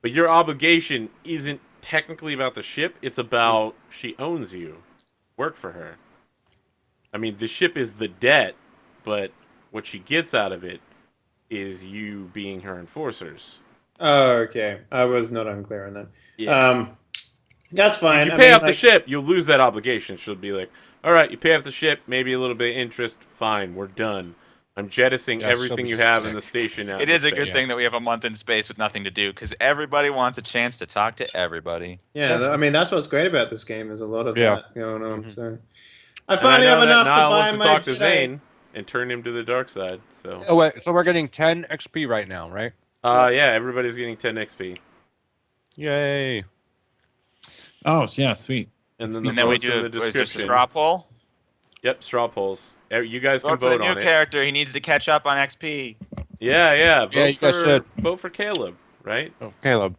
A: But your obligation isn't technically about the ship, it's about she owns you. Work for her. I mean, the ship is the debt, but what she gets out of it is you being her enforcers.
C: Oh, okay. I was not unclear on that.
A: Yeah.
C: That's fine.
A: If you
C: I
A: pay
C: mean,
A: off the
C: like,
A: ship, you'll lose that obligation. She'll be like, all right, you pay off the ship, maybe a little bit of interest, fine, we're done. I'm jettisoning
D: Yeah, she'll
A: everything
D: be
A: you have in
D: sick.
A: the station now.
E: it is a good
D: Yeah.
E: thing that we have a month in space with nothing to do, because everybody wants a chance to talk to everybody.
C: Yeah, I mean that's what's great about this game. There's a lot of
D: Yeah.
C: that going on.
D: Mhm.
C: So I finally have enough to
A: Niall
C: buy
A: wants to
C: my
A: talk to
C: Jedi.
A: Zane and turn him to the dark side. So,
D: Oh, wait, so we're getting 10 XP right now, right?
A: yeah, everybody's getting 10 XP.
D: Yay.
B: Oh, yeah, sweet.
A: And then the
E: And then we
A: votes in the
E: do is this a
A: description.
E: straw poll?
A: Yep, straw polls. You guys can
E: Vote for the
A: vote
E: new
A: on it.
E: character. He needs to catch up on XP.
A: Yeah. Vote
D: you guys should.
A: Vote for Caleb, right?
D: Oh, Caleb.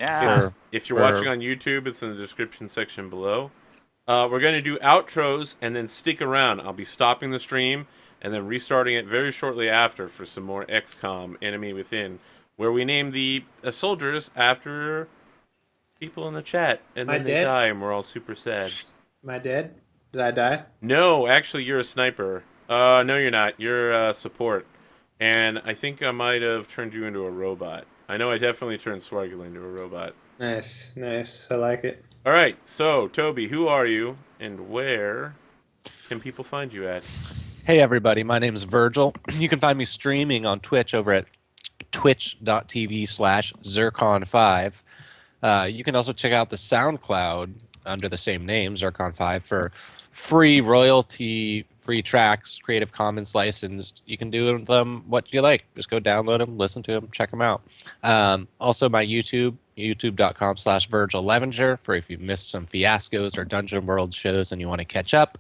E: Yeah.
D: For-
A: If you're
D: for-
A: watching on YouTube, it's in the description section below. We're going to do outros and then stick around. I'll be stopping the stream and then restarting it very shortly after for some more XCOM Enemy Within, where we name the soldiers after people in the chat, and
C: My
A: then they
C: dad?
A: die, and we're all super sad.
C: Am I dead? Did I die?
A: No, actually, you're a sniper. No, you're not. You're support. And I think I might have turned you into a robot. I know I definitely turned Swargula into a robot.
C: Nice, nice. I like it.
A: All right, so Toby, who are you, and where can people find you at?
D: Hey, everybody. My name's Virgil. You can find me streaming on Twitch over at twitch.tv/Zircon5. You can also check out the SoundCloud under the same name, Zircon5, for free royalty-free tracks, Creative Commons licensed. You can do them what you like. Just go download them, listen to them, check them out. Also, my YouTube, youtube.com/Virgil Levenger, for if you missed some Fiascos or Dungeon World shows and you want to catch up.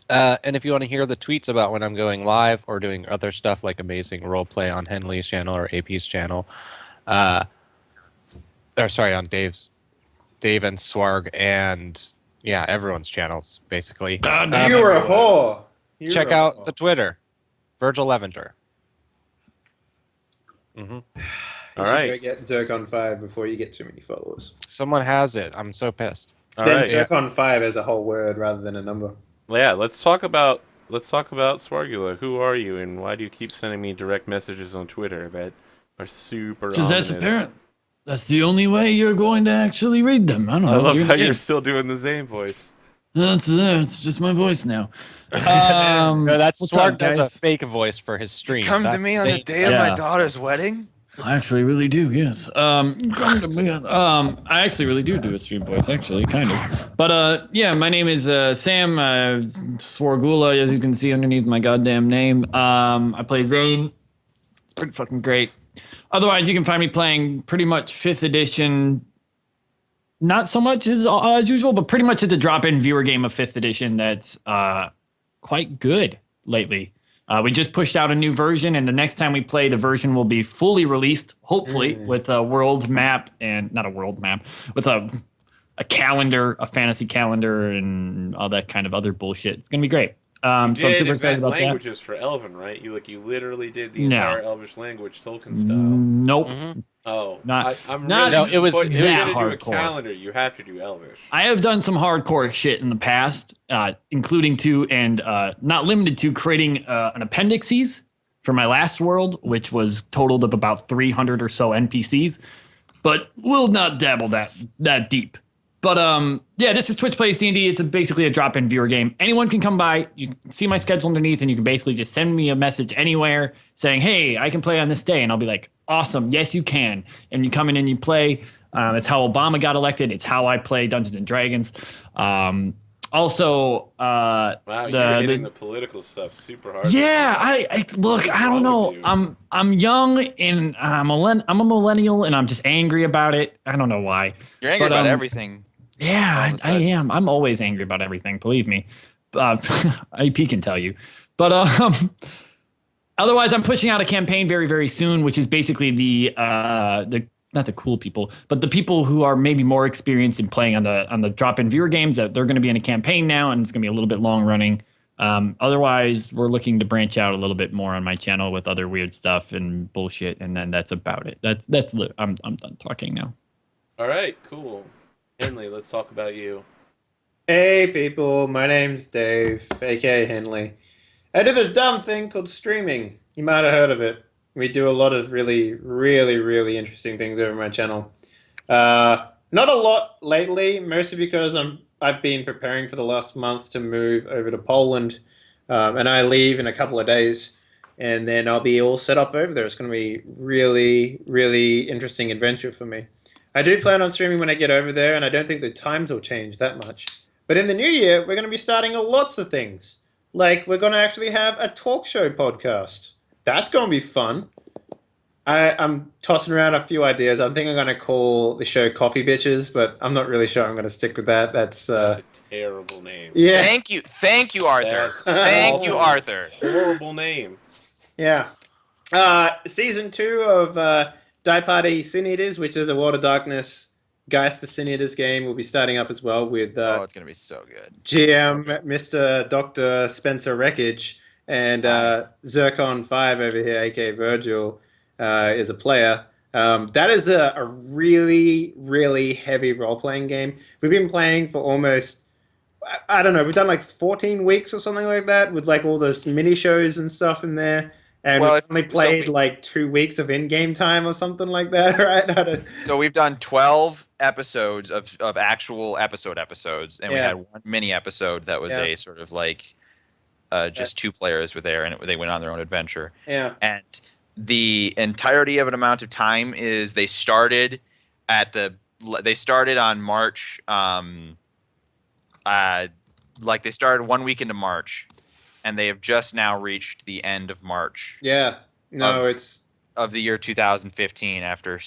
D: And if you want to hear the tweets about when I'm going live or doing other stuff like amazing roleplay on Henley's channel or AP's channel, on Dave and Swarg and everyone's channels basically.
C: You were a whore. You
D: Check
C: were a
D: out
C: whore.
D: the Twitter, Virgil Levenger.
C: You
A: All
C: should
A: right.
C: Go get Zircon 5 before you get too many followers.
D: Someone has it. I'm so pissed.
A: All
C: Then
A: right.
C: Zircon 5 as a whole word rather than a number.
A: Yeah, let's talk about Swargula. Who are you, and why do you keep sending me direct messages on Twitter that are super
B: Because that's
A: ominous?
B: apparent. That's the only way you're going to actually read them. I don't know.
A: I love
B: dude.
A: how you're still doing the Zane voice.
B: That's it's just my voice now.
D: No, that's
B: what's up,
D: Swarg does a
B: guys?
D: fake voice for his stream.
E: Come to
D: That's
E: me on the
D: Zane's
E: day of
B: Yeah.
E: my daughter's wedding.
B: I actually really do, yes. Come to me. I actually really do a stream voice, actually, kind of. But yeah, my name is Sam Swargula, as you can see underneath my goddamn name. I play Zane. It's pretty fucking great. Otherwise, you can find me playing pretty much 5th edition. Not so much as usual, but pretty much it's a drop-in viewer game of 5th edition that's quite good lately. We just pushed out a new version, and the next time we play, the version will be fully released, hopefully, with a world map and not a world map, with a calendar, a fantasy calendar, and all that kind of other bullshit. It's gonna be great.
A: You
B: So I'm
A: did
B: super excited
A: invent
B: about that.
A: languages for Elven, right? You literally did the
B: No.
A: entire Elvish language Tolkien style.
B: Nope.
D: Mhm.
A: Oh,
B: Not-
A: I'm
B: not
A: really
D: No, it was-
A: disappointed. If you're
B: that
A: gonna do a
B: hardcore.
A: calendar, you have to do Elvish.
B: I have done some hardcore shit in the past, including to and not limited to creating an appendices for my last world, which was totaled of about 300 or so NPCs, but we'll not dabble that deep. But yeah, this is Twitch Plays D&D. It's basically a drop-in viewer game. Anyone can come by. You can see my schedule underneath, and you can basically just send me a message anywhere saying, "Hey, I can play on this day," and I'll be like, "Awesome, yes, you can." And you come in and you play. It's how Obama got elected. It's how I play Dungeons and Dragons. Also,
A: Wow, you're hitting the political stuff super hard.
B: yeah, I look. I don't
A: wrong with
B: know.
A: you?
B: I'm young and I'm a millennial, and I'm just angry about it. I don't know why.
E: You're angry
B: But,
E: about everything. all
B: Yeah,
E: of a
B: I
E: sudden.
B: am. I'm always angry about everything. Believe me. AP can tell you. But otherwise, I'm pushing out a campaign very, very soon, which is basically the not the cool people, but the people who are maybe more experienced in playing on the drop-in viewer games. That they're going to be in a campaign now, and it's going to be a little bit long running. Otherwise, we're looking to branch out a little bit more on my channel with other weird stuff and bullshit, and then that's about it. I'm done talking now.
A: All right, cool. Henley, let's talk about you.
C: Hey people, my name's Dave, aka Henley. I do this dumb thing called streaming. You might have heard of it. We do a lot of really, really, really interesting things over my channel. Not a lot lately, mostly because I've been preparing for the last month to move over to Poland, and I leave in a couple of days, and then I'll be all set up over there. It's going to be really, really interesting adventure for me. I do plan on streaming when I get over there, and I don't think the times will change that much. But in the new year, we're going to be starting lots of things. Like, we're going to actually have a talk show podcast. That's going to be fun. I'm tossing around a few ideas. I think I'm going to call the show Coffee Bitches, but I'm not really sure I'm going to stick with that. That's
A: That's a terrible name.
C: yeah.
E: Thank you, Arthur.
A: That's
E: Thank you,
A: awful.
E: Arthur.
A: Horrible name.
C: Yeah. Season 2 of Die Party Sin Eaters, which is a World of Darkness Geist the Sin Eaters game, will be starting up as well with
E: Oh, it's gonna be so good.
C: GM Mr. Dr. Spencer Wreckage and Zircon 5 over here, aka Virgil, is a player. That is a really, really heavy role-playing game. We've been playing for almost, I don't know, we've done like 14 weeks or something like that with like all those mini shows and stuff in there. And
E: Well,
C: we've
E: it's-
C: only
E: so
C: played
E: we-
C: like 2 weeks of in-game time or something like that, right? I don't,
E: So we've done 12 episodes of actual episodes, and we
C: Yeah.
E: had one mini episode that was
C: Yeah.
E: a sort of like just two players were there, and they went on their own adventure.
C: yeah.
E: And the entirety of an amount of time is they started on March, like they started 1 week into March, and they have just now reached the end of March
C: Yeah. No,
E: Of-
C: it's
E: of the year 2015 after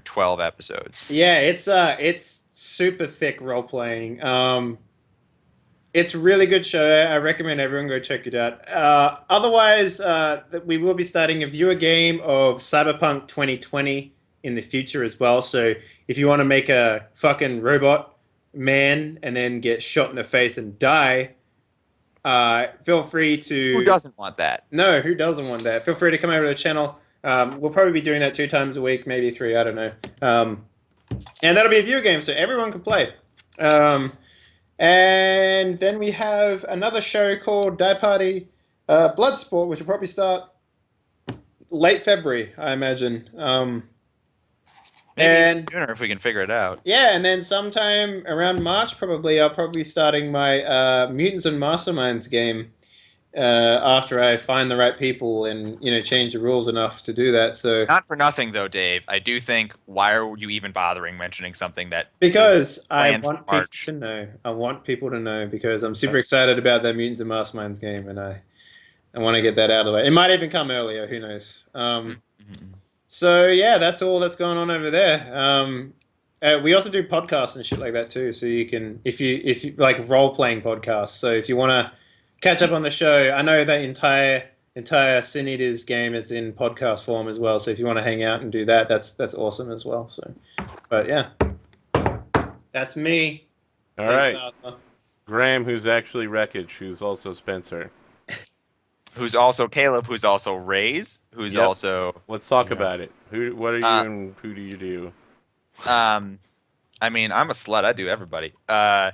E: 12 episodes.
C: yeah, it's super thick role playing. It's a really good show. I recommend everyone go check it out. Otherwise, we will be starting a viewer game of Cyberpunk 2020 in the future as well. So if you want to make a fucking robot man and then get shot in the face and die, feel free to.
E: Who doesn't want that?
C: No, who doesn't want that? Feel free to come over to the channel. We'll probably be doing that 2 times a week, maybe 3. I don't know. And that'll be a viewer game, so everyone can play. And then we have another show called Die Party Bloodsport, which will probably start late February, I imagine.
E: Maybe
C: And
E: sooner if we can figure it out.
C: yeah, and then sometime around March, probably I'll probably be starting my Mutants and Masterminds game after I find the right people and change the rules enough to do that. So
E: Not for nothing though, Dave. I do think why are you even bothering mentioning something that
C: because I
E: planned for
C: want people
E: March.
C: to know. I want people to know because I'm super excited about that Mutants and Masterminds game, and I want to get that out of the way. It might even come earlier. Who knows? So yeah, that's all that's going on over there. We also do podcasts and shit like that too. So you can, if you like role playing podcasts. So if you want to catch up on the show, I know that entire Sin Eaters game is in podcast form as well. So if you want to hang out and do that, that's awesome as well. So, but yeah, that's me.
A: All
C: Thanks,
A: right.
C: Arthur.
A: Graham, who's actually Wreckage, who's also Spencer.
E: Who's also Caleb, who's also Rays, who's
A: Yep.
E: also
A: Let's talk
D: Yeah.
A: about it. What are you and who do you do?
E: I mean, I'm a slut. I do everybody. I'm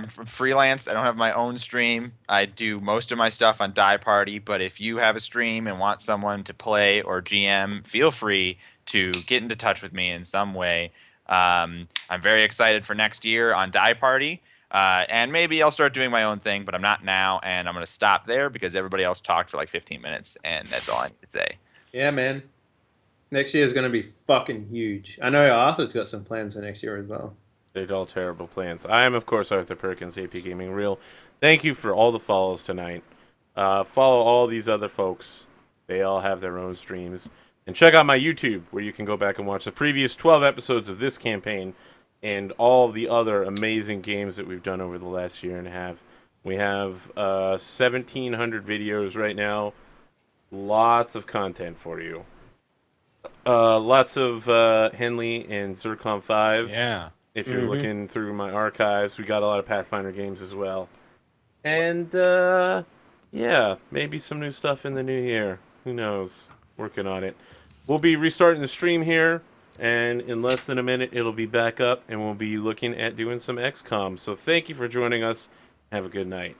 E: freelance. I don't have my own stream. I do most of my stuff on Die Party. But if you have a stream and want someone to play or GM, feel free to get into touch with me in some way. I'm very excited for next year on Die Party. And maybe I'll start doing my own thing, but I'm not now. And I'm going to stop there because everybody else talked for like 15 minutes. And that's all I need to say.
C: Yeah, man. Next year is going to be fucking huge. I know Arthur's got some plans for next year as well.
A: They're all terrible plans. I am, of course, Arthur Perkins, AP Gaming Real. Thank you for all the follows tonight. Follow all these other folks. They all have their own streams. And check out my YouTube, where you can go back and watch the previous 12 episodes of this campaign and all the other amazing games that we've done over the last year and a half. We have 1,700 videos right now. Lots of content for you. Lots of Henley and Zircon 5.
D: Yeah.
A: If you're looking through my archives, we got a lot of Pathfinder games as well. And, yeah, maybe some new stuff in the new year. Who knows? Working on it. We'll be restarting the stream here, and in less than a minute, it'll be back up, and we'll be looking at doing some XCOM. So thank you for joining us. Have a good night.